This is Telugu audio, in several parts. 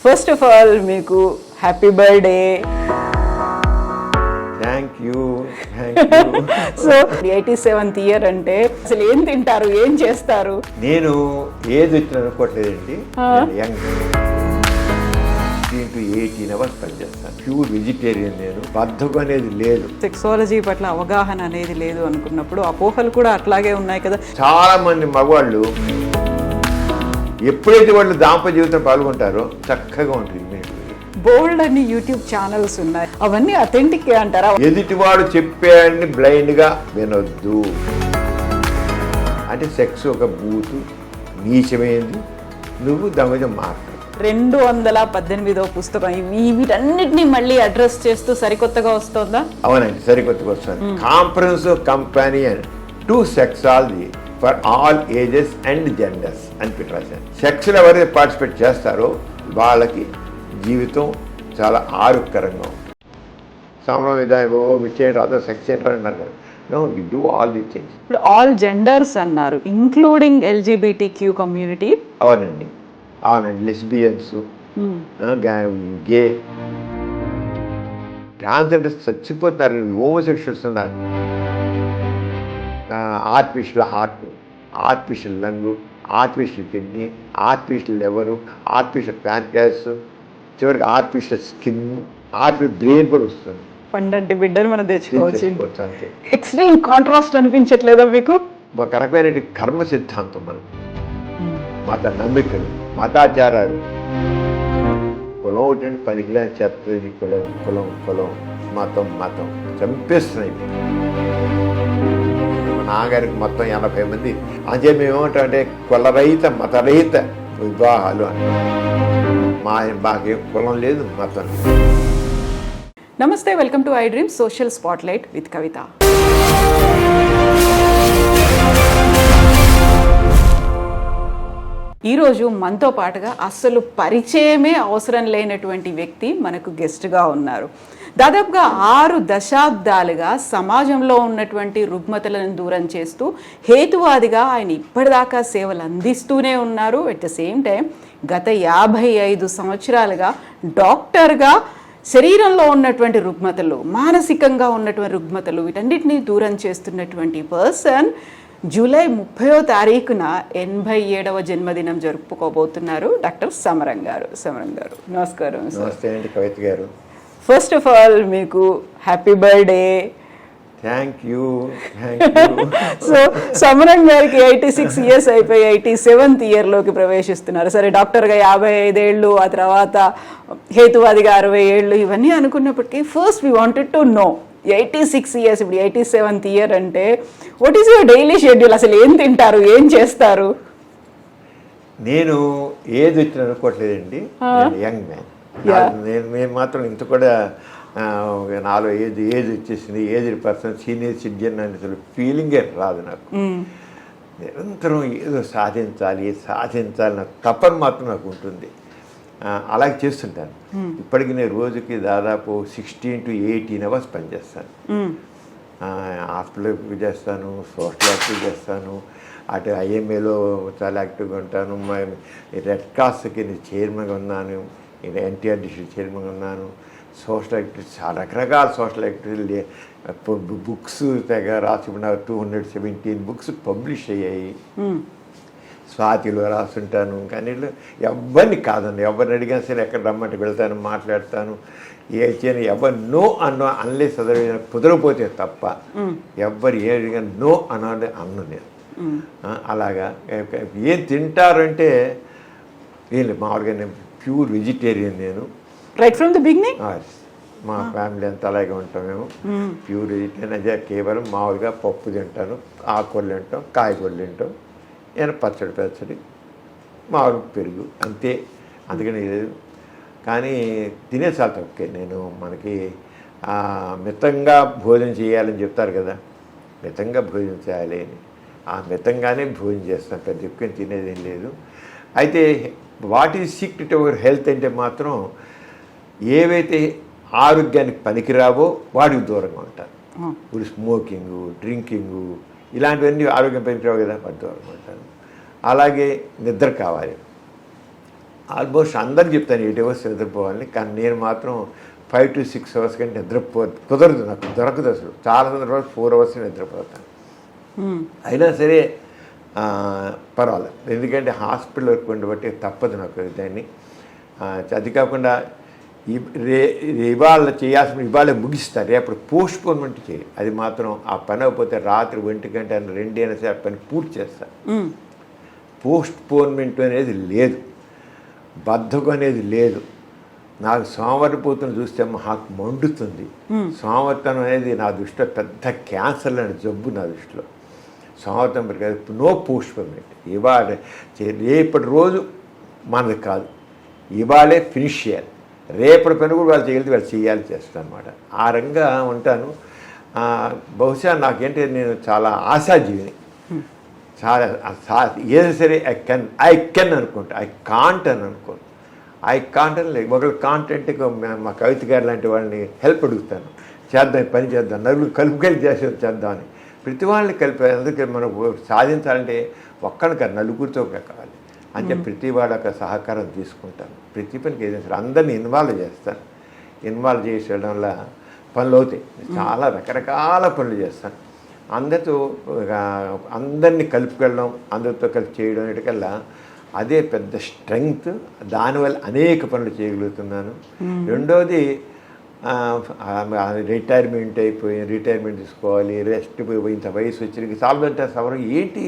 ఫస్ట్ ఆఫ్ ఆల్ మీకు happy birthday. Thank you. So 87th year అంటే అసలు ఏం తింటారు, ఏం చేస్తారు? నేను ఏది వచ్చిన అనుకోవట్లేదండి. యంగ్ 18 అవర్స్ పనిచేస్తాను. Pure vegetarian. నేను బద్ధకం అనేది లేదు. సెక్సాలజీ పట్ల అవగాహన అనేది లేదు అనుకున్నప్పుడు అపోహలు కూడా అట్లాగే ఉన్నాయి కదా. చాలా మంది మగవాళ్ళు ఎప్పుడైతే వాళ్ళు దాంపత్య జీవితం పాల్గొంటారో చక్కగా ఉంటుంది. బోల్డ్ అన్ని యూట్యూబ్ ఛానల్స్ ఉన్నాయి, అవన్నీ అథెంటిక్ అంటారా? ఎదుటివాడు చెప్పాడని బ్లైండ్ గా వినొద్దు. అంటే సెక్స్ ఒక బూతు, నీచమైంది, నువ్వు దాని మీద మాట్లాడు. 218వ పుస్తకం వీటన్నిటిని మళ్ళీ అడ్రస్ చేస్తూ సరికొత్తగా వస్తుందా? అవునండి, సరికొత్తగా వస్తుంది. Comprehensive companion to sexology for all ages and genders అని పెట్టి రాశాను. సెక్స్లో ఎవరైతే పార్టిసిపేట్ చేస్తారో వాళ్ళకి జీవితం చాలా ఆరోగ్యకరంగా ఉంటుంది. సమయం విషయం సెక్స్ అంటున్నారు కదా. No, you do all the things. ఇప్పుడు ఆల్ జెండర్స్ అన్నారు, ఇంక్లూడింగ్ LGBTQ కమ్యూనిటీ. అవునండి, అవునండి. లెస్బియన్స్, గే, ట్రాన్స్జెండర్స్ చచ్చిపోతారు. హోమోసెక్షువల్స్ ఉన్నారు. Artificial heart, artificial lung, artificial kidney, artificial liver, artificial pancreas, చివరికి ఆర్టిఫిషియల్ స్కిన్, ఆర్టిఫిషియల్ బ్రెయిన్ కూడా వస్తుంది. పండంటి బిడ్డను మనం తెచ్చుకోవచ్చు. అంతే. ఎక్స్ట్రీమ్ కాంట్రాస్ట్ అనిపించట్లేదా మీకు? ఒక రకమైన కర్మ సిద్ధాంతం మనకు, మత నమ్మికలు, మతాచారాలు. కులం ఒకటి పనికిలే చెత్తది. కులం కులం కులం, మతం మతం చంపేస్తున్నాయి. నాగారికి మొత్తం 80 మంది. అంతే మేము ఏమంటామంటే కులరహిత మతరహిత వివాహాలు అంటాం. మాకేం కులం లేదు, మతం లేదు. నమస్తే, welcome to I Dream social spotlight with Kavitha. ఈరోజు మనతో పాటుగా అస్సలు పరిచయమే అవసరం లేనటువంటి వ్యక్తి మనకు గెస్ట్గా ఉన్నారు. దాదాపుగా 6 దశాబ్దాలుగా సమాజంలో ఉన్నటువంటి రుగ్మతలను దూరం చేస్తూ హేతువాదిగా ఆయన ఇప్పటిదాకా సేవలు అందిస్తూనే ఉన్నారు. అట్ ద సేమ్ టైం గత 55 సంవత్సరాలుగా డాక్టర్గా శరీరంలో ఉన్నటువంటి రుగ్మతలు, మానసికంగా ఉన్నటువంటి రుగ్మతలు, వీటన్నిటినీ దూరం చేస్తున్నటువంటి పర్సన్ జూలై 30వ తారీఖున 87వ జన్మదినం జరుపుకోబోతున్నారు డాక్టర్ సమరం గారు. సమరం గారు, నమస్కారం. నమస్తే అండి కవిత గారు. ఫస్ట్ ఆఫ్ ఆల్ మీకు happy birthday. Thank you. So సమరం గారికి 86 ఇయర్స్ అయిపోయి 87th ఇయర్లోకి ప్రవేశిస్తున్నారు. సరే, డాక్టర్గా 55 ఏళ్ళు, ఆ తర్వాత హేతువాదిగా 60 ఏళ్ళు, ఇవన్నీ అనుకున్నప్పటికీ first we wanted to know 86 years, ఇప్పుడు 87th ఇయర్ అంటే what is your daily schedule? అసలు ఏం తింటారు, ఏం చేస్తారు? నేను ఏది వచ్చిన అనుకోవట్లేదండి. Young man. నేను మాత్రం ఇంత కూడా నాలో ఏజ్ వచ్చేసింది, ఏజ్డ్ పర్సన్, సీనియర్ సిటిజన్ అనే అసలు ఫీలింగే రాదు నాకు. నిరంతరం ఏదో సాధించాలి నాకు తపన మాత్రం నాకు ఉంటుంది. అలాగే చేస్తుంటాను. ఇప్పటికి నేను రోజుకి దాదాపు 16 to 18 అవర్స్ పనిచేస్తాను. హాస్పిటల్ చేస్తాను, సోషల్ యాక్టివ్ చేస్తాను, అటు IMAలో చాలా యాక్టివ్గా ఉంటాను. రెడ్ క్రాస్కి నేను చైర్మన్గా ఉన్నాను, NTR డిస్ట్రిక్ట్ చైర్మన్గా ఉన్నాను. సోషల్ యాక్టివిటీస్, చాలా రకరకాల సోషల్ యాక్టివిటీలు, బుక్స్ తెగ రాసుకున్నారు. 217 బుక్స్ పబ్లిష్ అయ్యాయి. స్వాతిలో రాస్తుంటాను. కానీ ఎవరిని కాదండి, ఎవరిని అడిగినా సరే ఎక్కడ రమ్మంటే వెళ్తాను, మాట్లాడతాను. ఏ చేయను, ఎవరు నో అన్నో అనలే చదివిన కుదరపోతే తప్ప ఎవరు ఏ అడిగినా నో అన్నది అన్ను నేను. అలాగా ఏం తింటారంటే ఏం లేదు, మామూలుగా నేను ప్యూర్ వెజిటేరియన్. నేను రైట్ ఫ్రమ్ ది బిగినింగ్ మా ఫ్యామిలీ అంతా అలాగే ఉంటాం మేము. Pure vegetarian. అదే కేవలం మామూలుగా పప్పు తింటాను, ఆకుకూరలు తింటాం, కాయగూరలు తింటాం, ఏమైనా పచ్చడి, మామూలు పెరుగు, అంతే. అందుకని కానీ తినే చాలా తక్కువ. నేను మనకి మితంగా భోజనం చేయాలని చెప్తారు కదా, మితంగా భోజనం చేయాలి అని. ఆ మితంగానే భోజనం చేస్తాను, పెద్ద ఎక్కువ తినేది ఏం లేదు. అయితే what is secret our health అంటే మాత్రం ఏవైతే ఆరోగ్యానికి పనికిరావో వాటికి దూరంగా ఉంటారు. ఇప్పుడు స్మోకింగు, డ్రింకింగు, ఇలాంటివన్నీ ఆరోగ్యం పనికిరావు కదా, వాటి దూరంగా ఉంటాను. అలాగే నిద్ర కావాలి. ఆల్మోస్ట్ అందరికి చెప్తాను 8 అవర్స్ నిద్రపోవాలని, కానీ నేను మాత్రం 5 to 6 అవర్స్ కంటే కుదరదు, నాకు దొరకదు అసలు. చాలా సందర్భాలు 4 అవర్స్ నిద్రపోతాను. అయినా సరే పర్వాలేదు, ఎందుకంటే హాస్పిటల్ వర్క్ ఉండబట్టి తప్పదు నాకు దాన్ని. అది కాకుండా ఇవాళ చేయాల్సిన ఇవాళ ముగిస్తారు, రేపు పోస్ట్పోన్మెంట్ చేయాలి. అది మాత్రం ఆ పని అయిపోతే రాత్రి 1 గంట 2 అయినా సరే ఆ పని పూర్తి చేస్తాను. పోస్ట్పోన్మెంట్ అనేది లేదు, బద్ధకం అనేది లేదు. నాకు సోమరిపోతును చూస్తే మాకు మండుతుంది. సోమర్తనం అనేది నా దృష్టిలో పెద్ద క్యాన్సర్ లాంటి జబ్బు నా దృష్టిలో. సోమర్తనం కాదు, నో పోస్ట్పోన్మెంట్. ఇవాళ రేపటి రోజు మనది కాదు, ఇవాళే ఫినిష్ చేయాలి. రేపటి పని కూడా వాళ్ళు చేయగలిగితే వాళ్ళు చేయాలి చేస్తాను అనమాట. ఆ రంగా ఉంటాను. బహుశా నాకేంటి, నేను చాలా ఆశాజీవిని. చాలా ఏదైనా సరే ఐ కెన్ అనుకుంటా, ఐ కాంట్ అని అనుకోను. ఐ కాంట్ అని లేదు. ఒకళ్ళు కాంట్ అంటే మా కవిత గారు లాంటి వాళ్ళని హెల్ప్ అడుగుతాను, చేద్దాం పని చేద్దాం, నలుగురు కలుపుకెళ్ళి చేద్దామని. ప్రతి వాళ్ళని కలిపి, అందుకే మనం సాధించాలంటే ఒక్కళ్ళకి కాదు, నలుగురితో కావాలి. అంటే ప్రతి వాళ్ళ యొక్క సహకారం తీసుకుంటాను. ప్రతి పనికి ఏదైనా సరే అందరినీ ఇన్వాల్వ్ చేస్తాను. ఇన్వాల్వ్ చేసేయడం వల్ల పనులు అవుతాయి. చాలా రకరకాల పనులు చేస్తాను. అందరితో అందరినీ కలుపుకెళ్ళడం, అందరితో కలిపి చేయడం వీటికల్లా అదే పెద్ద స్ట్రెంగ్త్. దానివల్ల అనేక పనులు చేయగలుగుతున్నాను. రెండోది రిటైర్మెంట్ తీసుకోవాలి, రెస్ట్ ఇంత వయసు వచ్చి చాలా సవరం ఏంటి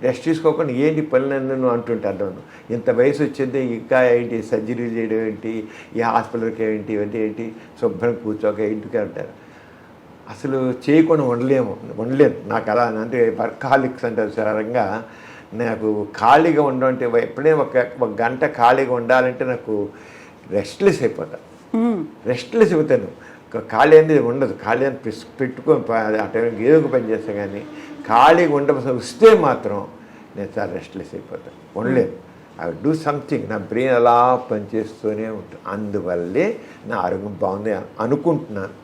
రెస్ట్ తీసుకోకుండా ఏంటి పనులన్నీ అంటుంటాను. ఇంత వయసు వచ్చింది ఇంకా ఏంటి సర్జరీలు చేయడం ఏంటి, ఈ హాస్పిటల్కి ఏంటి, ఇవన్నీ ఏంటి, శుభ్రం కూర్చోక ఇంటికి అంటారు. అసలు చేయకుండా ఉండలేను. నాకు అలా అంటే వర్కాలిక్స్ అంటారు సరంగా. నాకు ఖాళీగా ఉండడం అంటే ఎప్పుడైనా ఒక గంట ఖాళీగా ఉండాలంటే నాకు రెస్ట్లెస్ అయిపోతాను. ఖాళీ అనేది ఉండదు. ఖాళీ అని పెట్టుకొని ఆ టైంకి ఏదో ఒక పని చేస్తాను. కానీ ఖాళీగా వస్తే మాత్రం నేను చాలా రెస్ట్లెస్ అయిపోతాను, ఉండలేను. I do something. నా బ్రెయిన్ అలా పనిచేస్తూనే ఉంటుంది. అందువల్లే నా ఆరోగ్యం బాగుంది అనుకుంటున్నాను.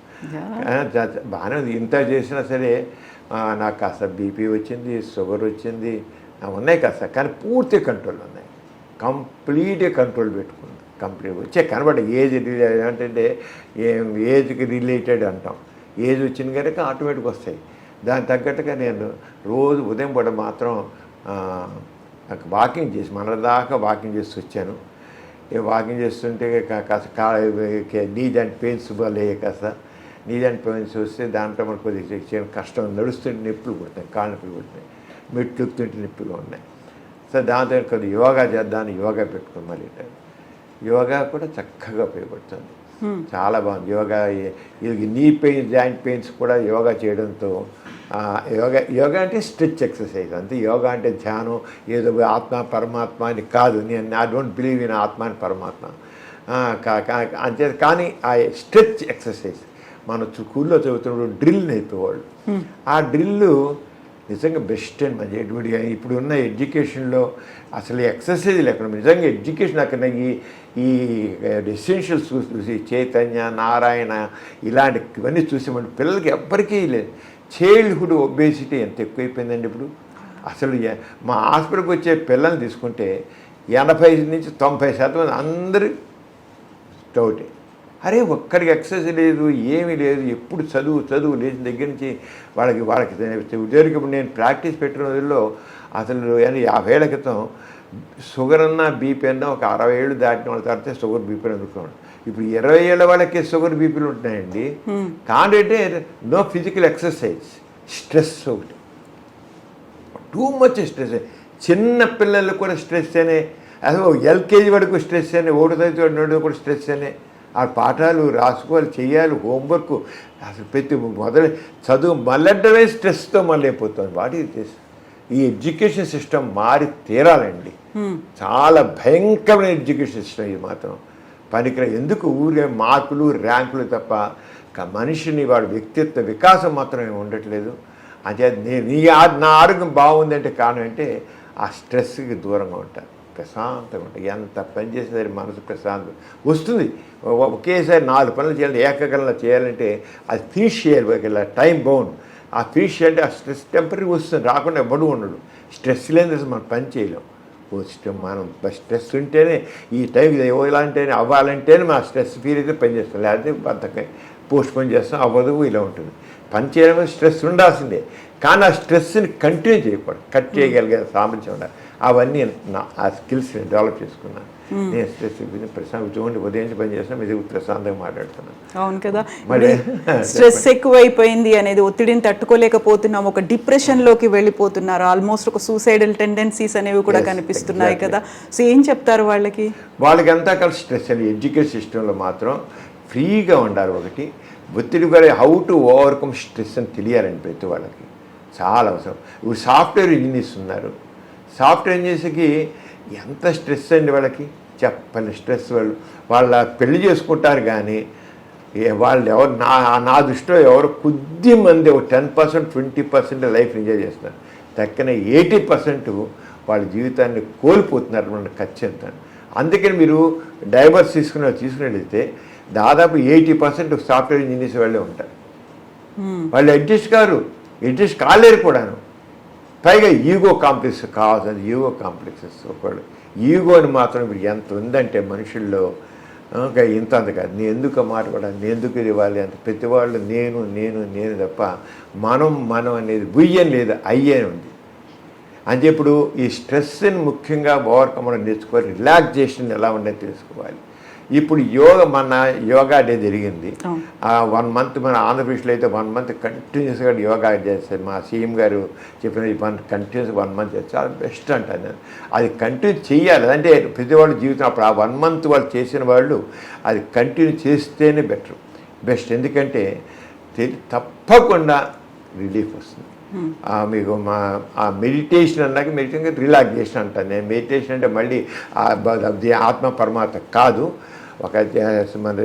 బాగానే ఉంది. ఇంత చేసినా సరే నాకు కాస్త బీపీ వచ్చింది, షుగర్ వచ్చింది, ఉన్నాయి కాస్త, కానీ పూర్తి కంట్రోల్ ఉన్నాయి. కంప్లీట్గా కంట్రోల్ పెట్టుకున్నాను. కంప్లీట్ వచ్చే కనబడే ఏజ్ ఏంటంటే ఏజ్కి రిలేటెడ్ అంటాం. ఏజ్ వచ్చిన కనుక ఆటోమేటిక్గా వస్తాయి. దానికి తగ్గట్టుగా నేను రోజు ఉదయం పూట మాత్రం నాకు వాకింగ్ చేసి దాకా వాకింగ్ చేసి వచ్చాను. వాకింగ్ చేస్తుంటే కాస్త నీ జాయింట్ పెయిన్స్ వల్లే కాస్త నీ జాయింట్ పెయిన్స్ వస్తే దాంట్లో మనకు కొద్దిగా కష్టం. నడుస్తుంటే నొప్పులు పుడతాయి, కాళ్ళ నొప్పులు పుడతాయి, మెట్లు ఎక్కుతుంటే నొప్పులు ఉన్నాయి. సో దాంతో కొద్దిగా యోగా చేద్దామని యోగా పెట్టుకుని మళ్ళీ యోగా కూడా చక్కగా ఉపయోగపడుతుంది. చాలా బాగుంది yoga. Knee pain joint pains కూడా యోగా చేయడంతో యోగా అంటే స్ట్రెచ్ ఎక్సర్సైజ్ అంతే. యోగా అంటే ధ్యానం, ఏదో ఆత్మ పరమాత్మ అని కాదు. నేను ఐ డోంట్ బిలీవ్ ఇన్ ఆత్మ అని పరమాత్మ అంతే. కానీ ఆ స్ట్రెచ్ ఎక్సర్సైజ్ మన స్కూల్లో చదువుతున్నప్పుడు డ్రిల్ నేర్పేవాళ్ళు. ఆ డ్రిల్లు నిజంగా బెస్ట్ అండ్ మంచి. ఇప్పుడు ఉన్న ఎడ్యుకేషన్లో అసలు ఎక్సర్సైజ్ లేకుండా నిజంగా ఎడ్యుకేషన్ అక్కడ ఈ ఎసెన్షియల్స్ చూసి చైతన్య, నారాయణ ఇలాంటివన్నీ చూసామంటే పిల్లలకి ఎవ్వరికీ లేదు. చైల్డ్హుడ్ ఒబేసిటీ ఎంత ఎక్కువైపోయిందండి ఇప్పుడు. అసలు మా హాస్పిటల్కి వచ్చే పిల్లల్ని తీసుకుంటే 80 నుంచి 90% అందరూ డౌటే. అరే ఒక్కడికి ఎక్సర్సైజ్ లేదు, ఏమీ లేదు, ఎప్పుడు చదువు లేచిన దగ్గర నుంచి వాళ్ళకి ఉద్యోగం. ఇప్పుడు నేను ప్రాక్టీస్ పెట్టిన రోజుల్లో అసలు 50 ఏళ్ల క్రితం షుగర్ అన్నా బీపీ అన్నా ఒక 60 ఏళ్ళు దాటిన వాళ్ళ తర్వాత షుగర్ బీపీ అనుకోండి. ఇప్పుడు 20 ఏళ్ళ వాళ్ళకే షుగర్ బీపీలు ఉంటున్నాయండి. కాదంటే నో ఫిజికల్ ఎక్సర్సైజ్, స్ట్రెస్ ఒకటి, టూ మచ్ స్ట్రెస్. చిన్న పిల్లలు కూడా స్ట్రెస్ అనే, అసలు ఎల్కేజీ వరకు స్ట్రెస్ అనే, 1 తరగతి కూడా స్ట్రెస్ అనే. ఆ పాఠాలు రాసుకోవాలి, చేయాలి, హోంవర్క్, అసలు ప్రతి చదువు మళ్ళీ స్ట్రెస్తో మళ్ళీ అయిపోతుంది. వాటి ఈ ఎడ్యుకేషన్ సిస్టమ్ మారి తీరాలండి. చాలా భయంకరమైన ఎడ్యుకేషన్ సిస్టమ్ ఇది మాత్రం పనికిరా. ఎందుకు ఊరికే మార్కులు ర్యాంకులు తప్ప మనిషిని వాడి వ్యక్తిత్వ వికాసం మాత్రం ఉండట్లేదు. అంటే నా ఆరోగ్యం బాగుందంటే కారణం అంటే ఆ స్ట్రెస్కి దూరంగా ఉంటాను, ప్రశాంతంగా ఉంటాయి. ఎంత పని చేసేసరి మనసు ప్రశాంతం వస్తుంది. ఒకేసారి 4 పనులు చేయాలంటే ఏకకాలంలో చేయాలంటే అది ఫినిష్ చేయాలి, టైం బౌండ్. ఆ ఫినిష్ చేయాలంటే ఆ స్ట్రెస్ టెంపరీ వస్తుంది, రాకుండా ఎవడు ఉండడు. స్ట్రెస్ లేని మనం పని చేయలేం. మనం స్ట్రెస్ ఉంటేనే ఈ టైం ఇవ్వాలంటేనే అవ్వాలంటేనే మా స్ట్రెస్ ఫీల్ అయితే పని చేస్తాం, లేకపోతే బద్దకం పోస్ట్ పోన్ చేస్తాం, అవ్వదు, ఇలా ఉంటుంది. పని చేయడం స్ట్రెస్ ఉండాల్సిందే, కానీ ఆ స్ట్రెస్ని కంటిన్యూ చేయకూడదు, కట్ చేయగలిగే సామర్థ్యం ఉండాలి. అవన్నీ ఆ స్కిల్స్ని డెవలప్ చేసుకున్నాను. నేను స్ట్రెస్ ప్రశాంతంగా ఉదయం పని చేస్తాను, ఇది ప్రశాంతంగా మాట్లాడుతున్నాను. అవును కదా, స్ట్రెస్ ఎక్కువైపోయింది అనేది, ఒత్తిడిని తట్టుకోలేకపోతున్నాం, ఒక డిప్రెషన్లోకి వెళ్ళిపోతున్నారు, ఆల్మోస్ట్ ఒక సూసైడల్ టెండెన్సీస్ అనేవి కూడా కనిపిస్తున్నాయి కదా. సో ఏం చెప్తారు వాళ్ళకి? వాళ్ళకి అంతా కలిసి స్ట్రెస్ అని ఎడ్యుకేషన్ సిస్టంలో మాత్రం ఫ్రీగా ఉండాలి. ఒకటి ఒత్తిడి కూడా హౌ టు ఓవర్కమ్ స్ట్రెస్ అని తెలియాలండి ప్రతి వాళ్ళకి, చాలా అవసరం. ఇప్పుడు సాఫ్ట్వేర్ ఇంజనీర్స్ ఉన్నారు, సాఫ్ట్వేర్ ఇంజనీర్స్కి ఎంత స్ట్రెస్ అండి వాళ్ళకి, చెప్పని స్ట్రెస్. వాళ్ళ పెళ్లి చేసుకుంటారు కానీ వాళ్ళు ఎవరు నా దృష్టిలో ఎవరు కొద్ది మంది 10% 20% లైఫ్ ఎంజాయ్ చేస్తున్నారు, తక్కిన 80% వాళ్ళ జీవితాన్ని కోల్పోతున్నారు మన ఖచ్చితంగా. అందుకని మీరు డైవర్స్ తీసుకున్నట్లయితే దాదాపు 80% సాఫ్ట్వేర్ ఇంజనీర్స్ వాళ్ళే ఉంటారు. వాళ్ళు అడ్జస్ట్ కాలేరు కూడాను. పైగా ఈగో కాంప్లెక్స్ కావాల్సింది, ఈగో కాంప్లెక్సెస్. ఒకళ్ళు ఈగోని మాత్రం ఇప్పుడు ఎంత ఉందంటే మనుషుల్లో, ఇంత అంత కాదు, నేను ఎందుకు మాట్లాడాలి, నేను ఎందుకు ఇవ్వాలి అంత, ప్రతి వాళ్ళు నేను నేను నేను తప్ప మనం అనేది బుయ్యం లేదు, అయ్యే ఉంది. అంటే ఇప్పుడు ఈ స్ట్రెస్ని ముఖ్యంగా ఓవర్కమ్ నేర్చుకోవాలి, రిలాక్సేషన్ ఎలా ఉండేది తెలుసుకోవాలి. ఇప్పుడు యోగా డే జరిగింది. 1 month మన ఆంధ్రప్రదేశ్లో అయితే 1 month కంటిన్యూస్గా యోగా చేస్తారు. మా సీఎం గారు చెప్పిన కంటిన్యూస్ 1 month చేస్తే చాలా బెస్ట్ అంటాను నేను. అది కంటిన్యూ చేయాలి, అంటే ప్రతి వాళ్ళ జీవితం అప్పుడు ఆ 1 month వాళ్ళు చేసిన వాళ్ళు అది కంటిన్యూ చేస్తేనే బెస్ట్. ఎందుకంటే తప్పకుండా రిలీఫ్ వస్తుంది. మీకు ఆ మెడిటేషన్ అన్నాక మెడిటేషన్ రిలాక్సేషన్ అంటాను నేను. మెడిటేషన్ అంటే మళ్ళీ ఆత్మ పరమాత్మ కాదు, ఒక మన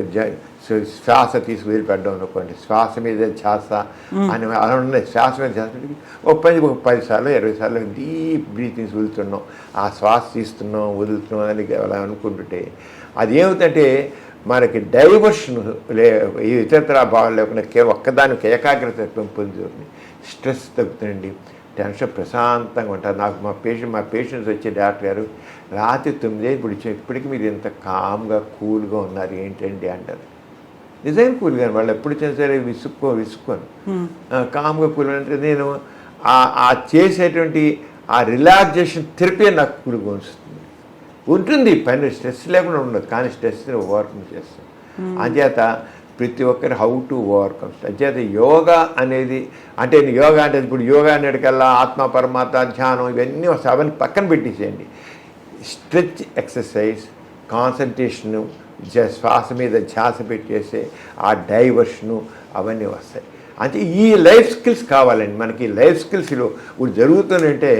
శ్వాస తీసుకు వదిలిపెట్టడం అనుకోండి, శ్వాస మీద శ్వాస అని అలా ఉన్నాయి. శ్వాస మీద శ్వాస ఒక 10 సార్లు 20 సార్లు డీప్ బ్రీతింగ్స్ వదులుతున్నాం, ఆ శ్వాస తీస్తున్నాం వదులుతున్నాం అని అలా అనుకుంటుంటే అది ఏమిటంటే మనకి డైవర్షన్ ఇతరత్ర భావాలు లేకుండా ఒక్కదానికి ఏకాగ్రత పెంపొందుతుంది, స్ట్రెస్ తగ్గుతుందండి, టెన్షన్ ప్రశాంతంగా ఉంటారు. నాకు మా పేషెంట్స్ వచ్చే డాక్టర్ గారు రాత్రి 9 ఇప్పటికీ మీరు ఎంత కామ్గా కూల్గా ఉన్నారు ఏంటండి అంటారు. నిజంగా కూల్గా వాళ్ళు ఎప్పుడు వచ్చినా సరే విసుక్కోను కామ్గా కూల్ అంటే నేను ఆ చేసేటువంటి ఆ రిలాక్సేషన్ థెరపీ నాకు కూల్గా ఉంటుంది. పని స్ట్రెస్ లేకుండా ఉండదు, కానీ స్ట్రెస్ని ఓవర్కమ్ చేస్తాను. అంచేత ప్రతి ఒక్కరు హౌ టు ఓవర్కమ్. అంచేత యోగా అనేది అంటే యోగా అంటే ఇప్పుడు యోగా అనేటికల్లా ఆత్మ పరమాత్మ ధ్యానం ఇవన్నీ అవన్నీ పక్కన పెట్టేసేయండి. స్ట్రెచ్ ఎక్సర్సైజ్, కాన్సన్ట్రేషను, శ్వాస మీద ధ్యాస పెట్టేసే ఆ డైవర్షను అవన్నీ వస్తాయి. అంటే ఈ లైఫ్ స్కిల్స్ కావాలండి మనకి. లైఫ్ స్కిల్స్లో ఇప్పుడు జరుగుతుందంటే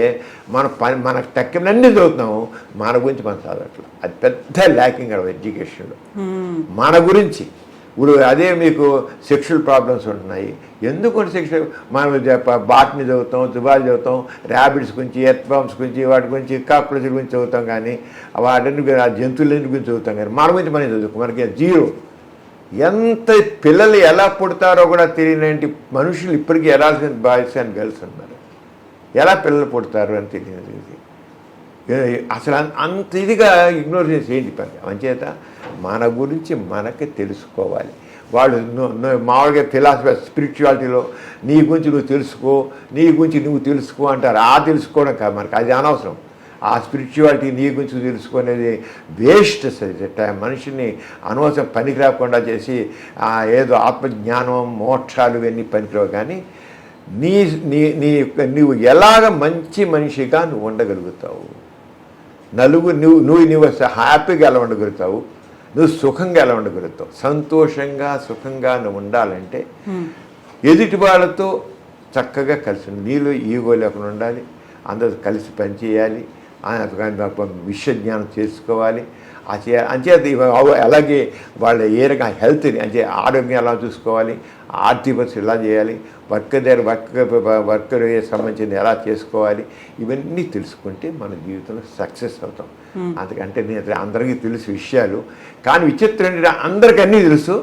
మనకు తక్కినన్నీ చదువుతున్నాము, మన గురించి మనం చదవట్లేదు. అది పెద్ద ల్యాకింగ్ ఎడ్యుకేషన్లో మన గురించి. ఇప్పుడు అదే మీకు సెక్షువల్ ప్రాబ్లమ్స్ ఉంటున్నాయి. ఎందుకు సెక్షువల్ మనం బాట్ని చదువుతాం, జుబాలు చదువుతాం, ర్యాబిట్స్ గురించి, ఎర్త్వామ్స్ గురించి, వాటి గురించి, కాక్రోచ్ల గురించి చదువుతాం, కానీ వాటిని జంతువులన్నిటి గురించి చదువుతాం, కానీ మన గురించి మనం చదువుతాం, మనకి జీరో. ఎంత పిల్లలు ఎలా పుడతారో కూడా తెలియని మనుషులు ఇప్పటికీ ఎలాల్సిన బాయ్స్ అండ్ గర్ల్స్ ఉన్నారు. ఎలా పిల్లలు పుడతారు అని తెలియదు. అసలు అంత ఇదిగా ఇగ్నోర్ చేసి ఏంటి పని. అంచేత మన గురించి మనకి తెలుసుకోవాలి. వాళ్ళు మామూలుగా ఫిలాసఫీ స్పిరిచువాలిటీలో నీ గురించి నువ్వు తెలుసుకో అంటారు. తెలుసుకోవడం కాదు మనకి, అది అనవసరం. ఆ స్పిరిచువాలిటీ నీ గురించి తెలుసుకునేది వేస్ట్. మనిషిని అనవసరం పనికి రాకుండా చేసి ఏదో ఆత్మజ్ఞానం మోక్షాలు ఇవన్నీ పనికిరావు. కానీ నువ్వు ఎలాగ మంచి మనిషిగా నువ్వు ఉండగలుగుతావు, నువ్వు హ్యాపీగా ఎలా ఉండగలుగుతావు, నువ్వు సుఖంగా ఎలా ఉండగలుగుతావు, సుఖంగా నువ్వు ఉండాలంటే ఎదుటి వాళ్ళతో చక్కగా కలిసి నీళ్ళు ఈగో లేకుండా ఉండాలి, అందరూ కలిసి పనిచేయాలి, విశ్వజ్ఞానం చేసుకోవాలి. అంచేత అలాగే వాళ్ళ ఏ రకంగా హెల్త్ని అంటే ఆరోగ్యం ఎలా చూసుకోవాలి, ఆర్థిక పరిస్థితి ఎలా చేయాలి, వర్కర్ సంబంధించింది ఎలా చేసుకోవాలి, ఇవన్నీ తెలుసుకుంటే మన జీవితంలో సక్సెస్ అవుతాం. అందుకంటే నేను అందరికీ తెలుసు విషయాలు, కానీ విచిత్రం ఏంటంటే అందరికీ అన్నీ తెలుసు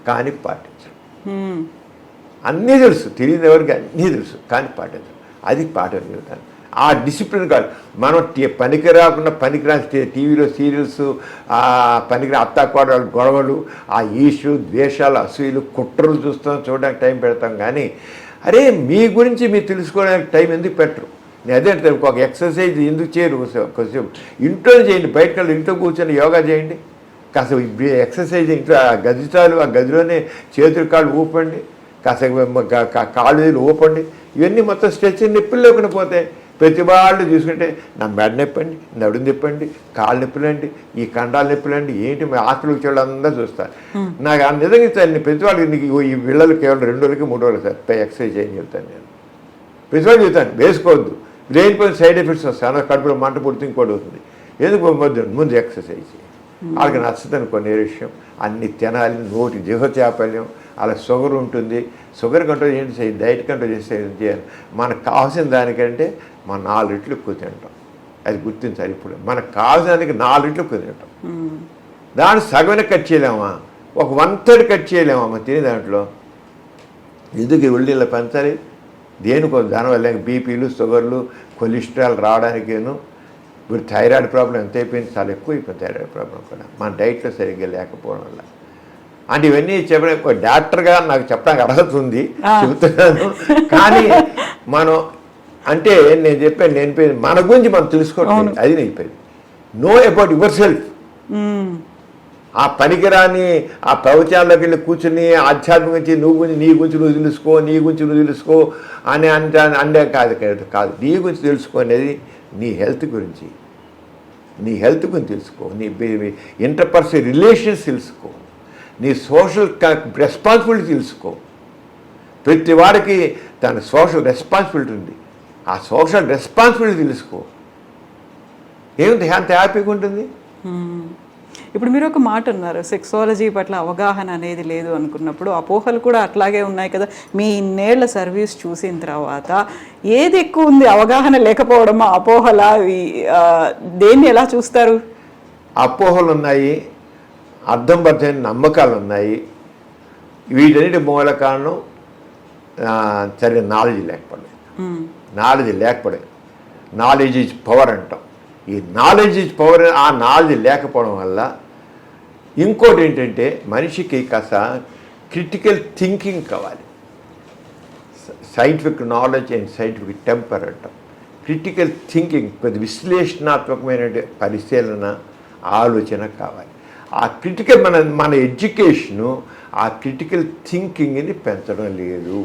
కానీ పాటించరు. అన్నీ తెలుసు, తెలియని ఎవరికి అన్నీ తెలుసు కానీ పాటించరు. అది పాఠం జీవితాన్ని. ఆ డిసిప్లిన్ కాదు. మనం పనికి రాకుండా పనికిరాని టీవీలో సీరియల్స్, పనికిరా అత్తాకోడలు గొడవలు, ఆ ఈషు ద్వేషాలు, అసూయలు, కుట్రలు చూడడానికి టైం పెడతాం. కానీ అరే మీ గురించి మీరు తెలుసుకోవడానికి టైం ఎందుకు పెట్టరు? నేను అదే అంటే ఒక ఎక్సర్సైజ్ ఎందుకు చేయరు? కొంచెం ఇంట్లో చేయండి, బయటకు ఇంట్లో కూర్చొని యోగా చేయండి, కాస్త ఎక్సర్సైజ్ ఇంట్లో గది చాలు, ఆ గదిలోనే చేతులు కాళ్ళు ఊపండి, కాస్త కాళ్ళు ఊపండి. ఇవన్నీ మొత్తం స్ట్రెచ్ నొప్పులు లేకుండా పోతాయి. ప్రతి వాళ్ళు చూసుకుంటే నా మెడ నొప్పండి, నడుము నొప్పండి, కాళ్ళు నొప్పులండి, ఈ కండాలు నొప్పులండి, ఏంటి మీ హాస్పిటల్కి వాళ్ళందరూ చూస్తారు. నాకు నిజంగా ఇస్తాను ప్రతి వాళ్ళకి నీకు ఈ పిల్లలు కేవలం 2 రోజులకి 3 రోజులు సార్ ఎక్సర్సైజ్ చేయని చెప్తాను. నేను ప్రతి వాళ్ళు చెప్తాను వేసుకోవద్దు, లేనిపోయిన సైడ్ ఎఫెక్ట్స్ వస్తాయి. అన్న కడుపులో మంట పుడితే ఇంకోటి అవుతుంది. ఎందుకు ముందు ఎక్సర్సైజ్ చేయి. వాళ్ళకి నచ్చుతుంది కొన్ని విషయం, అన్ని తినాలి, నోటి జీవచాపల్యం, అలా షుగర్ ఉంటుంది, షుగర్ కంట్రోల్ చేయండి, డైట్ కంట్రోల్ చేయాలి. మనకు కావాల్సిన దానికంటే మనం 4 రెట్లు ఎక్కువ తింటాం. అది గుర్తించాలి. ఇప్పుడు మనకు కావాల్సిన దానికి 4 రెట్లు ఎక్కువ తింటాం. దాన్ని సగమే కట్ చేయలేమా? ఒక 1/3 కట్ చేయలేమా మనం తినే దాంట్లో? ఎందుకు ఉల్లిళ్ళ పెంచాలి? దేనికో దానివల్ల బీపీలు, షుగర్లు, కొలెస్ట్రాల్ రావడానికేను. ఇప్పుడు థైరాయిడ్ ప్రాబ్లం ఎంత అయిపోయింది, చాలా ఎక్కువ అయిపోయింది థైరాయిడ్ ప్రాబ్లం కూడా మన డైట్లో సరిగ్గా లేకపోవడం వల్ల. అంటే ఇవన్నీ చెప్పడానికి డాక్టర్గా నాకు చెప్పడానికి అర్హత ఉంది, చెబుతున్నాను. కానీ మనం అంటే నేను చెప్పాను, మన గురించి మనం తెలుసుకోవట్లేదు. అది నేను చెప్పేది. Know about your self. ఆ పనికిరాని ఆ ప్రవచనాల్లోకి వెళ్ళి కూర్చుని ఆధ్యాత్మిక గురించి నీ గురించి నువ్వు తెలుసుకో అని అంటే కాదు. నీ గురించి తెలుసుకునేది నీ హెల్త్ గురించి తెలుసుకో, నీ ఇంటర్పర్సనల్ రిలేషన్స్ తెలుసుకో, నీ సోషల్ రెస్పాన్సిబిలిటీ తెలుసుకో. ప్రతి వాడికి తన సోషల్ రెస్పాన్సిబిలిటీ ఉంది. ఆ సోషల్ రెస్పాన్సిబిలిటీ తెలుసుకో. ఏముంది, ఎంత హ్యాపీగా ఉంటుంది. ఇప్పుడు మీరు ఒక మాట అన్నారు, సెక్సాలజీ పట్ల అవగాహన అనేది లేదు అనుకున్నప్పుడు అపోహలు కూడా అట్లాగే ఉన్నాయి కదా. మీ ఇన్నేళ్ల సర్వీస్ చూసిన తర్వాత ఏది ఎక్కువ ఉంది, అవగాహన లేకపోవడమా, అపోహల? దేన్ని ఎలా చూస్తారు? అపోహలు ఉన్నాయి, అర్థం పరచని నమ్మకాలు ఉన్నాయి. వీటన్నిటి మూల కారణం సరే నాలెడ్జ్ లేకపోవడం. నాలెడ్జ్ ఈజ్ పవర్ అంటాం. ఈ నాలెడ్జ్ ఈజ్ పవర్. ఆ నాలెడ్జ్ లేకపోవడం వల్ల ఇంకోటి ఏంటంటే మనిషికి కాస్త క్రిటికల్ థింకింగ్ కావాలి. Scientific knowledge and scientific temper అంటాం. క్రిటికల్ థింకింగ్, కొద్ది విశ్లేషణాత్మకమైన పరిశీలన, ఆలోచన కావాలి. ఆ క్రిటికల్ మన ఎడ్యుకేషను ఆ క్రిటికల్ థింకింగ్ని పెంచడం లేదు.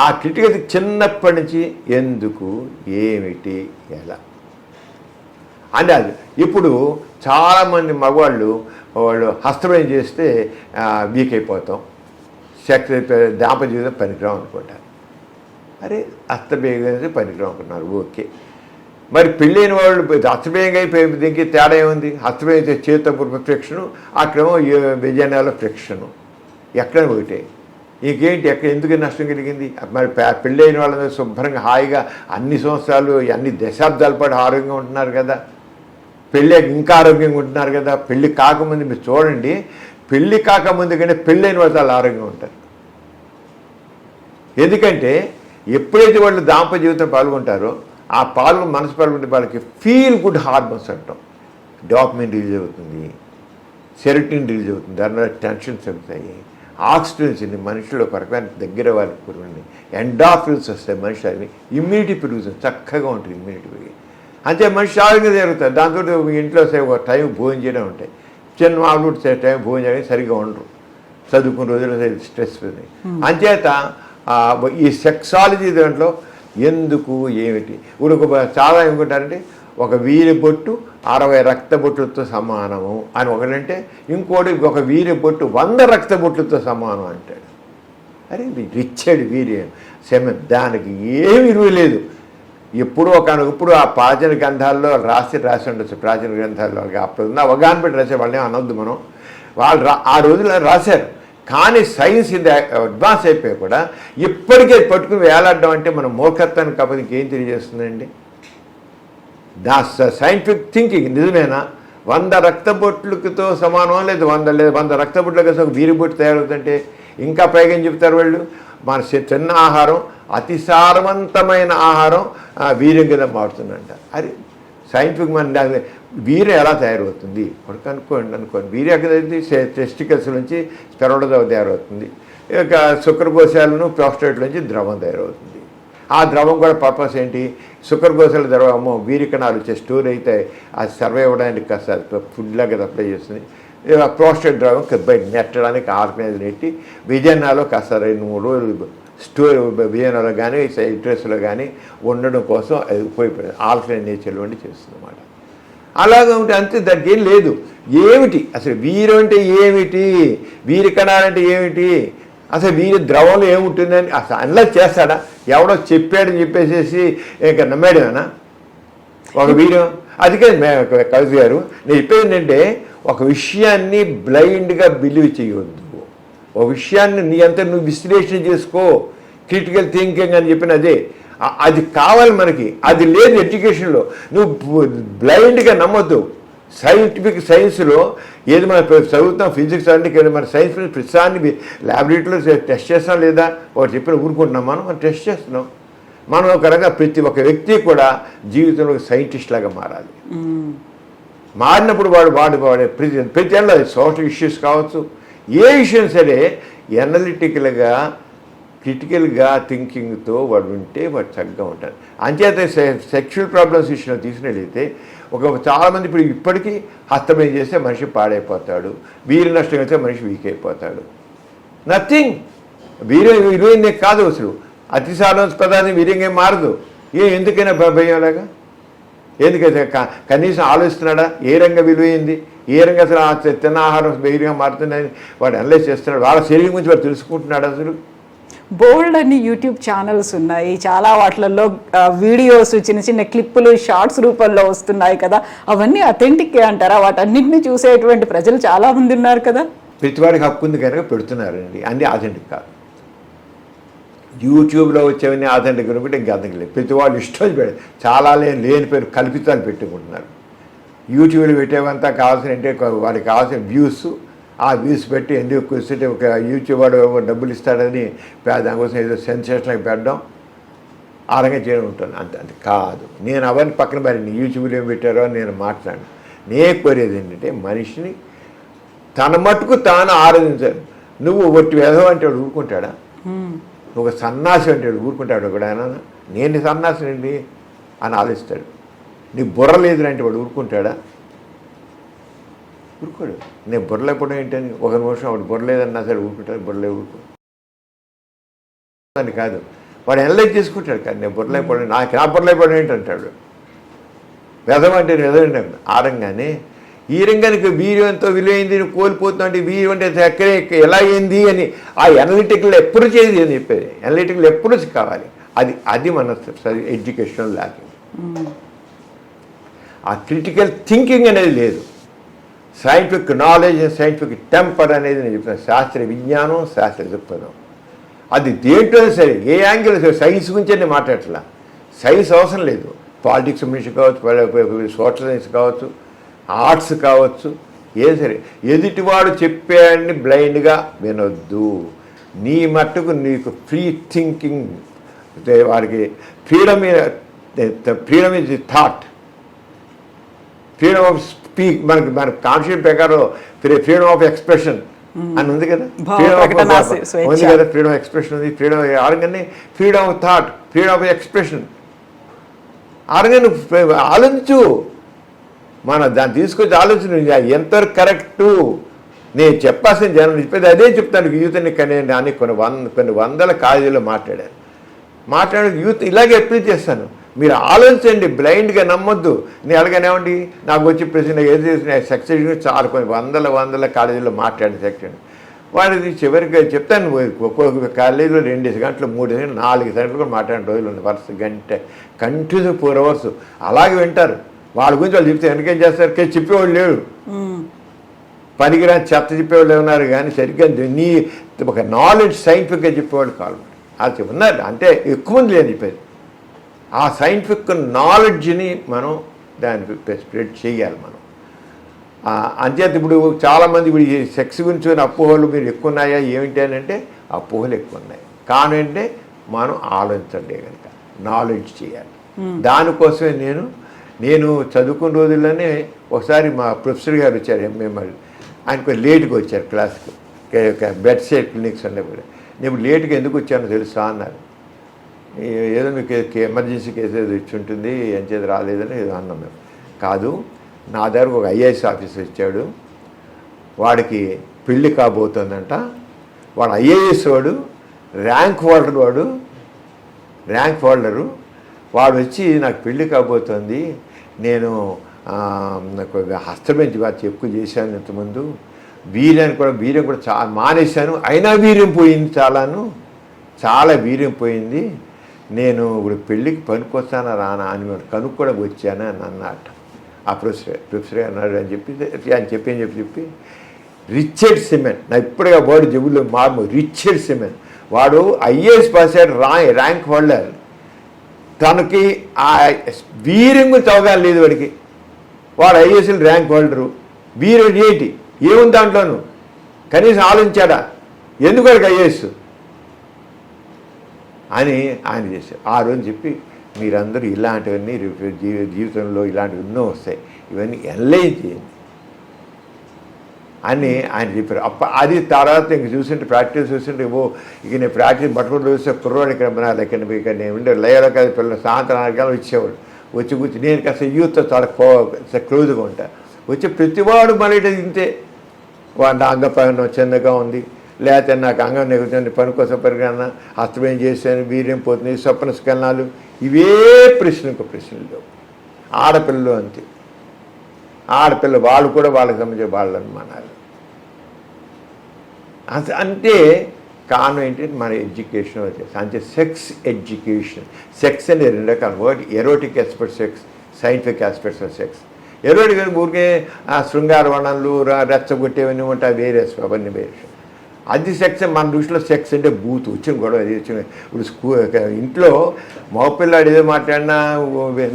ఆ క్రిటికల్ చిన్నప్పటి నుంచి ఎందుకు, ఏమిటి, ఎలా అని. అది ఇప్పుడు చాలామంది మగవాళ్ళు హస్తమయం చేస్తే వీక్ అయిపోతాం, దాంపత్య జీవితం పనికిరాం అనుకుంటారు. అరే హస్తమయం చేస్తే పనికిరాం అనుకుంటున్నారు, ఓకే. మరి పెళ్ళైన వాళ్ళు హస్తమయం అయిపోయి దీనికి తేడా ఏముంది? హస్తమయం అయితే చేతితో ఫ్రిక్షను, అక్కడేమో విజయనాల ఫ్రిక్షను, ఎక్కడ ఒకటే. ఇంకేంటి, ఎందుకు నష్టం కలిగింది? మరి పెళ్ళైన వాళ్ళ శుభ్రంగా హాయిగా అన్ని సంవత్సరాలు, అన్ని దశాబ్దాల పాటు ఆరోగ్యంగా ఉంటున్నారు కదా. పెళ్ళి ఇంకా ఆరోగ్యంగా ఉంటున్నారు కదా. పెళ్ళి కాకముందు మీరు చూడండి, పెళ్ళి కాకముందు కంటే పెళ్ళైన వాళ్ళు చాలా ఆరోగ్యంగా ఉంటారు. ఎందుకంటే ఎప్పుడైతే వాళ్ళు దాంపత్య జీవితం పాల్గొంటారో ఆ మనసు పాల్గొంటే వాళ్ళకి ఫీల్ గుడ్ హార్మోన్స్ అంటాం. డాపమైన్ రిలీజ్ అవుతుంది, సెరోటోనిన్ రిలీజ్ అవుతుంది, దానివల్ల టెన్షన్స్ అవుతాయి, ఆక్సిజన్ మనుషులు ఒక రకమైన దగ్గర వాళ్ళకి పెరుగుతుంది, ఎండార్ఫిన్స్ వస్తాయి, మనిషి అది ఇమ్యూనిటీ పెరుగుతుంది, చక్కగా ఉంటుంది ఇమ్యూనిటీ పెరిగి. అంతే మనిషి ఆరోగ్యంగా జరుగుతుంది. దాంతో ఇంట్లో ఒక టైం భోజనం చేయడం ఉంటాయి, చిన్న వాళ్ళు టైం భోజనం చేయడానికి సరిగ్గా ఉండరు, చదువుకున్న రోజుల్లో స్ట్రెస్ పెరిగింది. అంచేత ఈ సెక్సాలజీ దాంట్లో ఎందుకు, ఏమిటి, ఇప్పుడు చాలా ఏమనుకుంటారంటే ఒక వీరి బొట్టు 60 రక్త బొట్లతో సమానము అని ఒకటంటే, ఇంకోటి ఒక వీరి బొట్టు 100 రక్త బొట్లతో సమానం అంటాడు. అరే రిచ్చాడు వీర్యం సెమెన్, దానికి ఏమి విలువ లేదు. ఇప్పుడు ఆ ప్రాచీన గ్రంథాల్లో రాసి ఉండొచ్చు, ప్రాచీన గ్రంథాల్లో అప్పుడు ఉన్న అవగాహన పెట్టి రాసే వాళ్ళని అనొద్దు మనం. వాళ్ళు ఆ రోజుల్లో రాశారు. కానీ సైన్స్ ఇది అడ్వాన్స్ అయిపోయి కూడా ఇప్పటికే పట్టుకుని వేలాడడం అంటే మన మూర్ఖత్వానికి కాకపోతే ఇంకేం తెలియజేస్తుందండి? దా సైంటిఫిక్ థింకింగ్ నిజమేనా? 100 రక్త బొట్లతో సమానం లేదు, 100 రక్త బొట్ల కోసం ఒక వీరి బొట్టు తయారవుతుంటే ఇంకా పైగా ఏం చెప్తారు వాళ్ళు, మన తిన్న ఆహారం అతి సారవంతమైన ఆహారం వీర్యం కింద మారుతుందంట. అది సైంటిఫిక్ మన వీర్యం ఎలా తయారవుతుంది ఒకటి అనుకోండి. వీర్యం ఎక్కడ టెస్టికల్స్ నుంచి స్పెరోడోజోవా తయారవుతుంది. ఇక శుక్రకోశాలను ప్రోస్టేట్ నుంచి ద్రవం తయారవుతుంది. ఆ ద్రవం కూడా పర్పస్ ఏంటి, శుక్రకోశాల ద్రవము వీరికణాలు వచ్చే స్టోర్ అయితే అది సర్వే అవ్వడానికి కాస్త ఫుడ్ లాగా సప్లై చేస్తుంది. ప్రోస్టేట్ ద్రవం బయట నెట్టడానికి ఆర్గనైజ్ నెట్టి విజయనాలో కాస్త 2-3 రోజులు స్టోర్ విజయనాలో కానీ యూట్రస్లో కానీ ఉండడం కోసం అది ఉపయోగపడుతుంది. ఆల్కలైన్ నేచర్లో ఉండి చేస్తుంది అన్నమాట. అలాగే ఉంటే అంతే, దానికి ఏం లేదు. ఏమిటి అసలు వీరు అంటే ఏమిటి, వీరి కణాలంటే ఏమిటి, అసలు వీరి ద్రవంలో ఏముంటుందని అసలు అనలైజ్ చేస్తాడా? ఎవడో చెప్పాడని చెప్పేసి ఇంకా నమ్మాడేనా ఒక వీరు? అందుకే కవిత గారు నేను చెప్పేది ఏంటంటే, ఒక విషయాన్ని బ్లైండ్గా బిలీవ్ చేయవద్దు. ఒక విషయాన్ని నీ అంతా నువ్వు విశ్లేషణ చేసుకో, క్రిటికల్ థింకింగ్ అని చెప్పిన అదే. అది కావాలి మనకి, అది లేదు ఎడ్యుకేషన్లో. నువ్వు బ్లైండ్గా నమ్మొద్దు. సైన్స్లో ఏది మనం చదువుతాం, ఫిజిక్స్ అంటే మన సైన్స్ ప్రతిసాన్ని ల్యాబొరేటరీలో టెస్ట్ చేస్తాం లేదా, వాడు చెప్పిన ఊరుకుంటున్నాం, మనం టెస్ట్ చేస్తున్నాం. మనం ఒక రకంగా ప్రతి ఒక్క వ్యక్తి కూడా జీవితంలో సైంటిస్ట్ లాగా మారాలి. మారినప్పుడు వాడు ప్రతి ఏళ్ళ సోషల్ ఇష్యూస్ కావచ్చు, ఏ విషయం సరే ఎనలిటికల్గా క్రిటికల్గా థింకింగ్తో వాడు ఉంటే వాడు చక్కగా ఉంటాడు. అంచేత సెక్షువల్ ప్రాబ్లమ్స్ విషయంలో తీసుకున్నట్లయితే చాలామంది ఇప్పటికీ హస్తమయం చేస్తే మనిషి పాడైపోతాడు, వీరి నష్టం అయితే మనిషి వీక్ అయిపోతాడు. నథింగ్. వీర్యం కాదు అసలు, అతి సాధారణ వీర్యంగా మారదు. ఎందుకైనా భయంలాగా? ఎందుకైతే కనీసం ఆలోచిస్తున్నాడా ఏ రంగం విలువైంది, ఏ రంగం అసలు తిన్న ఆహారం వీర్యంగా మారుతుందని వాడు అనలైజ్ చేస్తున్నాడు, వాళ్ళ శరీరం గురించి వాడు తెలుసుకుంటున్నాడు. అసలు బోల్డ్ అన్ని యూట్యూబ్ ఛానల్స్ ఉన్నాయి, చాలా వాటిలలో వీడియోస్ చిన్న చిన్న క్లిప్పులు షార్ట్స్ రూపంలో వస్తున్నాయి కదా, అవన్నీ అథెంటిక్ అంటారా? వాటన్నింటినీ చూసేటువంటి ప్రజలు చాలా మంది ఉన్నారు కదా. ప్రతివాడికి హక్కు ఉంది కనుక పెడుతున్నారండి, అన్నీ అథెంటిక్ కాదు. యూట్యూబ్లో వచ్చేవన్నీ అథెంటిక్ అనుకుంటే ఇంకా అర్థం లేదు. ప్రతి వాళ్ళు ఇష్టం పెడ చాలా లేని పేరు కల్పితాలు పెట్టుకుంటున్నారు. యూట్యూబ్లో పెట్టేవంతా కావాల్సిన అంటే వాడికి కావాల్సిన వ్యూస్, ఆ వ్యూస్ పెట్టి ఎందుకు కూర్చుంటే ఒక యూట్యూబ్ వాడు డబ్బులు ఇస్తాడని దానికోసం ఏదో సెన్సేషన్కి పెట్టడం, ఆ రంగా చేయడం ఉంటుంది. అంతే కాదు. నేను అవన్నీ పక్కన మరి యూట్యూబ్లో ఏం పెట్టారో అని నేను మాట్లాడాను. నేను కోరేది ఏంటంటే మనిషిని తన మట్టుకు తాను ఆరాధించాలి. నువ్వు ఒట్టి వేదం అంటే వాడు ఊరుకుంటాడా? ఒక సన్నాసి అంటే ఊరుకుంటాడు ఒకడు. ఆయన నేను సన్నాసినండి అని ఆలోచిస్తాడు. నీ బుర్ర లేదు అంటే వాడు ఊరుకుంటాడా? ఊరుకోడు. నేను బుర్రలేకపోవడం ఏంటని ఒక నిమిషం వాడు బుర్రలేదన్నా సరే ఊరుకుంటాడు, ఊరుకో అని కాదు, వాడు ఎనలైజ్ చేసుకుంటాడు. కానీ నేను బుర్రలేకపోవడం నా బుర్రలేకపోవడం ఏంటంటాడు. వ్యధం అంటే వ్యధం ఆరంగానే ఈ రంగానికి వీర్యం ఎంతో విలువైంది, నువ్వు కోల్పోతున్నావు అంటే వీర్యం అంటే ఎక్కడే ఎలా అయింది అని ఆ ఎనలిటికల్ ఎప్పుడు చేయదు అని చెప్పేది. ఎనలిటికల్ ఎప్పుడు కావాలి, అది మన ఎడ్యుకేషనల్ లాకింగ్. ఆ క్రిటికల్ థింకింగ్ అనేది లేదు. సైంటిఫిక్ నాలెడ్జ్, సైంటిఫిక్ టెంపర్ అనేది నేను చెప్తాను. శాస్త్ర విజ్ఞానం, శాస్త్ర దృక్పథం, అది దేంట్లో సరే ఏ యాంగిల్ సైన్స్ గురించి నేను మాట్లాడట్లా. సైన్స్ అవసరం లేదు. పాలిటిక్స్ గురించి కావచ్చు, సోషల్ సైన్స్ కావచ్చు, ఆర్ట్స్ కావచ్చు, ఏం సరే ఎదుటివాడు చెప్పాడని బ్లైండ్గా వినొద్దు. నీ మట్టుకు నీకు ఫ్రీ థింకింగ్, వాడికి freedom is the thought, freedom of speak. మన కాన్స్టిట్యూషన్ ప్రకారం ఫ్రీడమ్ ఆఫ్ ఎక్స్ప్రెషన్ అని ఉంది కదా, ఫ్రీడమ్ ఆఫ్ ఎక్స్ప్రెషన్ ఉంది. ఫ్రీడమ్ ఆరంగానే freedom of thought, freedom of expression ఆరంగానే ఆలోచించు. మన దాన్ని తీసుకొచ్చి ఆలోచన ఎంతవరకు కరెక్టు నేను చెప్పాల్సిన జనం చెప్పేది అదే చెప్తాను. యూత్ని కానీ కొన్ని వందల కాలేజీలో మాట్లాడే యూత్ ఇలాగే అప్పీల్ చేస్తాను. మీరు ఆలోచించండి, బ్లైండ్గా నమ్మొద్దు. నేను అలాగనేవ్వండి నాకు వచ్చి ప్రశ్న ఏది సెక్షన్ చాలా కొన్ని వందల కాలేజీలో మాట్లాడిన సెక్షన్ వాడిది చివరికి చెప్తాను. ఒక్కొక్క కాలేజీలో 2 గంటలు 3 గంటలు 4 గంటలు కూడా మాట్లాడిన రోజులు ఉంది. వరుస గంట కంటిన్యూస్ 4 hours అలాగే వింటారు. వాళ్ళ గురించి వాళ్ళు చెప్తే వెనకేం చేస్తారు, చెప్పేవాళ్ళు లేడు. పనికిరాని చెత్త చెప్పేవాళ్ళు ఉన్నారు కానీ సరిగ్గా నీ ఒక నాలెడ్జ్ సైంటిఫిక్గా చెప్పేవాళ్ళు కాదు. అది ఉన్నారు అంటే ఎక్కువ మంది లేని చెప్పేది. ఆ సైంటిఫిక్ నాలెడ్జ్ని మనం దానికి స్ప్రెడ్ చేయాలి. మనం అంచేత ఇప్పుడు చాలామంది ఇప్పుడు ఈ సెక్స్ గురించి అపోహలు మీరు ఎక్కువ ఉన్నాయా ఏమిటి అని అంటే అపోహలు ఎక్కువ ఉన్నాయి. కానీ అంటే మనం ఆలోచించండి కనుక నాలెడ్జ్ చేయాలి. దానికోసమే నేను చదువుకున్న రోజుల్లోనే ఒకసారి మా ప్రొఫెసర్ గారు వచ్చారు ఎంఎంఎల్, ఆయన కొంచెం లేట్గా వచ్చారు క్లాస్కి, బెడ్ సైడ్ క్లినిక్స్ ఉన్నప్పుడు. నేను లేట్గా ఎందుకు వచ్చానో తెలుసా అన్నారు. ఏదో మీకు ఎమర్జెన్సీ కేసు ఏదో ఇచ్చి ఉంటుంది ఏం చేతి రాలేదని ఏదో అన్నాం మేము. కాదు, నా దగ్గరకు ఒక ఐఏఎస్ ఆఫీసర్ వచ్చాడు, వాడికి పెళ్ళి కాబోతుందంట, వాడు ఐఏఎస్ వాడు, ర్యాంక్ హోల్డరు వాడు వచ్చి నాకు పెళ్ళి కాబోతుంది, నేను నాకు హస్తబెంచి వారు ఎక్కువ చేశాను ఇంతకుముందు, వీర్యం కూడా చాలా మానేశాను, అయినా వీర్యం పోయింది, చాలా వీర్యం పోయింది, నేను ఇప్పుడు పెళ్ళికి పనికొస్తానా రానా అని కనుక్కోవడానికి వచ్చాను అని అన్నట్ట. ఆ ప్రొఫెసర్ అన్నాడు అని చెప్పి రిచర్డ్ సిమెన్, నా ఇప్పుడుగా బోర్డు జబ్బుల్లో రిచర్డ్ సిమెన్, వాడు ఐఏఎస్ పాస్ అయ్యాడు, ర్యాంక్ హోల్డర్, తనకి ఆ వీర్యం గురించి అవగాహన లేదు వాడికి. వాడు ఐఏఎస్ఎల్ ర్యాంక్ హోల్డరు, వీర్యం ఏంటి ఏముంది దాంట్లోనూ కనీసం ఆలోచించాడా, ఎందుకు వాడికి ఐఏఎస్ అని ఆయన చేశారు. ఆ రోజు చెప్పి మీరందరూ ఇలాంటివన్నీ జీవితంలో ఇలాంటివి ఎన్నో వస్తాయి, ఇవన్నీ ఎనలైజ్ చేయండి అని ఆయన చెప్పారు. అది తర్వాత ఇంక చూసింటే ప్రాక్టీస్ చూసింటే ఇక నేను ప్రాక్టీస్ పట్టుకుంటూ చూస్తే కుర్రోడు ఇక్కడ నేను ఉండే లయలో కాదు పిల్లలు సాయంత్రం 4 గంటలు వచ్చేవాడు, వచ్చి కూర్చొని నేను కాస్త యూత్తో చాలా క్లోజ్గా ఉంటా, వచ్చి ప్రతివాడు మళ్ళీ ఇంతే, వాడు నా అంగపైన చిన్నగా ఉంది, లేకపోతే నాకు అంగం నెగుతుంది, పని కోసం పరిగణ హస్తమేం చేశాను, వీర్యం పోతుంది, స్వప్న స్కలనాలు, ఇవే ప్రశ్నలు. ఆడపిల్లలు అంతే, ఆడపిల్ల వాళ్ళు కూడా వాళ్ళకి సంబంధించిన వాళ్ళు అనుమానాలు. అంటే కారణం ఏంటంటే మన ఎడ్యుకేషన్ వచ్చేసి అంటే సెక్స్ ఎడ్యుకేషన్. సెక్స్ అనేది 2 రకాల, ఒకటి erotic aspect sex, scientific aspects of sex. Erotic ఊరికే శృంగార వర్ణనలు రెచ్చగొట్టేవన్నీ ఉంటాయి, వేరే అవన్నీ వేరే. అది సెక్స్. మన దృష్టిలో సెక్స్ అంటే బూత్ వచ్చిన గొడవ, అది వచ్చిన. ఇప్పుడు ఇంట్లో మగపిల్లాడు ఏదో మాట్లాడినా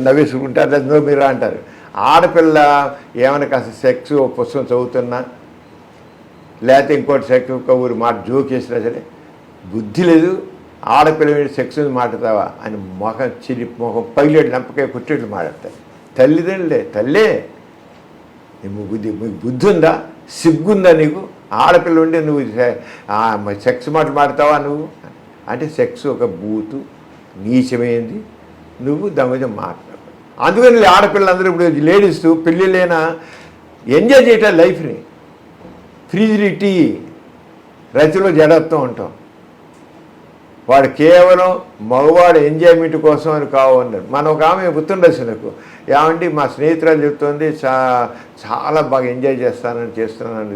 నవ్వేసుకుంటారు, నో మీరు అంటారు. ఆడపిల్ల ఏమైనా కాస్త సెక్స్ పుస్తకం చదువుతున్నా, లేకపోతే ఇంకోటి సెక్స్ ఊరి మాట జోక్ చేసినా సరే బుద్ధి లేదు, ఆడపిల్ల మీద సెక్స్ మాట్లాడతావా అని మొహం పైలేడు నంపకాయ కుట్టేట్లు మాట్లాడతారు. తల్లే మీకు బుద్ధి ఉందా, సిగ్గుందా నీకు, ఆడపిల్ల ఉండి నువ్వు సెక్స్ మాట్లాడతావా నువ్వు అంటే సెక్స్ ఒక బూతు, నీచమైంది, నువ్వు దాని మీద మాట్లాడు. అందుకని ఆడపిల్లలందరూ ఇప్పుడు లేడీస్ పెళ్ళిళ్ళైనా ఎంజాయ్ చేయటం లైఫ్ని, ఫ్రీజిలిటీ, రతిలో జడత్వం ఉంటాం. వాడు కేవలం మగవాడు ఎంజాయ్మెంట్ కోసం అని కావన్నాడు. మనం ఒక ఆమె గుర్తుండొచ్చు నాకు, ఏమంటే మా స్నేహితురాలు చెప్తుంది చాలా బాగా ఎంజాయ్ చేస్తున్నాను,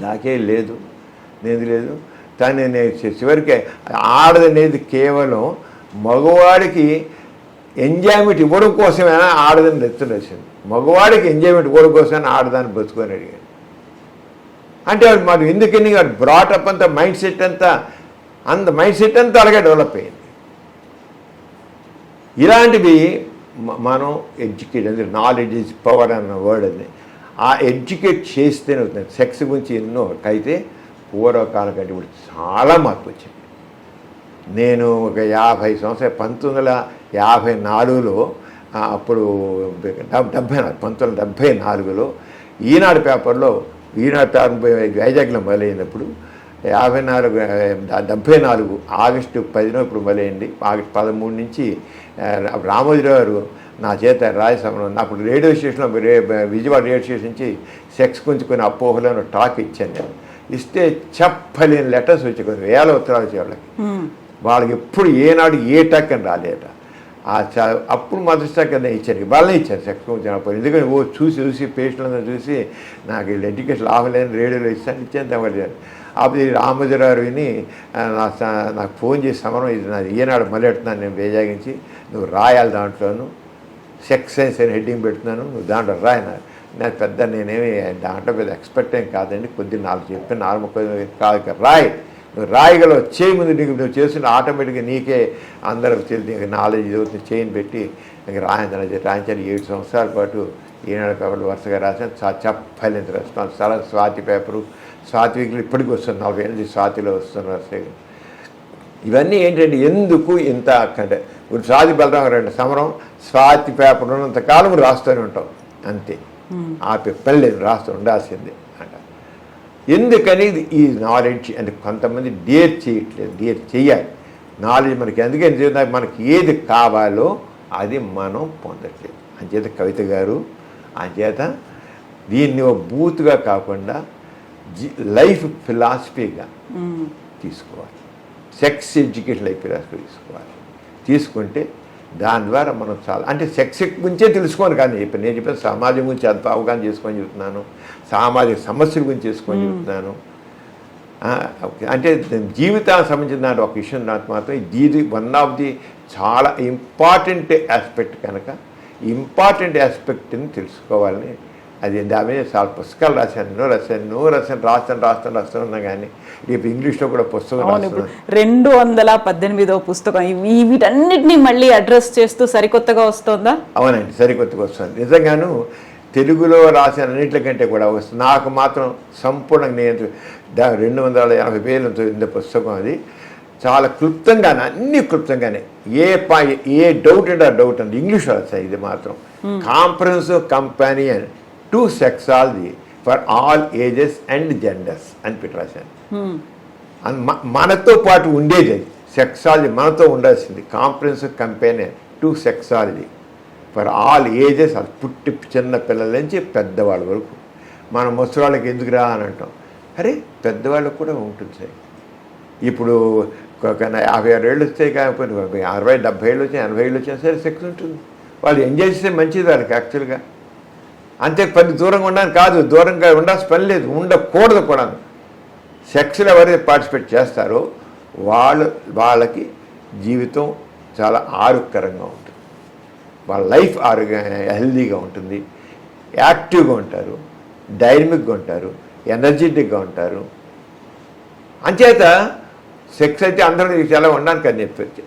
నాకే లేదు, కానీ నేను చివరికి ఆడదనేది కేవలం మగవాడికి ఎంజాయ్మెంట్ ఇవ్వడం కోసమైనా ఆడదని ఎత్తునొచ్చింది, మగవాడికి ఎంజాయ్మెంట్ ఇవ్వడం కోసమైనా ఆడదాన్ని బతుకొని అడిగాడు. అంటే మరి ఎందుకని వాడు బ్రాటప్ అంతా మైండ్ సెట్ అంతా అలాగే డెవలప్ అయింది. ఇలాంటివి మనం ఎడ్యుకేట్ అంటే నాలెడ్జ్ ఈజ్ పవర్ అన్న వర్డ్ అని ఆ ఎడ్యుకేట్ చేస్తేనే అవుతుంది. సెక్స్ గురించి ఎన్నో అయితే పూర్వకాలం కంటే ఇప్పుడు చాలా మార్పు వచ్చింది. నేను ఒక 50 సంవత్సరాలు 1954లో అప్పుడు 1974లో ఈనాడు పేపర్ వైజాగ్లో మొదలైనప్పుడు 74 ఆగస్టు 10 ఇప్పుడు మొదలైంది. ఆగస్టు 13 నుంచి రామోజీరావు గారు నా చేత రాజసమరం అప్పుడు రేడియో స్టేషన్లో విజయవాడ రేడియో స్టేషన్ నుంచి సెక్స్ గురించి కొన్ని అపోహలను టాక్ ఇచ్చాను నేను. ఇస్తే చెప్పలేని లెటర్స్ వచ్చి కొన్ని 1000 ఉత్తరాలు వచ్చే వాళ్ళకి ఎప్పుడు ఏనాడు ఏ టాక్ అని రాలేట. అప్పుడు మొదటి టాక్ అని ఇచ్చాను, వాళ్ళనే ఇచ్చాను సెక్స్ గురించి అప్పుడు. ఎందుకంటే చూసి పేషెంట్లందరూ చూసి నాకు వీళ్ళు ఎడ్యుకేషన్ లాభం లేని రేడియోలో ఇచ్చాను తగ్గలేదు. అప్పుడు రామోజీరావు విని నాకు ఫోన్ చేసి సమరం ఇది నాది ఏనాడు మొదలెడుతున్నాను, నేను బేజాగించి నువ్వు రాయాలి, దాంట్లోనూ సెక్స్ సైన్స్ అని హెడ్డింగ్ పెడుతున్నాను, నువ్వు దాంట్లో రాయన్నారు. నేను నేనేమి దాంట్లో పెద్ద ఎక్స్పర్ట్ ఏం కాదండి, కొద్దిగా 4 చెప్పి 4 కాదు నువ్వు రాయగలవు, చేయి ముందు నీకు నువ్వు చేస్తున్న ఆటోమేటిక్గా నీకే అందరూ తెలిసి నీకు నాలెడ్జ్ చదువుతుంది చేయని పెట్టి ఇంక రాయించాలి. 7 సంవత్సరాల పాటు ఈనాడు పేపర్లు వరుసగా రాశాను. చెప్పలేంత రెస్పాన్స్. చాలా స్వాతి పేపరు, స్వాతి వీక్లు ఇప్పటికి వస్తుంది. 40 ఏళ్ళ నుంచి స్వాతిలో వస్తున్న వరుసగా. ఇవన్నీ ఏంటంటే ఎందుకు ఇంత అంటే ఇప్పుడు స్వాతి బలరామరెడ్డి సమరం స్వాతి పేపర్ ఉన్నంతకాలం రాస్తూనే ఉంటాం అంతే. ఆ పని లేదు, రాస్తూ ఉండాల్సిందే అంట. ఎందుకని ఈ నాలెడ్జ్ అంటే కొంతమంది డేర్ చేయట్లేదు, డేర్ చేయాలి. నాలెడ్జ్ మనకి ఎందుకంటే మనకి ఏది కావాలో అది మనం పొందట్లేదు. అంచేత కవిత గారు అంచేత దీన్ని బూత్గా కాకుండా లైఫ్ ఫిలాసఫీగా తీసుకోవాలి. సెక్స్ ఎడ్యుకేషన్ లైఫ్ ఫిలాసఫీ తీసుకోవాలి. తీసుకుంటే దాని ద్వారా మనం చాలా అంటే సెక్స్ గురించే తెలుసుకోను. కానీ ఇప్పుడు నేను చెప్పిన సమాజం గురించి అంత అవగాహన చేసుకొని చెబుతున్నాను, సామాజిక సమస్యల గురించి చేసుకొని చెబుతున్నాను. అంటే జీవితానికి సంబంధించిన ఒక విషయం నాకు మాత్రం ఇది వన్ ఆఫ్ ది చాలా ఇంపార్టెంట్ ఆస్పెక్ట్ కనుక ఇంపార్టెంట్ ఆస్పెక్ట్ని తెలుసుకోవాలని అది దాని మీద చాలా పుస్తకాలు రాశాను, రాస్తున్నా కానీ రేపు ఇంగ్లీష్లో కూడా పుస్తకం రాస్తున్నాను. 218వ పుస్తకం. వీటన్నిటినీ మళ్ళీ అడ్రస్ చేస్తూ సరికొత్తగా వస్తుందా? అవునండి, సరికొత్తగా వస్తుంది. నిజంగాను తెలుగులో రాసిన అన్నింటికంటే కూడా వస్తుంది. నాకు మాత్రం సంపూర్ణంగా నేను 280 పేజీలతో ఇంత పుస్తకం. అది చాలా క్లుప్తంగానే, అన్ని క్లుప్తంగానే, ఏ డౌట్ అంటే ఆ డౌట్ అండి ఇంగ్లీష్లో రాస్తాయి. ఇది మాత్రం comprehensive companion to sexology for all ages and genders అని పెట్టి రాశాను. మనతో పాటు ఉండేది అది సెక్సాలజీ, మనతో ఉండాల్సింది. Comprehensive companion to sexology for all ages, అది పుట్టి చిన్న పిల్లల నుంచి పెద్దవాళ్ళ వరకు. మనం ముసలివాళ్ళకి ఎందుకురా అని అంటాం. అరే పెద్దవాళ్ళకు కూడా ఉంటుంది సార్. ఇప్పుడు 56 ఏళ్ళు వస్తాయి, కాకపోతే 60, 70 ఏళ్ళు వచ్చాయి, 80 ఏళ్ళు వచ్చినా సరే సెక్స్ ఉంటుంది. వాళ్ళు ఎంజాయ్ చేస్తే మంచిది వాళ్ళకి యాక్చువల్గా. అంతే, పని దూరంగా ఉండడానికి కాదు, దూరంగా ఉండాల్సిన పని లేదు, ఉండకూడదు కూడా. సెక్స్లో ఎవరైతే పార్టిసిపేట్ చేస్తారో వాళ్ళకి జీవితం చాలా ఆరోగ్యకరంగా ఉంటుంది, వాళ్ళ లైఫ్ హెల్దీగా ఉంటుంది, యాక్టివ్గా ఉంటారు, డైనమిక్గా ఉంటారు, ఎనర్జెటిక్గా ఉంటారు. అంచేత సెక్స్ అయితే అందరూ చాలా ఉండడానికి అని చెప్పి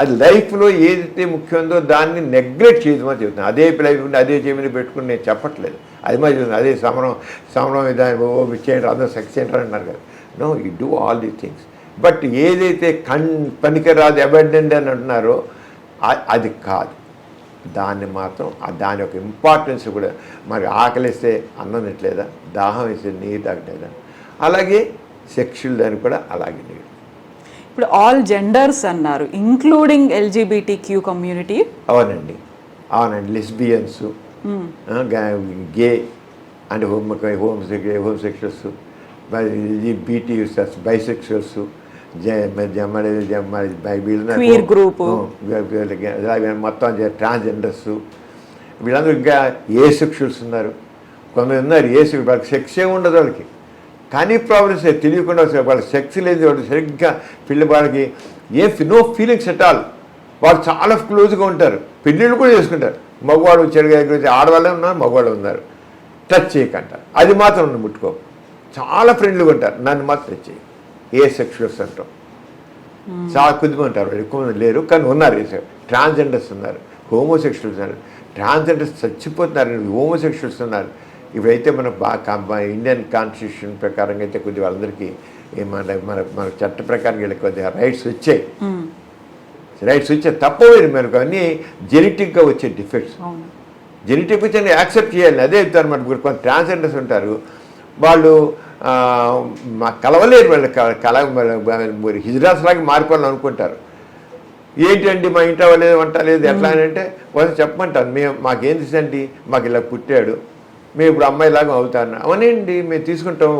అది లైఫ్లో ఏదైతే ముఖ్యమందో దాన్ని నెగ్లెక్ట్ చేయమని చెబుతున్నాను. అదే లైఫ్ ఉండి అదే చెవిని పెట్టుకుని నేను చెప్పట్లేదు. అది మరి చెప్తున్నాను. అదే సమరం విధానం చేయండి, అందరూ సెక్స్ చేయండి అంటున్నారు కదా. No, you do all these things. But ఏదైతే పనికిరాదు అబెండెంట్ అని అంటున్నారో అది కాదు. దాన్ని మాత్రం దాని యొక్క ఇంపార్టెన్స్ కూడా, మరి ఆకలిస్తే అన్నం తినట్లేదా, దాహం వేస్తే నీరు తాగట్లేదా, అలాగే సెక్షువల్ దాన్ని కూడా అలాగే నీరు. ఇప్పుడు ఆల్ జెండర్స్ అన్నారు, ఇంక్లూడింగ్ LGBTQ కమ్యూనిటీ. అవునండి, lesbians, gay and homosexuals, LGBTs, bisexuals, మొత్తం ట్రాన్స్జెండర్స్, వీళ్ళందరూ ఇంకా ఏసెక్షువల్స్ ఉన్నారు. కొంతమంది ఉన్నారు వాళ్ళకి సెక్సే ఉండదు, వాళ్ళకి కానీ ప్రాబ్లమ్స్ తెలియకుండా వాళ్ళకి సెక్స్ లేదు, వాళ్ళు సరిగ్గా వాళ్ళకి నో ఫీలింగ్స్ ఎట్ ఆల్. వాళ్ళు చాలా క్లోజ్గా ఉంటారు, పెళ్ళిళ్ళు కూడా చేసుకుంటారు. మగవాడు చెడుగా ఆడవాళ్ళే ఉన్నారు, మగవాళ్ళు ఉన్నారు. టచ్ చేయకంటారు, అది మాత్రం ముట్టుకో. చాలా ఫ్రెండ్లీగా ఉంటారు, నన్ను మాత్రం టచ్ చేయి. ఏసెక్షువల్స్ అంటాం. చాలా కొద్దిగా ఉంటారు, ఎక్కువ మంది లేరు కానీ ఉన్నారు. ట్రాన్స్జెండర్స్ ఉన్నారు, హోమోసెక్షువల్స్ ఉన్నారు. ట్రాన్స్జెండర్స్ చచ్చిపోతున్నారు, హోమోసెక్షువల్స్ ఉన్నారు. ఇప్పుడైతే మన ఇండియన్ కాన్స్టిట్యూషన్ ప్రకారంగా అయితే కొద్దిగా వాళ్ళందరికీ మన చట్ట ప్రకారం వీళ్ళకి కొద్దిగా రైట్స్ వచ్చాయి. తప్పలేదు. మనకు అన్నీ జెనెటిక్గా వచ్చే డిఫెక్ట్స్, జెనెటిక్ వచ్చి యాక్సెప్ట్ చేయాలి. అదే చెప్తారు. మనకు కొంత ట్రాన్స్జెండర్స్ ఉంటారు, వాళ్ళు కలవలేరు, వాళ్ళు హిజ్రాస్ లాగా మారిపోవాలని అనుకుంటారు. ఏంటండి మా ఇంట్లో లేదు, వంట లేదు, ఎట్లా అని అంటే వాళ్ళు చెప్పమంటారు. మాకేం తెలుసండి, మాకు ఇలా పుట్టాడు, మేము ఇప్పుడు అమ్మాయిలాగా అవుతాను. అవనండి మేము తీసుకుంటాం,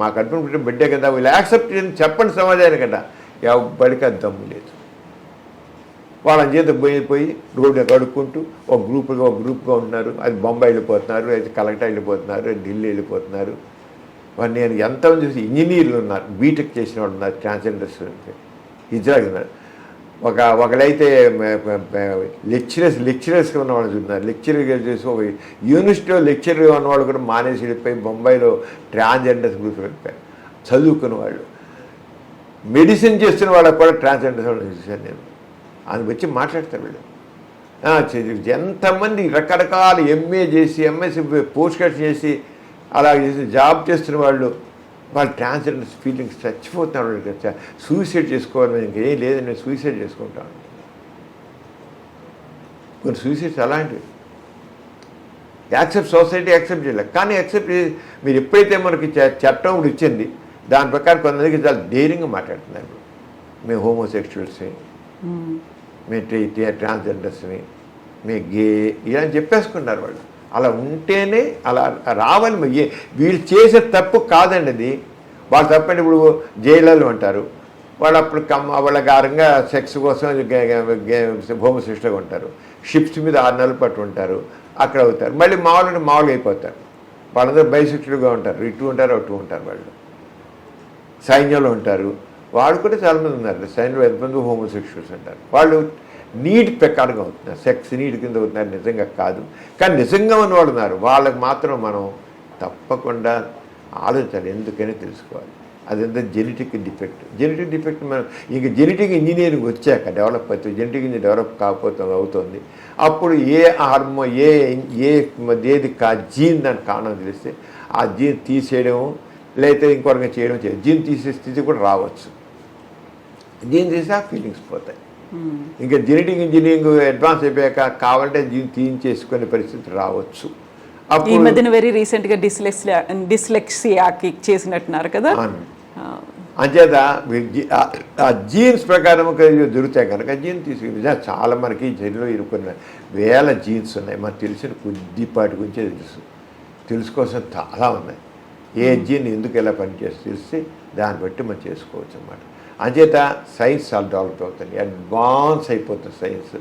మా కడుపున పుట్టిన బిడ్డే కదా, వీళ్ళు యాక్సెప్ట్ చేయండి, చెప్పండి సమాజానికి కదా. ఎవరికి అది దమ్ము లేదు. వాళ్ళని చేత పోయి రోడ్డు కడుక్కుంటూ ఒక గ్రూప్గా ఉంటున్నారు. అది బొంబాయి వెళ్ళిపోతున్నారు, అయితే కలకట్టా వెళ్ళిపోతున్నారు, ఢిల్లీ వెళ్ళిపోతున్నారు. వాళ్ళు నేను ఎంతమంది చూసి ఇంజనీర్లు ఉన్నారు, బీటెక్ చేసిన వాళ్ళు ఉన్నారు, ట్రాన్స్జెండర్స్ ఇజ్రాయిల్ ఉన్నారు. ఒకళ్ళైతే లెక్చరర్స్గా ఉన్నవాళ్ళు చూస్తున్నారు. లెక్చరర్గా చేసి ఒక యూనివర్సిటీలో లెక్చరర్గా ఉన్నవాళ్ళు కూడా మానేసి వెళ్ళిపోయి బొంబాయిలో ట్రాన్స్జెండర్స్ గ్రూప్ వెళ్ళిపోయారు. చదువుకున్న వాళ్ళు, మెడిసిన్ చేస్తున్న వాళ్ళకి కూడా ట్రాన్స్జెండర్స్ వాళ్ళు చూశాను నేను. అది వచ్చి మాట్లాడతారు వీళ్ళు. ఎంతమంది రకరకాల ఎంఏ చేసి ఎంఎస్సి పోస్ట్ గ్రాడ్యుయేషన్ చేసి అలా చేసి జాబ్ చేస్తున్న వాళ్ళు ట్రాన్స్జెండర్ ఫీలింగ్స్ చచ్చిపోతున్నారు. వాళ్ళు సూసైడ్ చేసుకోవాలి, ఇంకేం లేదు నేను సూసైడ్ చేసుకుంటాను. కొన్ని సూసైడ్స్ అలాంటివి సొసైటీ యాక్సెప్ట్ చేయలేదు. కానీ మీరు ఎప్పుడైతే మనకి చట్టం కూడా ఇచ్చింది దాని ప్రకారం కొంతమందికి చాలా ధైర్యంగా మాట్లాడుతున్నారు. మేము హోమోసెక్షువల్స్ని, మేము ట్రాన్స్జెండర్స్ని, మేము గే ఇలా చెప్పేసుకున్నారు వాళ్ళు. అలా ఉంటేనే అలా రావాలి. వీళ్ళు చేసే తప్పు కాదండి అది. వాళ్ళు తప్పండి. ఇప్పుడు జైళ్ళలో ఉంటారు వాళ్ళు, అప్పుడు వాళ్ళ గారంగా సెక్స్ కోసం హోమోసెక్షువల్గా ఉంటారు. షిప్స్ మీద 6 నెలల పాటు ఉంటారు, అక్కడ అవుతారు. మళ్ళీ మామూలుగా అయిపోతారు. వాళ్ళందరూ బైసెక్షువల్గా ఉంటారు, ఇటు ఉంటారు అటు ఉంటారు. వాళ్ళు సైన్యంలో ఉంటారు, వాళ్ళు కూడా చాలామంది ఉన్నారు. సైన్యంలో ఎంతమంది హోమోసెక్షువల్స్ ఉంటారు. వాళ్ళు నీడ్ ప్రకారంగా అవుతున్నారు, సెక్స్ నీడ్ కింద అవుతున్నారు. నిజంగా కాదు, కానీ నిజంగా ఉన్నవాళ్ళు ఉన్నారు. వాళ్ళకి మాత్రం మనం తప్పకుండా ఆలోచించాలి, ఎందుకని తెలుసుకోవాలి. అదంతా జెనెటిక్ డిఫెక్ట్ మనం ఇంక జెనెటిక్ ఇంజనీరింగ్ వచ్చాక డెవలప్ అవుతుంది. జెనెటిక్ ఇంజనీరింగ్ డెవలప్ కాకపోతే అవుతుంది. అప్పుడు ఏ హార్మో ఏది జీన్ దానికి కారణం తెలిస్తే ఆ జీన్ తీసేయడం లేకపోతే ఇంకొకరిగా చేయడం జీన్ తీసే స్థితి కూడా రావచ్చు. జీన్ తీసి ఆ ఫీలింగ్స్ పోతాయి. ఇంకా జెనెటిక్ ఇంజనీరింగ్ అడ్వాన్స్ అయిపోయాక కావాలంటే జీన్ తీయించేసుకునే పరిస్థితి రావచ్చు. ఈ మధ్యన వెరీ రీసెంట్గా డిస్లెక్సియాకి చేసినట్టున్నారు కదా. అంచేత ఆ జీన్స్ ప్రకారం దొరుకుతాయి కనుక జీన్ తీసుకుని చాలా మనకి జైల్లో ఇరుక్కున్న వేల జీన్స్ ఉన్నాయి. మనకు తెలిసిన కొద్దిపాటి గురించే తెలుసుకోవాల్సిన చాలా ఉన్నాయి. ఏ జీన్ ఎందుకు ఎలా పనిచేసి తెలిసి దాన్ని బట్టి మనం చేసుకోవచ్చు అన్నమాట. అంచేత సైన్స్ చాలా డెవలప్ అవుతుంది, అడ్వాన్స్ అయిపోతుంది సైన్స్.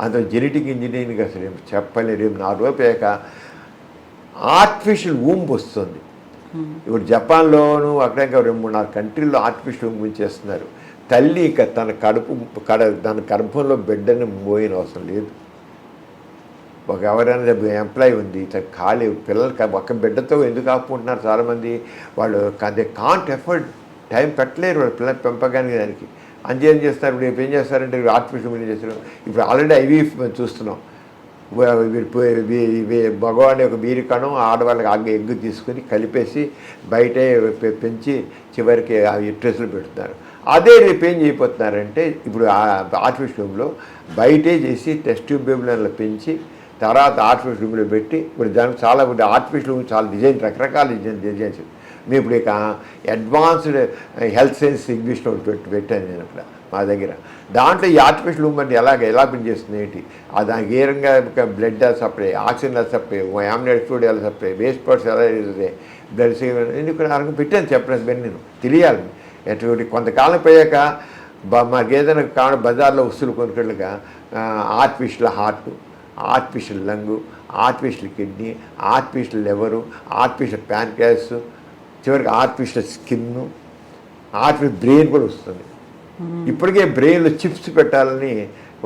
అందులో జెనెటిక్ ఇంజనీరింగ్ అసలు ఏం చెప్పలేరు. 4 రోజులు అయ్యాక ఆర్టిఫిషియల్ ఊంబ్ వస్తుంది. ఇప్పుడు జపాన్లోను అక్కడ 2-3-4 కంట్రీల్లో ఆర్టిఫిషియల్ ఊంబ్ చేస్తున్నారు. తల్లి ఇక తన తన గర్భంలో బిడ్డని మోయిన అవసరం లేదు. ఒక ఎవరైనా ఎంప్లాయీ ఉంది, ఖాళీ పిల్లలకి ఒక బిడ్డతో ఎందుకు ఆపుకుంటున్నారు చాలామంది. వాళ్ళు దే కాంట్ ఎఫర్ట్, టైం పెట్టలేరు వాళ్ళు పిల్లలు పెంపగానే దానికి. ఏం చేస్తారు, ఇప్పుడు ఏం చేస్తారంటే ఆర్టిఫిషియల్ మీడియం చేస్తారు. ఇప్పుడు ఆల్రెడీ ఐవీఎఫ్ మేము చూస్తున్నాం. మగవాడిని ఒక వీరి కణం ఆడవాళ్ళకి ఎగ్గు తీసుకుని కలిపేసి బయటే పెంచి చివరికి ఆ యుట్రస్లో పెడుతున్నారు. అదే రేపు ఏం చేయబోతున్నారంటే ఇప్పుడు ఆర్టిఫిషియల్ రూమ్లో బయటే చేసి టెస్ట్ ట్యూబ్ బేబులను పెంచి తర్వాత ఆర్టిఫిషియల్ రూమ్లో పెట్టి ఇప్పుడు దానికి చాలా ఆర్టిఫిషియల్ రూమ్ చాలా డిజైన్ రకరకాల డిజైన్స్. మేము ఇప్పుడు ఇక అడ్వాన్స్డ్ హెల్త్ సైన్స్ ఎగ్జిబిషన్ ఒకటి పెట్టాను నేను అక్కడ మా దగ్గర. దాంట్లో ఈ ఆర్టిఫిషియల్ మూమెంట్ ఎలా పనిచేస్తుంది ఏంటి, దానికి ఏ రకంగా బ్లడ్ ఎలా సప్లై, ఆక్సిజన్ ఎలా సప్లై, యామినేట్ ఫ్లూయిడ్ ఎలా సప్లై, వేస్ట్ పార్ట్స్ ఎలా చేస్తుంది, బ్లడ్ ఎందుకు ఆ రకంగా పెట్టాను చెప్పలేదు. నేను తెలియాలి ఎటువంటి కొంతకాలం పోయాక మాకు ఏదైనా కావాలి బజార్లో వస్తువులు కొనుక్కలుగా artificial heart, artificial lung, artificial kidney, artificial liver, artificial pancreas, చివరికి ఆర్టిఫిషియల్ స్కిన్, ఆర్టిఫిషియల్ బ్రెయిన్ కూడా వస్తుంది. ఇప్పటికే బ్రెయిన్లో చిప్స్ పెట్టాలని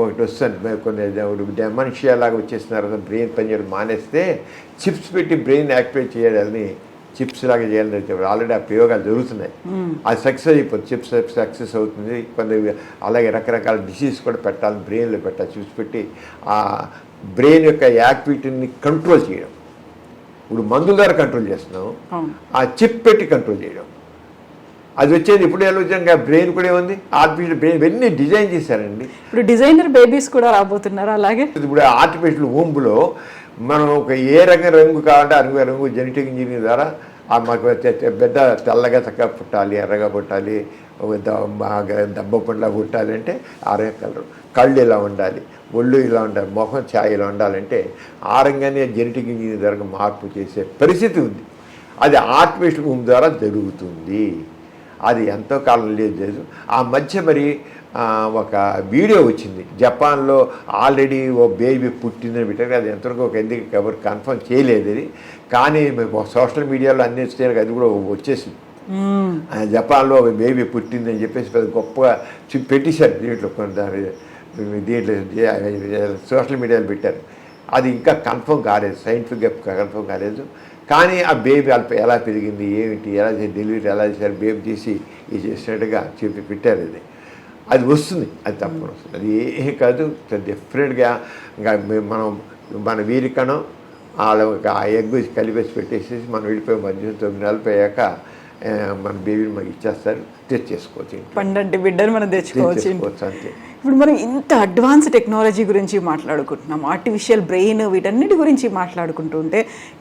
ఒకటి వస్తుంది. కొన్ని డెమన్షియా లాగా వచ్చేస్తున్నారు కదా, బ్రెయిన్ పనిచేయడం మానేస్తే చిప్స్ పెట్టి బ్రెయిన్ యాక్టివేట్ చేయాలని, చిప్స్ లాగా చేయాలని చెప్పి ఆల్రెడీ ఆ ప్రయోగాలు జరుగుతున్నాయి. అది సక్సెస్ అయిపోతుంది, చిప్స్ సక్సెస్ అవుతుంది. కొంత అలాగే రకరకాల డిసీజ్ కూడా పెట్టాలని బ్రెయిన్లో పెట్టాలి. చిప్స్ పెట్టి ఆ బ్రెయిన్ యొక్క యాక్టివిటీని కంట్రోల్ చేయడం. ఇప్పుడు మందుల ద్వారా కంట్రోల్ చేస్తున్నాం, ఆ చిప్ పెట్టి కంట్రోల్ చేయడం. అది వచ్చేది ఇప్పుడు ఆలోచనగా బ్రెయిన్ కూడా ఏముంది, ఆర్టిఫిషియల్ బ్రెయిన్ ఇవన్నీ డిజైన్ చేశారండి. ఇప్పుడు డిజైనర్ బేబీస్ కూడా రాబోతున్నారు. అలాగే ఇప్పుడు ఆర్టిఫిషియల్ ఊంబులో మనం ఒక ఏ రంగు కావాలంటే ఆ రంగు జెనెటిక్ ఇంజనీరింగ్ ద్వారా మాకు పెద్ద తెల్లగా చక్కగా పుట్టాలి, ఎర్రగా పుట్టాలి, దెబ్బ పండ్లా పుట్టాలి అంటే ఆ రంగు కలరు, కళ్ళు ఇలా ఉండాలి, ఒళ్ళు ఇలా ఉండాలి, మొహం ఛాయ్ ఇలా ఉండాలంటే ఆ రంగాన్ని జెనెటిక్ ఇంజనీరింగ్ ద్వారా మార్పు చేసే పరిస్థితి ఉంది. అది ఆర్టిఫిషియల్ ఊంబ్ ద్వారా జరుగుతుంది. అది ఎంతో కాలం లేదు. ఆ మధ్య మరి ఒక వీడియో వచ్చింది, జపాన్లో ఆల్రెడీ ఓ బేబీ పుట్టిందని పెట్టారు. అది ఎంతవరకు ఒక ఎందుకు ఎవరు కన్ఫర్మ్ చేయలేదు అది, కానీ సోషల్ మీడియాలో అన్ని వచ్చేసరికి అది కూడా వచ్చేసింది. జపాన్లో బేబీ పుట్టిందని చెప్పేసి పెద్ద గొప్పగా పెట్టేశారు. దీంట్లో సోషల్ మీడియాలో పెట్టారు. అది ఇంకా కన్ఫర్మ్ కాలేదు, సైంటిఫిక్గా కన్ఫర్మ్ కాలేదు. కానీ ఆ బేబీ ఎలా పెరిగింది ఏమిటి, ఎలా డెలివరీ ఎలా చేశారు, బేబీ తీసి ఇది చేసినట్టుగా చెప్పి పెట్టారు. ఇది అది వస్తుంది, అది తప్పకుండా వస్తుంది. అది ఏ కాదు, డెఫినెట్గా ఇంకా మనం మన వీరికణం ఆ ఎగ్ కలిపేసి పెట్టేసేసి మనం వెళ్ళిపోయి మధ్య 9 నెలలు పోయాక మన బేబీని మనకి ఇచ్చేస్తారు, తెచ్చేసుకోవచ్చు. పండంటి బిడ్డను మనం తెచ్చుకోవచ్చు అంతే. ఇప్పుడు మనం ఇంత అడ్వాన్స్ టెక్నాలజీ గురించి మాట్లాడుకుంటున్నాం, ఆర్టిఫిషియల్ బ్రెయిన్ వీటన్నిటి గురించి మాట్లాడుకుంటుంటే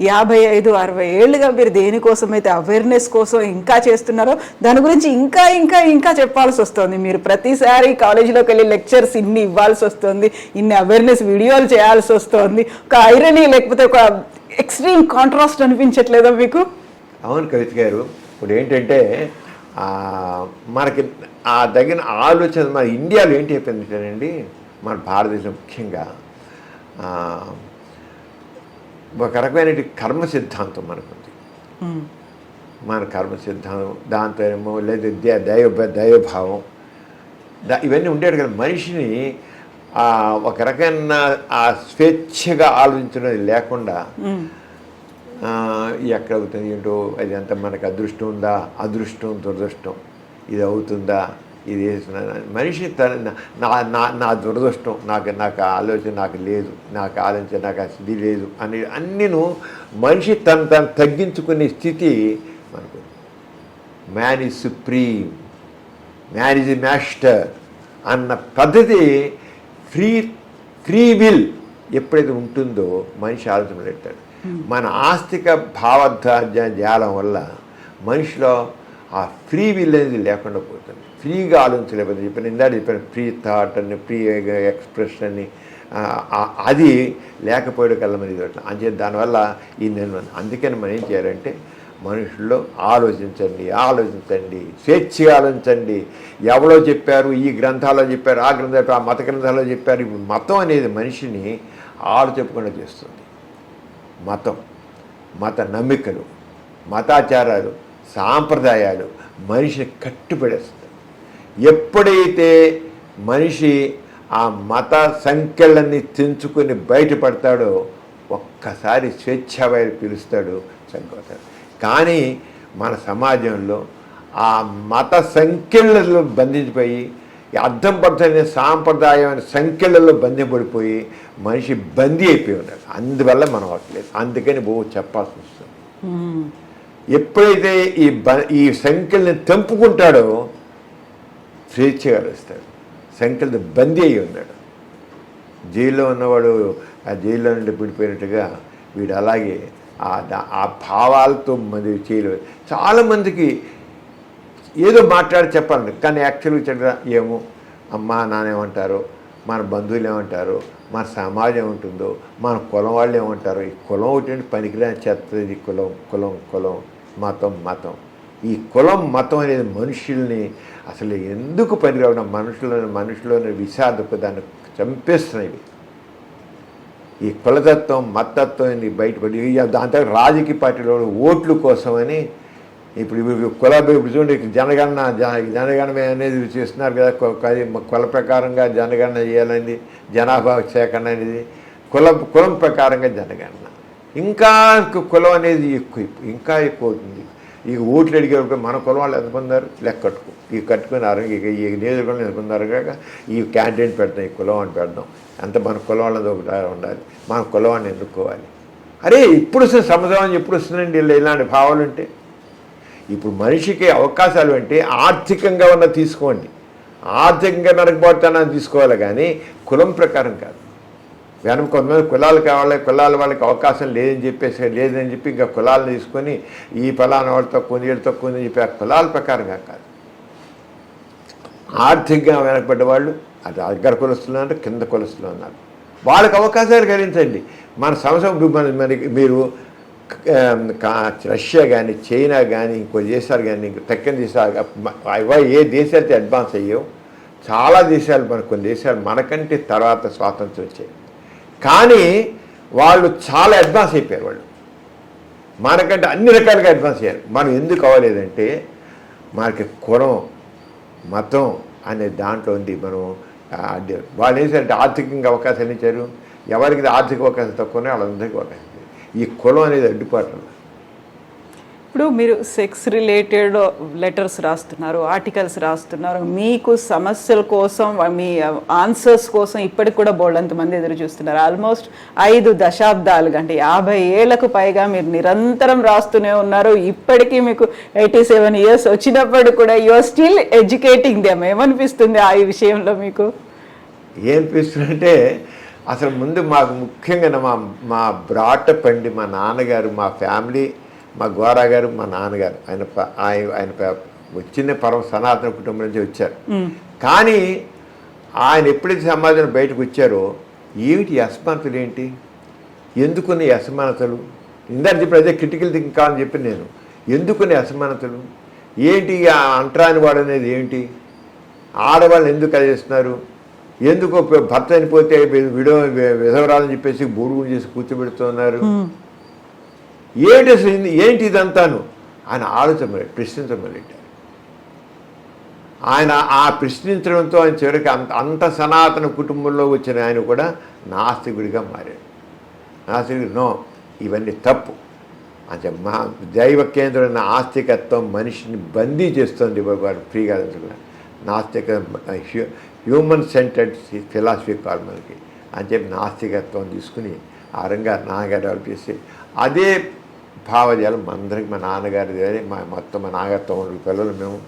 55-60 ఏళ్ళుగా మీరు దేనికోసమైతే అవేర్నెస్ కోసం ఇంకా చేస్తున్నారో దాని గురించి ఇంకా ఇంకా ఇంకా చెప్పాల్సి వస్తుంది. మీరు ప్రతిసారి కాలేజీలోకి వెళ్ళి లెక్చర్స్ ఇన్ని ఇవ్వాల్సి వస్తుంది, ఇన్ని అవేర్నెస్ వీడియోలు చేయాల్సి వస్తుంది. ఒక ఐరనీ లేకపోతే ఒక ఎక్స్ట్రీమ్ కాంట్రాస్ట్ అనిపించట్లేదా మీకు? అవును కవిత గారు, ఇప్పుడు ఏంటంటే మనకి ఆ తగిన ఆలోచన మన ఇండియాలో ఏంటి అయిపోయిందంటేనండి, మన భారతదేశం ముఖ్యంగా ఒక రకమైన కర్మ సిద్ధాంతం మనకుంది. మన కర్మ సిద్ధాంతం, దాంతో ఏమో లేదా దైవభావం ఇవన్నీ ఉండేది కదా. మనిషిని ఒక రకమైన ఆ స్వేచ్ఛగా ఆలోచించడం లేకుండా ఎక్కడ అవుతుంది ఏంటో, అది అంత మనకు అదృష్టం ఉందా, అదృష్టం దురదృష్టం, ఇది అవుతుందా, ఇది మనిషి నా దురదృష్టం, నాకు ఆలోచన నాకు లేదు, నాకు ఆలోచన నాకు ఇది లేదు అని అన్నీను మనిషి తను తగ్గించుకునే స్థితి మనకు. Man is supreme, man is master అన్న పద్ధతి ఫ్రీ విల్ ఎప్పుడైతే ఉంటుందో మనిషి ఆలోచన పెడతాడు. మన ఆస్తిక జాలం వల్ల మనిషిలో ఆ ఫ్రీ విల్ అనేది లేకుండా పోతుంది, ఫ్రీగా ఆలోచించలేకపోతే చెప్పాను ఫ్రీ థాట్ అని, ఫ్రీ ఎక్స్ప్రెషన్ అని, అది లేకపోయడం కల్లా మనది అంతే. దానివల్ల అందుకని మనం ఏం చేయాలంటే మనుషుల్లో ఆలోచించండి, స్వేచ్ఛగా ఆలోచించండి. ఎవరో చెప్పారు, ఈ గ్రంథాల్లో చెప్పారు, ఆ గ్రంథాలు, ఆ మత గ్రంథాల్లో చెప్పారు. ఇప్పుడు మతం అనేది మనిషిని చెప్పకుండా చేస్తుంది. మత నమ్మికలు, మతాచారాలు, సాంప్రదాయాలు మనిషిని కట్టుబడేస్తుంది. ఎప్పుడైతే మనిషి ఆ మత సంఖ్యలన్నీ తెంచుకొని బయటపడతాడో ఒక్కసారి స్వేచ్ఛావాయులు పిలుస్తాడు, చనిపోతాడు. కానీ మన సమాజంలో ఆ మత సంఖ్యలలో బంధించిపోయి, అర్థం పడుతున్న సాంప్రదాయమైన సంఖ్యలలో బంధింపడిపోయి మనిషి బందీ అయిపోయి ఉన్నాడు. అందువల్ల మనం అవ్వట్లేదు. అందుకని చెప్పాల్సి వస్తుంది. ఎప్పుడైతే ఈ సంఖ్యల్ని తెంపుకుంటాడో స్వేచ్ఛగా వస్తాడు. సంఖ్యలతో బందీ అయి ఉన్నాడు. జైల్లో ఉన్నవాడు ఆ జైల్లో నుండి విడిపోయినట్టుగా వీడు అలాగే ఆ భావాలతో మంది చేయలేదు. చాలామందికి ఏదో మాట్లాడి చెప్పాలి, కానీ యాక్చువల్గా చెప్పిన ఏమో అమ్మ నాన్న ఏమంటారో, మన బంధువులు ఏమంటారో, మన సమాజం ఏముంటుందో, మన కులం వాళ్ళు ఏమంటారో. ఈ కులం ఒకటి పనికిరాని చెత్తది. కులం మతం. ఈ కులం మతం అనేది మనుషుల్ని అసలు ఎందుకు పనికిరావడం, మనుషులోని విషాదపు దాన్ని చంపేస్తున్నాయి. ఈ కులతత్వం మతత్వం బయటపడి దాంతో రాజకీయ పార్టీలో ఓట్ల కోసమని ఇప్పుడు ఇప్పుడు చూడండి, జనగణన అనేది చేస్తున్నారు కదా. కుల ప్రకారంగా జనగణన చేయాలని, జనాభా సేకరణ అనేది కులం ప్రకారంగా జనగణన. ఇంకా కులం అనేది ఇంకా ఎక్కువ అవుతుంది. ఈ ఓట్లు అడిగేటప్పుడు మన కులం వాళ్ళు ఎంత పొందారు లెక్క కట్టుకో, ఈ కట్టుకున్నారు, ఈ నియోజకవర్గంలో ఎంత పొందారు కాక ఈ క్యాండిడేట్ పెడతాం, ఈ కులం అని పెడదాం. అంత మన కులం వాళ్ళది ఒకటి ఉండాలి, మన కులం అని ఎన్నుకోవాలి. అరే ఇప్పుడు సమాధానం ఎప్పుడు వస్తుందండి ఇలాంటి భావాలు ఉంటే? ఇప్పుడు మనిషికి అవకాశాలు అంటే ఆర్థికంగా ఉన్న తీసుకోండి, ఆర్థికంగా నరకపోతానని తీసుకోవాలి, కానీ కులం ప్రకారం కాదు. వెనక కొంతమంది కులాలు కావాలి, కులాల వాళ్ళకి అవకాశం లేదని చెప్పి ఇంకా కులాలను తీసుకొని ఈ ఫలానా వాడు తక్కువ ఉంది, వీడు తక్కువ ఉందని చెప్పి ఆ కులాల ప్రకారంగా కాదు. ఆర్థికంగా వెనకబడ్డ వాళ్ళు అది అగ్ర కులస్తులు అంటే కింద కులస్తులు ఉన్నారు, వాళ్ళకి అవకాశాలు కలిగించండి. మన సంవత్సరం మీరు రష్యా కానీ, చైనా కానీ, ఇంకో దేశాలు కానీ, తక్కిన దేశాలు ఏ దేశాలైతే అడ్వాన్స్ అయ్యాయో చాలా దేశాలు, కొన్ని దేశాలు మనకంటే తర్వాత స్వాతంత్రం వచ్చాయి, కానీ వాళ్ళు చాలా అడ్వాన్స్ అయిపోయారు. వాళ్ళు మనకంటే అన్ని రకాలుగా అడ్వాన్స్ అయ్యారు. మనం ఎందుకు అవ్వలేదంటే మనకి కులం మతం అనే దాంట్లో ఉంది. మనం వాళ్ళు ఏంటంటే ఆర్థికంగా అవకాశాలు ఇచ్చారు, ఎవరికి ఆర్థిక అవకాశం తక్కువనే వాళ్ళందరికీ అవకాశం. ఈ కులం అనేది అడ్డుపాటు. ఇప్పుడు మీరు సెక్స్ రిలేటెడ్ లెటర్స్ రాస్తున్నారు, ఆర్టికల్స్ రాస్తున్నారు, మీకు సమస్యల కోసం మీ ఆన్సర్స్ కోసం ఇప్పటికి కూడా బోల్డంత మంది ఎదురు చూస్తున్నారు. ఆల్మోస్ట్ 5 దశాబ్దాలుగా అంటే 50 ఏళ్లకు పైగా మీరు నిరంతరం రాస్తూనే ఉన్నారు. ఇప్పటికీ మీకు 87 years వచ్చినప్పుడు కూడా you are still educating them. ఏమనిపిస్తుంది ఈ విషయంలో మీకు? ఏమనిపిస్తుందంటే అసలు ముందు మాకు ముఖ్యంగా మా బ్రాటప్ అండి, మా నాన్నగారు, మా ఫ్యామిలీ, మా గోరా గారు, మా నాన్నగారు, ఆయన వచ్చిన పరమ సనాతన కుటుంబం నుంచి వచ్చారు. కానీ ఆయన ఎప్పుడైతే సమాజం బయటకు వచ్చారో ఏమిటి అసమానతలు, ఏంటి, ఎందుకున్న అసమానతలు, ఇందాక చెప్పి అదే క్రిటికల్ థింకింగ్ కావాలని చెప్పి నేను, ఎందుకున్న అసమానతలు ఏంటి, అంటరాని వాడు అనేది ఏంటి, ఆడవాళ్ళని ఎందుకు కలిగిస్తున్నారు, ఎందుకు భర్త చనిపోతే విధవరాలని చెప్పేసి బూడుగుడు చేసి కూర్చోబెడుతున్నారు, ఏంటి అసలు, ఏంటి ఇదంతాను ఆయన ప్రశ్నించమలేటారు. ఆయన ఆ ప్రశ్నించడంతో ఆయన చివరికి అంత సనాతన కుటుంబంలో వచ్చిన ఆయన కూడా నాస్తికుడిగా మారాడు. నాస్తికుడు నో, ఇవన్నీ తప్పు అంటే మా దైవ కేంద్రమైన ఆస్తికత్వం మనిషిని బందీ చేస్తుంది. వాడు ఫ్రీగా నాస్తిక హ్యూమన్ సెంటర్డ్ ఫిలాసఫీ కాదు మనకి అని చెప్పి నాస్తికత్వం తీసుకుని ఆ రంగా నాన్నగారు డెవలప్ చేసి అదే భావజాలం అందరికి, మా నాన్నగారి మొత్తం మా నాన్నగారు 9 పిల్లలు, మేము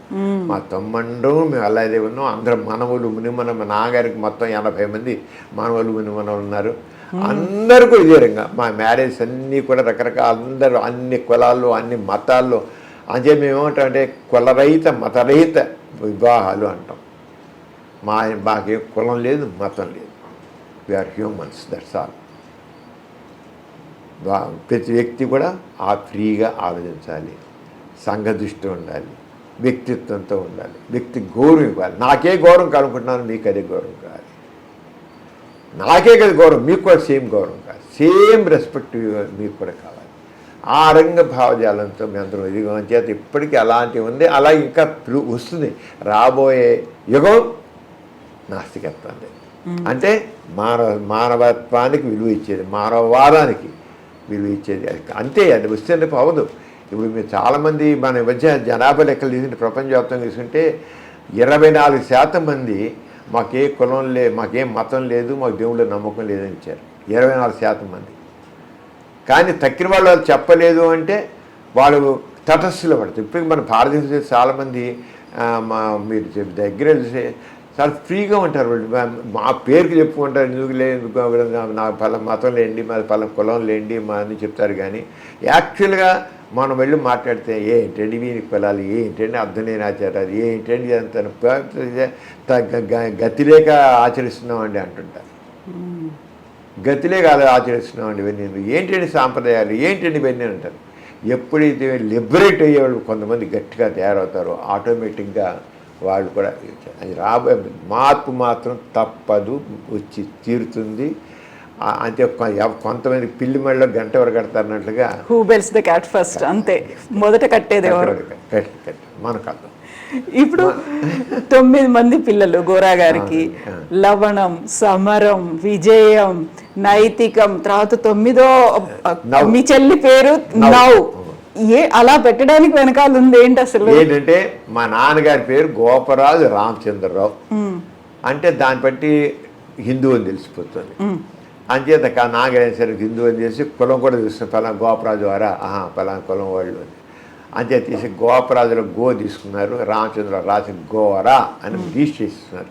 మా తమ్మండు, మేము అలాగే ఉన్నాం. అందరం మనవులు మునిమన, మా నాన్నగారికి మొత్తం 80 మంది మనవులు మునిమనలు ఉన్నారు. అందరూ కూడా ఇదే రంగా మా మ్యారేజ్ అన్నీ కూడా రకరకాల అందరూ అన్ని కులాల్లో అన్ని మతాల్లో అంటే మేము ఏమంటాం అంటే కులరహిత మతరహిత వివాహాలు అంటాం. మాకే కులం లేదు, మతం లేదు, వీఆర్ హ్యూమన్స్, దట్స్ ఆల్. ప్రతి వ్యక్తి కూడా ఫ్రీగా ఆలోచించాలి, సంఘ దృష్టి ఉండాలి, వ్యక్తిత్వంతో ఉండాలి, వ్యక్తి గౌరవం ఇవ్వాలి. నాకే గౌరవం కనుక్కుంటున్నాను, మీకు అదే గౌరవం కావాలి. నాకే కదా గౌరవం, మీకు కూడా సేమ్ గౌరవం కావాలి, సేమ్ రెస్పెక్ట్ మీకు కూడా కావాలి. ఆ రంగ భావజాలంతో మీ అందరం ఇదిగో చేత ఇప్పటికీ అలాంటివి ఉంది. అలా ఇంకా వస్తుంది. రాబోయే యుగం నాస్తికత్వాన్ని అంటే మానవత్వానికి విలువ ఇచ్చేది, మానవవాదానికి విలువ ఇచ్చేది. అంతే, అది వస్తే రేపు అవ్వదు. ఇప్పుడు మీరు చాలామంది మన మధ్య జనాభా లెక్కలు తీసుకుంటే ప్రపంచవ్యాప్తంగా తీసుకుంటే 24% మంది మాకే కులం మాకేం మతం లేదు, మాకు దేవుళ్ళ నమ్మకం లేదని ఇచ్చారు 24% మంది. కానీ తక్కిన వాళ్ళు చెప్పలేదు అంటే వాళ్ళు తటస్థులు పడతారు. ఇప్పుడు మన భారతదేశంలో చాలామంది మీరు దగ్గర చాలా ఫ్రీగా ఉంటారు. వాళ్ళు మా పేరుకి చెప్పుకుంటారు, ఎందుకు లేదు నా పలానా మతం లేండి, మాది పలానా కులం లేండి మా అని చెప్తారు. కానీ యాక్చువల్గా మనం వెళ్ళి మాట్లాడితే ఏంటండి వీరికి పిల్లలు, ఏంటండి అర్థం లేని ఆచారాలు, ఏంటండి అంత గతిలేక ఆచరిస్తున్నామండి అంటుంటారు. గతిలేక ఆచరిస్తున్నామండి ఇవన్నీ, ఏంటండి సాంప్రదాయాలు, ఏంటండి ఇవన్నీ అంటారు. ఎప్పుడైతే లిబరేట్ అయ్యేవాళ్ళు కొంతమంది గట్టిగా తయారవుతారో ఆటోమేటిక్గా వాళ్ళు కూడా అది రాబోయే మార్పు మాత్రం తప్పదు, వచ్చి తీరుతుంది. అంతే, కొంతమంది పిల్లి మెడలో గంట వరకు కడతారన్నట్లుగా who bells the cat first, అంతే మొదట కట్టేది ఎవరు మనకు అర్థం. ఇప్పుడు 9 మంది పిల్లలు గోరా గారికి, లవణం, సమరం, విజయం, నైతికం, తర్వాత 9వ మీ చెల్లి పేరు నౌ. అలా పెట్టడానికి వెనకాల ఉంది ఏంటి అసలు? ఏంటంటే మా నాన్నగారి పేరు గోపరాజు రామచంద్రరావు, అంటే దాన్ని బట్టి హిందూ అని తెలిసిపోతుంది. అంచేత నాన్నగారు సరే హిందూ అని చేసి కులం కూడా చూస్తున్నారు, పలానా గోపరాజు వారా, పలానా కులం వాళ్ళు అని. అంచేత తీసి గోపరాజులో గో తీసుకున్నారు, రామచంద్రరావు రాసి గోరా అని రిజిస్టర్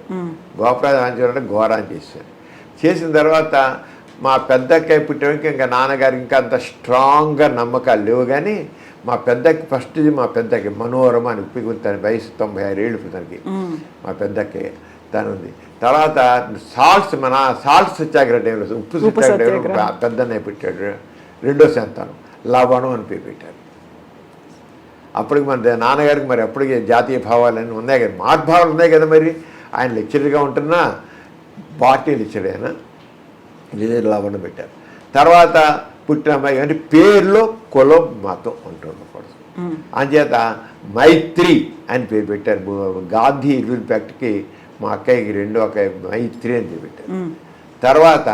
గోపరాజు రామచంద్రరావు అంటే గోరా అని చేశారు. చేసిన తర్వాత మా పెద్దక్కయ్య పుట్టడానికి ఇంకా నాన్నగారు ఇంకా అంత స్ట్రాంగ్గా నమ్మకాలు లేవు. కానీ మా పెద్దకి ఫస్ట్ది మా పెద్దకి మనోరమ అని ఉప్పిగుతాను, వయసు 96 ఏళ్ళు తనకి. మా పెద్దకి తను ఉంది. తర్వాత సాల్ట్ సత్యాగ్రహ టైంలో ఉప్పు సత్యాగ్రహం పెద్దన్నయ్య పెట్టాడు, 2వ సంతానం లవణం అని పేరు పెట్టారు. అప్పటికి మన నాన్నగారికి మరి అప్పటికి జాతీయ భావాలన్నీ ఉన్నాయి కదా, మాడ్భావాలు ఉన్నాయి కదా. మరి ఆయన లెక్చరర్గా ఉంటున్నా పార్టీ లెక్చర్ అయినా లవణం పెట్టారు. తర్వాత పుట్టిన అమ్మాయి అంటే పేరులో కులం మతం ఉంటుండకూడదు. అంచేత మైత్రి అని పేరు పెట్టారు. గాంధీ రూల్ ఫ్యాక్ట్కి మా అక్కయ్యకి 2వ అక్కయ్య మైత్రి అని పేరు పెట్టారు. తర్వాత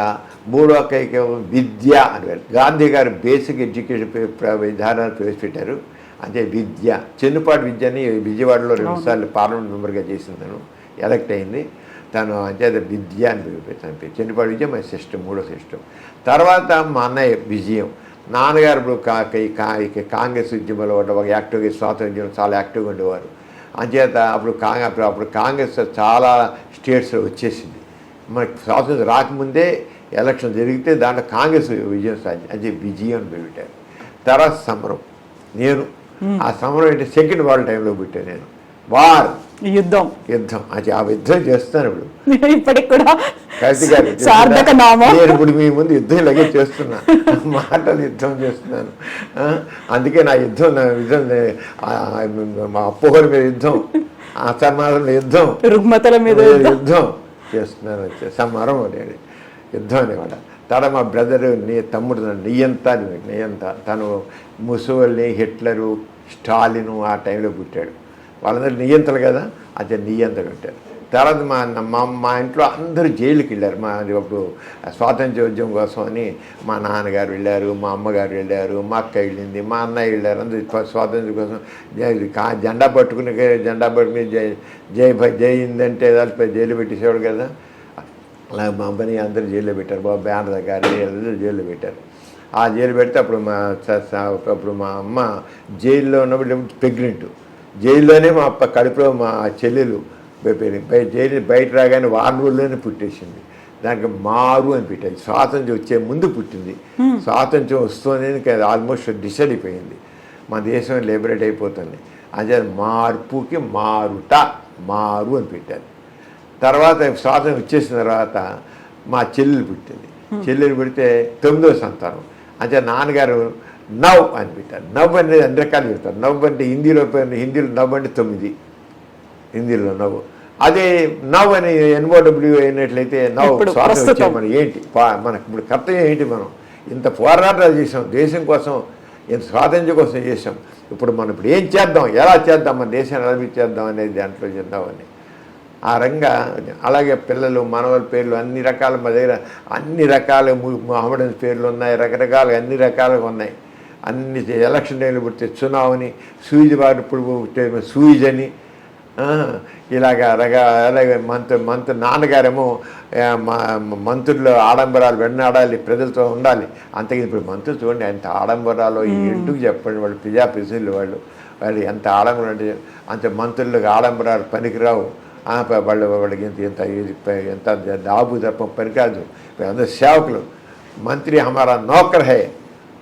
3వ అక్కయ్యకి విద్య అని గాంధీ గారు బేసిక్ ఎడ్యుకేషన్ విధానాలు ప్రవేశపెట్టారు. అంటే విద్య, చెన్నుపాటి విద్యని విజయవాడలో 2 సార్లు పార్లమెంట్ మెంబర్గా చేసిందను, ఎలక్ట్ అయింది తను. అంటే అది విద్య అని తన చెన్నుపాటి విద్య మా సిస్టమ్, 3వ సిస్టమ్. తర్వాత మా అన్నయ్య విజయం. నాన్నగారు ఇప్పుడు కాంగ్రెస్ ఉద్యమంలో ఒక యాక్టివ్గా, స్వాతంత్ర ఉద్యమం చాలా యాక్టివ్గా ఉండేవారు. అంచేత అప్పుడు కాంగ్రెస్ చాలా స్టేట్స్లో వచ్చేసింది. మనకి స్వాతంత్రం రాకముందే ఎలక్షన్ జరిగితే దాంట్లో కాంగ్రెస్ విజయం సాధించింది, అంటే విజయం అని పెట్టారు. తర్వాత సమరం, నేను ఆ సమరం ఏంటి, సెకండ్ వరల్డ్ టైంలో పెట్టాను నేను. వార్, యుద్ధం, అది ఆ యుద్ధం చేస్తాను ఇప్పుడు ఇప్పటికి కూడా కవిత గారు. సార్థక నామం. నేను ఇప్పుడు మీ ముందు యుద్ధం ఇలాగే చేస్తున్నా, మాటలు యుద్ధం చేస్తున్నాను. అందుకే నా యుద్ధం మా అపోహల మీద యుద్ధం, అసమానంలో యుద్ధం, రుగ్మతల మీద యుద్ధం చేస్తున్నాను. సమరం అనేది యుద్ధం అనేవాడ. తర్వాత మా బ్రదరు తమ్ముడు నియంత తను ముసోల్ని, హిట్లరు, స్టాలిను ఆ టైంలో పుట్టాడు. వాళ్ళందరూ నియంతలు కదా, అదే నియంత పెట్టారు. తర్వాత మా ఇంట్లో అందరూ జైలుకి వెళ్ళారు. అప్పుడు స్వాతంత్ర ఉద్యమం కోసం అని మా నాన్నగారు వెళ్ళారు, మా అమ్మగారు వెళ్ళారు, మా అక్క వెళ్ళింది, మా అన్నయ్య వెళ్ళారు. అందరూ స్వాతంత్రం కోసం జెండా పట్టుకుని జై హింద్ అంటే జైలు పెట్టేసేవాడు కదా. అలా మా అమ్మని అందరూ జైల్లో పెట్టారు, బాబు బ్యానర్ గారు జైల్లో పెట్టారు. ఆ జైలు పెడితే అప్పుడు మా అమ్మ జైల్లో ఉన్నప్పుడు ప్రెగ్నెంట్. జైల్లోనే మా కడుపులో మా చెల్లెలు జైలు బయట రాగానే 6 రోజుల్లోనే పుట్టేసింది. దానికి మారు అని పెట్టారు. స్వాతంత్రం వచ్చే ముందు పుట్టింది, స్వాతంత్రం వస్తుంది ఆల్మోస్ట్ డిసైడ్ అయిపోయింది, మన దేశం లిబరేట్ అయిపోతుంది. అదే మార్పుకి మారు అని పెట్టారు. తర్వాత స్వాతంత్రం వచ్చేసిన తర్వాత మా చెల్లెలు పుట్టింది. చెల్లెలు పుడితే 9వ సంతానం. అంటే నాన్నగారు నవ్ అని పెట్టారు. నవ్ అనేది అన్ని రకాలు చెప్తారు. నవ్ అంటే హిందీలో నవ్ అంటే 9, హిందీలో నవ్వు. అదే నవ్ అని NOW అయినట్లయితే నవ్ స్వాతంత్రం వచ్చే మనం ఏంటి, మనకు ఇప్పుడు కర్తవ్యం ఏంటి, మనం ఇంత పోరాటాలు చేసాం దేశం కోసం, ఇంత స్వాతంత్ర్యం కోసం చేసాం. ఇప్పుడు మనం ఏం చేద్దాం, ఎలా చేద్దాం, మన దేశాన్ని ఎలా చేద్దాం అనేది దాంట్లో చేద్దామని ఆ రంగా. అలాగే పిల్లలు, మనవల పేర్లు అన్ని రకాల, మా దగ్గర అన్ని రకాల మహమ్మదన్ పేర్లు ఉన్నాయి, రకరకాలుగా అన్ని రకాలుగా ఉన్నాయి. అన్ని ఎలక్షన్ టైంలో పుడితే చునావని, సూయిజ్ వారు ఇప్పుడు పుట్టే సూయిజ్ అని, అలాగే మంత్రి నాన్నగారేమో మంత్రులు ఆడంబరాలు వెన్నాడాలి, ప్రజలతో ఉండాలి. అంతకి ఇప్పుడు మంత్రులు చూడండి ఎంత ఆడంబరాలు, ఎందుకు చెప్పండి, వాళ్ళు ప్రజాప్రతినిధులు వాళ్ళు ఎంత ఆడంబరం అంటే అంత మంత్రులకు ఆడంబరాలు పనికిరావు. వాళ్ళకి ఎంత డాబు తప్ప పనికిరాదు. అందరూ సేవకులు, మంత్రి హమారా నౌకర్ హే,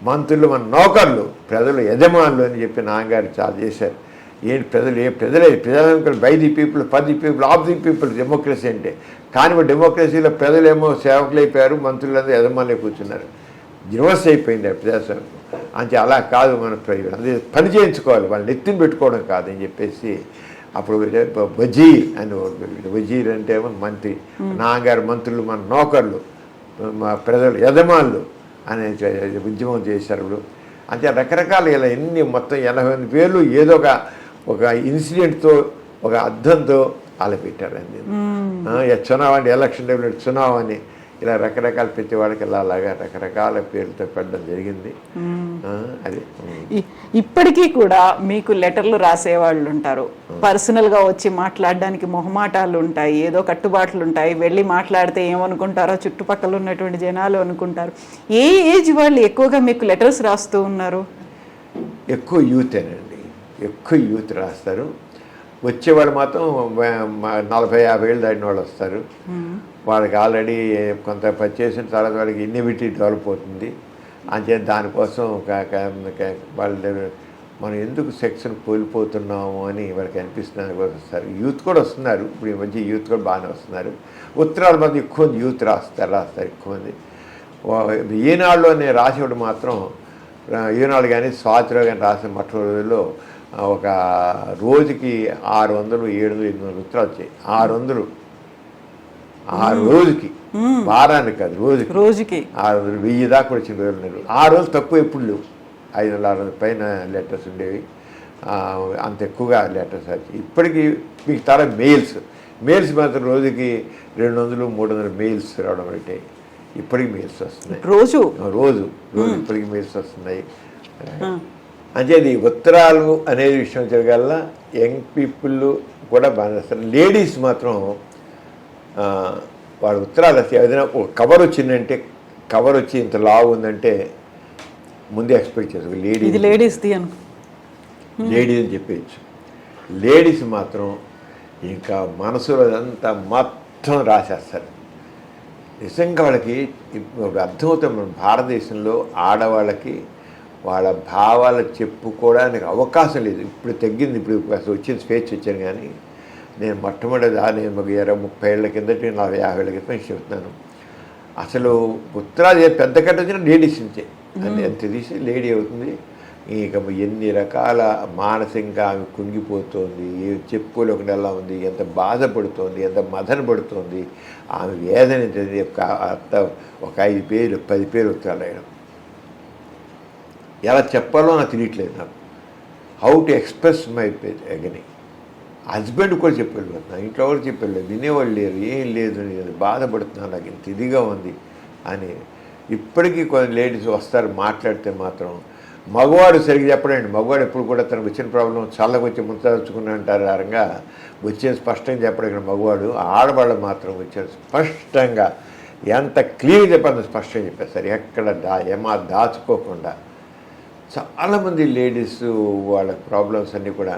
మంత్రులు మన నౌకర్లు, ప్రజలు యజమానులు అని చెప్పి నాన్నగారు చాలా చేశారు. ఏంటి ప్రజలు by the people, for the people, of the people democracy అంటే. కానీ డెమోక్రసీలో ప్రజలేమో సేవకులు అయిపోయారు, మంత్రులందరూ యజమానులే కూర్చున్నారు. రివర్స్ అయిపోయింది ప్రజాస్వామ్యం. అంటే అలా కాదు, మనం పని చేయించుకోవాలి, వాళ్ళని ఎత్తిని పెట్టుకోవడం కాదు అని చెప్పేసి అప్పుడు వజీర్ అని, వజీర్ అంటే ఏమో మంత్రి, నాన్నగారు మంత్రులు మన నౌకర్లు, మా ప్రజలు యజమానులు అనే ఉద్యమం చేశారు. అంటే రకరకాల ఇలా ఎన్ని మొత్తం 80 పేర్లు ఏదో ఒక ఇన్సిడెంట్తో, ఒక అర్థంతో అలా పెట్టారు. అని చునావ్ అంటే ఎలక్షన్ టైంలో చునావ్ అని ఇలా రకరకాల ప్రతి వాళ్ళకి అలాగా రకరకాల పేర్లతో పెట్టడం జరిగింది. అది ఇప్పటికీ కూడా మీకు లెటర్లు రాసేవాళ్ళు ఉంటారు, పర్సనల్గా వచ్చి మాట్లాడడానికి మొహమాటాలు ఉంటాయి, ఏదో కట్టుబాట్లు ఉంటాయి, వెళ్ళి మాట్లాడితే ఏమనుకుంటారో చుట్టుపక్కల ఉన్నటువంటి జనాలు అనుకుంటారు. ఏ ఏజ్ వాళ్ళు ఎక్కువగా మీకు లెటర్స్ రాస్తూ ఉన్నారు? ఎక్కువ యూతేనండి, ఎక్కువ యూత్ రాస్తారు. వచ్చేవాళ్ళు మాత్రం 40-50 ఏళ్ళు దాటిన వాళ్ళు వస్తారు. వాళ్ళకి ఆల్రెడీ కొంత చేసిన తర్వాత వాళ్ళకి ఇన్నివిటీ డెవలప్ అవుతుంది. అంతే దానికోసం వాళ్ళు మనం ఎందుకు సెక్షన్ కోల్పోతున్నాము అని వాళ్ళకి అనిపిస్తున్నారు, వస్తారు. యూత్ కూడా వస్తున్నారు, ఇప్పుడు ఈ మధ్య యూత్ కూడా బాగానే వస్తున్నారు. ఉత్తరాల మంది ఎక్కువ మంది యూత్ రాస్తారు ఎక్కువ మంది. ఈనాడులో నేను రాసేవాడు మాత్రం, ఈనాడు కానీ స్వాతిలో కానీ రాసిన మొట్టమొదటి రోజుల్లో ఒక రోజుకి 600-700-800 ఉత్తరాలు వచ్చాయి. 600 రోజుకి, వారానికి కాదు, రోజుకి 600, 1000 దాకా వచ్చిన రోజులు. ఆ రోజు తక్కువ ఎప్పుడు లేవు, 500-600 పైన లెటర్స్ ఉండేవి. అంత ఎక్కువగా లెటర్స్ వచ్చాయి. ఇప్పటికీ మీకు తర మెయిల్స్ మాత్రం రోజుకి 200-300 మెయిల్స్ రావడం అంటే ఇప్పటికి మెయిల్స్ వస్తున్నాయి. రోజు ఇప్పటికి మెయిల్స్ వస్తున్నాయి. అంచేది ఉత్తరాలు అనేది విషయం వచ్చేకల్లా యంగ్ పీపుల్ కూడా బాగా చేస్తారు. లేడీస్ మాత్రం వాడు ఉత్తరాలు ఏదైనా ఒక కవర్ వచ్చిందంటే, కవర్ వచ్చి ఇంత లావు ఉందంటే ముందే ఎక్స్పెక్ట్ చేస్తారు ఇది లేడీస్ది అనుకో, లేడీస్ అని చెప్పేయచ్చు. లేడీస్ మాత్రం ఇంకా మనసులో అంతా మొత్తం రాసేస్తారు. నిజంగా వాళ్ళకి ఇప్పుడు అర్థమవుతుంది, మన భారతదేశంలో ఆడవాళ్ళకి వాళ్ళ భావాలు చెప్పుకోవడానికి అవకాశం లేదు. ఇప్పుడు తగ్గింది, ఇప్పుడు అసలు వచ్చిన స్వేచ్ఛ వచ్చాను. కానీ నేను మొట్టమొదటి నేను 20-30 ఏళ్ళ కిందటి 40-50 ఏళ్ళ క్రితం చెప్తున్నాను. అసలు ఉత్తరాది పెద్ద కట్ట వచ్చిన లేడీస్ నుంచే అని ఎంత తీసి లేడీ అవుతుంది. ఇక ఎన్ని రకాల మానసికంగా ఆమె కుంగిపోతుంది, చెప్పుకోలేకుండా ఎలా ఉంది, ఎంత బాధపడుతోంది, ఎంత మదన పడుతోంది, ఆమె వేదన ఒక 5 పేర్లు 10 పేర్లు ఉత్తరాలు రాయడం. ఎలా చెప్పాలో నాకు తెలియట్లేదు. నాకు how to express my agony. Husband కూడా చెప్పాడు, ఇంట్లో కూడా చెప్పాడు, వినేవాళ్ళు లేరు, ఏం లేదు, నేను బాధపడుతున్నాను, నాకు ఇంత ఇదిగా ఉంది అని. ఇప్పటికీ కొన్ని లేడీస్ వస్తారు మాట్లాడితే మాత్రం. మగవాడు సరిగ్గా చెప్పడండి. మగవాడు ఎప్పుడు కూడా తనకు వచ్చిన ప్రాబ్లం చల్లగా వచ్చి ముంచదలుచుకుని అంటారు రంగా వచ్చేది స్పష్టంగా చెప్పడం మగవాడు. ఆడవాళ్ళు మాత్రం వచ్చారు స్పష్టంగా, ఎంత క్లియర్ చెప్పాలి స్పష్టంగా చెప్పేస్తారు, ఎక్కడ దాచుకోకుండా. చాలామంది లేడీస్ వాళ్ళ ప్రాబ్లమ్స్ అన్నీ కూడా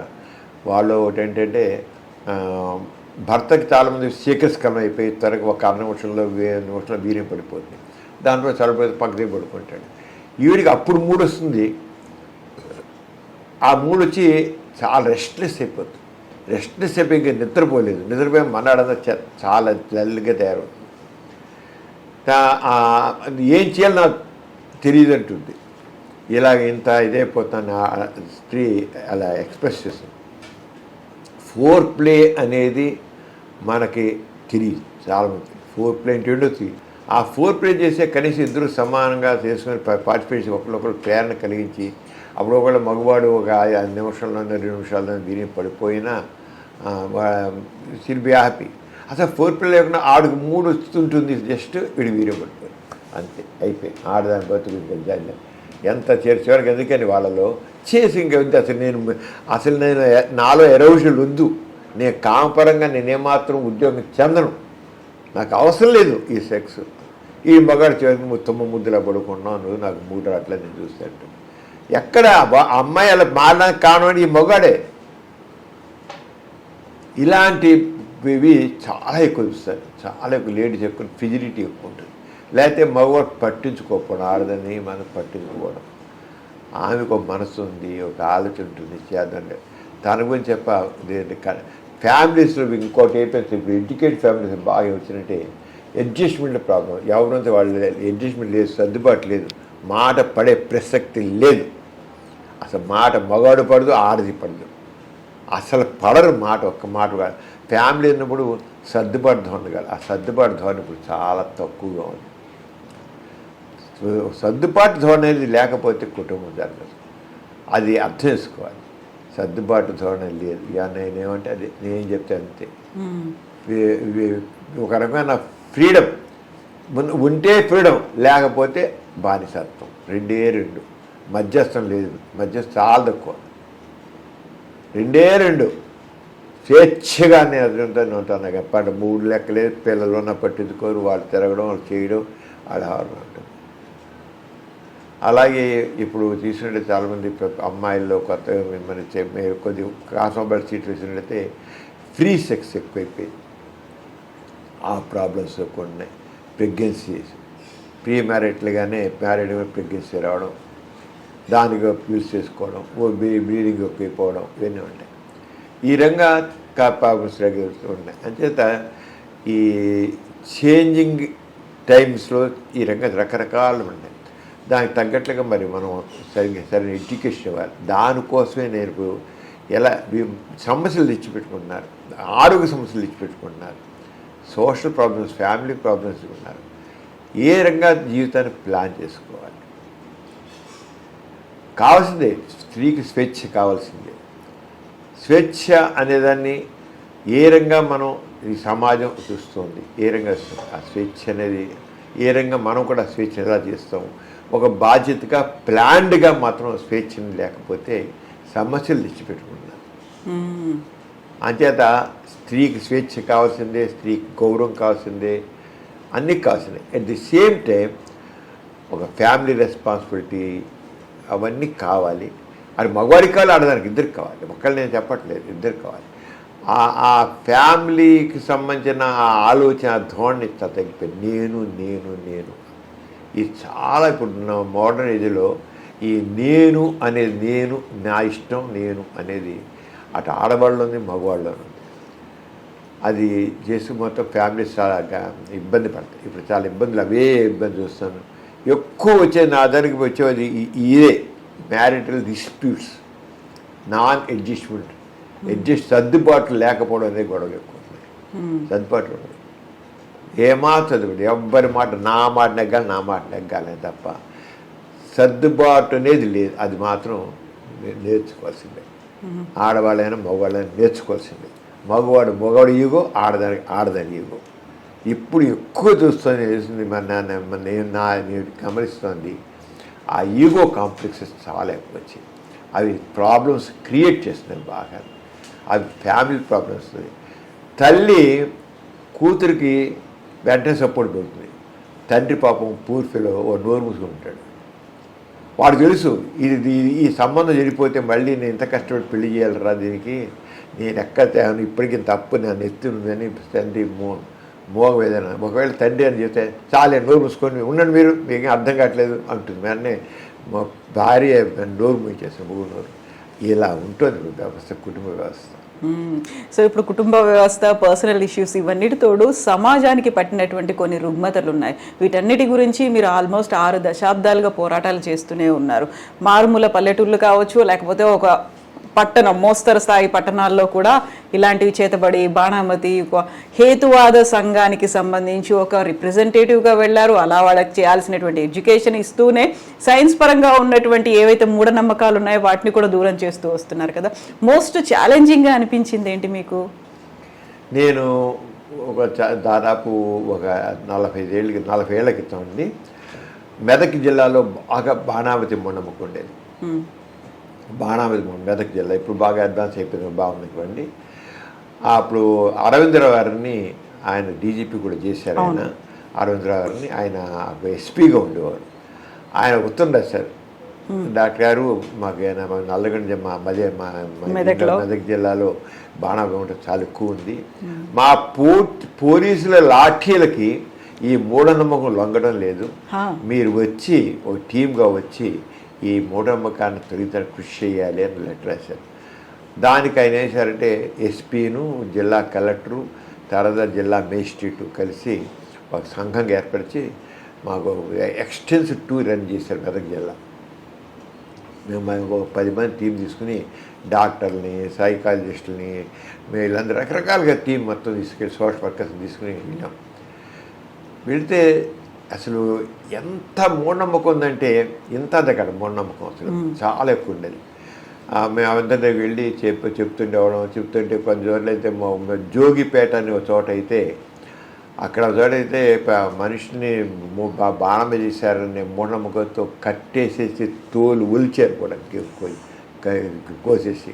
వాళ్ళు ఒకటి ఏంటంటే భర్తకి చాలామంది శీకరస్కలం అయిపోయి త్వరగా ఒక 6 నిమిషంలో 2 నిమిషంలో వీర్యం పడిపోతుంది. దాంట్లో చనిపోతే పక్కదే పడుకుంటాడు. ఈవిడికి అప్పుడు మూడు వస్తుంది. ఆ మూడు వచ్చి చాలా రెస్ట్లెస్ అయిపోతుంది. రెస్ట్లెస్ అయిపోయి ఇంకా నిద్రపోలేదు. నిద్రపోయి మన్నాడంతా చాలా జల్లుగా తయారవుతుంది. ఏం చేయాలి నాకు తెలియదు అంటుంది. ఇలాగ ఇంత ఇదైపోతాను స్త్రీ అలా ఎక్స్ప్రెస్ చేస్తుంది. ఫోర్ ప్లే అనేది మనకి తెలియదు చాలామంది. ఫోర్ ప్లే అంటే తెలియదు. ఆ ఫోర్ ప్లే చేసే కనీసం ఇద్దరు సమానంగా చేసుకొని పార్టిసిపేట్ చేసి ఒకరికొకరు ప్రేరణ కలిగించి అప్పుడు ఒకవేళ మగవాడు ఒక 5 నిమిషాల్లో 2 నిమిషాల్లో వీరిని పడిపోయినా షిల్ బి హ్యాపీ. అసలు ఫోర్ ప్లే లేకుండా ఆడుకు 3 వస్తుంటుంది, జస్ట్ వీడి వీరియం పడిపోయి అంతే అయిపోయి ఆడదాని బతుకు గజ్జాలి ఎంత చేర్చేవారికి. ఎందుకని వాళ్ళలో చేసి ఇంకా ఉంది. అసలు నేను నాలో ఎరోజులు వద్దు, నేను కామపరంగా నేనేమాత్రం ఉద్యోగం చెందను, నాకు అవసరం లేదు ఈ సెక్స్. ఈ మగాడు చేసి తొమ్మ ముద్దులా పడుకున్నాను, నాకు 3 రాట్లా నేను చూస్తాను. ఎక్కడ అమ్మాయి అలా మారడానికి కారణం ఈ మగాడే. ఇలాంటివి చాలా ఎక్కువ చూస్తారు. చాలా ఎక్కువ లేడీస్ ఎక్కువ ఫిజిలిటీ ఎక్కువ ఉంటుంది. లేకపోతే మగవాడు పట్టించుకోకపోవడం, ఆడదని మనం పట్టించుకోవడం. ఆమెకు ఒక మనసు ఉంది, ఒక ఆలోచన ఉంటుంది, చేద్దండి తన గురించి ఫ్యామిలీస్లో ఇంకోటి అయిపోయింది. ఇప్పుడు ఎడ్యుకేటెడ్ ఫ్యామిలీస్ బాగా వచ్చినట్టే అడ్జస్ట్మెంట్ ప్రాబ్లం. ఎవరంతా వాళ్ళు అడ్జస్ట్మెంట్ లేదు, సర్దుబాటు లేదు, మాట పడే ప్రసక్తి లేదు. అసలు మాట మగాడు పడదు, ఆడది పడదు, అసలు పడరు మాట. ఒక్క మాట కాదు. ఫ్యామిలీ ఉన్నప్పుడు సర్దుబాటు ధోరణి కాదు. ఆ సర్దుబాటు ధోరణి ఇప్పుడు చాలా తక్కువగా ఉంది. సర్దుబాటు ధోరణి అనేది లేకపోతే కుటుంబం జరగదు. అది అర్థం చేసుకోవాలి. సర్దుబాటు ధోరణి లేదు. నేనేమంటే అది నేను చెప్తే అంతే. ఒక రకమైన ఫ్రీడమ్ ఉంటే ఫ్రీడమ్, లేకపోతే బానిసత్వం. 2 మధ్యస్థం లేదు. మధ్యస్థం చాలా తక్కువ. 2 స్వేచ్ఛగా నేను అదంతా ఉంటాను. ఎప్పటి 3 లెక్కలేదు. పిల్లలు ఉన్న పట్టించుకోరు, వాళ్ళు తిరగడం, వాళ్ళు చేయడం, వాళ్ళ హారం ఉంటుంది. అలాగే ఇప్పుడు తీసుకుంటే చాలామంది అమ్మాయిల్లో కొత్తగా మన కొద్ది కాస్మోబైల్ సీట్ వేసినట్లయితే ఫ్రీ సెక్స్ ఎక్కువైపోయింది. ఆ ప్రాబ్లమ్స్ ఎక్కువ ఉన్నాయి. ప్రెగ్నెన్సీస్ ప్రీ మ్యారేట్లుగానే మ్యారేడ్ ప్రెగ్నెన్సీ రావడం, దానికి యూజ్ చేసుకోవడం, బ్లీడింగ్ ఎక్కువైపోవడం, ఇవన్నీ ఉంటాయి. ఈ రంగా ప్రాబ్లమ్స్ ఉన్నాయి. అంచేత ఈ చేంజింగ్ టైమ్స్లో ఈ రంగా రకరకాలు ఉన్నాయి. దానికి తగ్గట్లుగా మరి మనం సరైన ఎడ్యుకేషన్ ఇవ్వాలి. దానికోసమే నేను ఎలా సమస్యలు తెచ్చిపెట్టుకుంటున్నారు, ఆరోగ్య సమస్యలు తెచ్చిపెట్టుకుంటున్నారు, సోషల్ ప్రాబ్లమ్స్, ఫ్యామిలీ ప్రాబ్లమ్స్ ఉన్నారు. ఏ రంగా జీవితాన్ని ప్లాన్ చేసుకోవాలి. కావాల్సిందే స్త్రీకి స్వేచ్ఛ కావాల్సిందే. స్వేచ్ఛ అనేదాన్ని ఏ రంగా మనం ఈ సమాజం చూస్తుంది, ఏ రంగా ఆ స్వేచ్ఛ అనేది ఏ రంగా మనం కూడా స్వేచ్ఛ ఎలా చేస్తాము. ఒక బాధ్యతగా ప్లాన్డ్గా మాత్రం స్వేచ్ఛని లేకపోతే సమస్యలు తెచ్చిపెట్టుకుంటున్నారు. అంచేత స్త్రీకి స్వేచ్ఛ కావాల్సిందే, స్త్రీకి గౌరవం కావాల్సిందే, అన్నీ కావాల్సిందే. అట్ ది సేమ్ టైం ఒక ఫ్యామిలీ రెస్పాన్సిబిలిటీ అవన్నీ కావాలి. అది మగవాడికి కావాలి, ఆడదానికి ఇద్దరికి కావాలి. ఒకళ్ళు నేను చెప్పట్లేదు, ఇద్దరు కావాలి. ఆ ఫ్యామిలీకి సంబంధించిన ఆ ఆలోచన ధోరణి తగ్గిపోయి నేను నేను నేను ఇది చాలా ఇప్పుడు మోడర్న్ ఏజ్లో ఈ నేను అనేది, నేను నా ఇష్టం నేను అనేది అటు ఆడవాళ్ళు ఉంది, మగవాళ్ళు ఉంది. అది చేసి మొత్తం ఫ్యామిలీస్ చాలా ఇబ్బంది పడతాయి. ఇప్పుడు చాలా ఇబ్బందులు, అవే ఇబ్బంది చూస్తాను. ఎక్కువ వచ్చేది నా దానికి వచ్చేది ఇదే మ్యారిటల్ డిస్ప్యూట్స్, నాన్ అడ్జస్ట్మెంట్, సర్దుబాట్లు లేకపోవడం అనేది గొడవలు ఎక్కువ ఉన్నాయి. సర్దుబాట్లు ఉండదు, చదువుకోండి, ఎవ్వరి మాట నా మాట నెగ్గాలి తప్ప సర్దుబాటు అనేది లేదు. అది మాత్రం నేర్చుకోవాల్సిందే. ఆడవాళ్ళైనా మగవాళ్ళైనా నేర్చుకోవాల్సిందే. మగవాడు ఈగో, ఆడదాని ఈగో ఇప్పుడు ఎక్కువ చూస్తుంది. నేను గమనిస్తుంది ఆ ఈగో కాంప్లెక్సెస్ చాలా ఎక్కువ వచ్చాయి. అవి ప్రాబ్లమ్స్ క్రియేట్ చేస్తున్నాయి బాగా. అవి ఫ్యామిలీ ప్రాబ్లమ్స్. తల్లి కూతురికి వెంటనే సపోర్ట్ పెడుతుంది, తండ్రి పాపం పూర్తిలో ఓ నోరు మూసుకుని ఉంటాడు. వాడు తెలుసు ఇది ఈ సంబంధం చెడిపోతే మళ్ళీ నేను ఇంత కష్టపడి పెళ్లి చేయాలరా, దీనికి నేను ఎక్కడ ఇప్పటికీ తప్పు నన్ను ఎత్తుందని తండ్రి మోగ వేదన. ఒకవేళ తండ్రి అని చెప్తే చాలే నోరు మూసుకొని ఉండండి, మీకు అర్థం కావట్లేదు అంటుంది. వెంటనే మా భార్య నోరు మూసేస్తాను, మూడు నోరు. ఇలా ఉంటుంది వ్యవస్థ, కుటుంబ వ్యవస్థ. సో ఇప్పుడు కుటుంబ వ్యవస్థ, పర్సనల్ ఇష్యూస్, ఇవన్నిటితోడు సమాజానికి పట్టినటువంటి కొన్ని రుగ్మతలు ఉన్నాయి. వీటన్నిటి గురించి మీరు ఆల్మోస్ట్ 6 దశాబ్దాలుగా పోరాటాలు చేస్తూనే ఉన్నారు. మారుమూల పల్లెటూళ్ళు కావచ్చు, లేకపోతే ఒక పట్టణం, మోస్తరు స్థాయి పట్టణాల్లో కూడా ఇలాంటివి చేతబడి బాణామతి హేతువాద సంఘానికి సంబంధించి ఒక రిప్రజెంటేటివ్గా వెళ్ళారు. అలా వాళ్ళకి చేయాల్సినటువంటి ఎడ్యుకేషన్ ఇస్తూనే సైన్స్ పరంగా ఉన్నటువంటి ఏవైతే మూఢనమ్మకాలు ఉన్నాయో వాటిని కూడా దూరం చేస్తూ వస్తున్నారు కదా. మోస్ట్ ఛాలెంజింగ్గా అనిపించింది ఏంటి మీకు? నేను దాదాపు ఒక 40 ఏళ్ల క్రితం అండి మెదక్ జిల్లాలో బాగా బాణామతి మూఢనమ్మకం ఉండేది. బాణామతి మెదక్ జిల్లా ఇప్పుడు బాగా అడ్వాన్స్ అయిపోయింది, బాగుంది. అప్పుడు అరవిందరావు గారిని ఆయన డీజీపీ కూడా చేశారు. అరవిందరావు గారిని ఆయన ఎస్పీగా ఉండేవారు. ఆయన ఉత్తరం రాశారు, డాక్టర్ గారు మాకు నల్లగొండ మెదక్ జిల్లాలో బాణామతి ఉంటే చాలా ఎక్కువ ఉంది. మా పోలీసుల లాఠీలకి ఈ మూఢనమ్మకం లొంగడం లేదు. మీరు వచ్చి ఒక టీమ్గా వచ్చి ఈ మూఢనమ్మకాన్ని తొలితర కృషి చేయాలి అని లెటర్ రాశారు. దానికి ఆయన ఏం చేశారంటే ఎస్పీను, జిల్లా కలెక్టరు, తర్వాత జిల్లా మేజిస్ట్రేటు కలిసి ఒక సంఘంగా ఏర్పరిచి మాకు ఎక్స్టెన్సివ్ టూర్ రన్ చేశారు మెదక్ జిల్లా. మేము ఒక 10 మంది టీం తీసుకుని డాక్టర్ని, సైకాలజిస్టులని, వీళ్ళందరూ రకరకాలుగా టీం మొత్తం తీసుకెళ్ళి సోషల్ వర్కర్స్ తీసుకుని వెళ్ళాం. వెళితే అసలు ఎంత మూఢనమ్మకం ఉందంటే ఇంత దగ్గర మూఢనమ్మకం అసలు చాలా ఎక్కువ ఉండేది. మేము అందరి దగ్గర వెళ్ళి చెప్తుంటే కొన్ని చోట్ల అయితే జోగిపేట అనే ఒక చోట అయితే అక్కడ చోట అయితే మనిషిని బాణం చేశారనే మూఢనమ్మకంతో కట్టేసేసి తోలు ఒలిచారు కూడా, కోసేసి.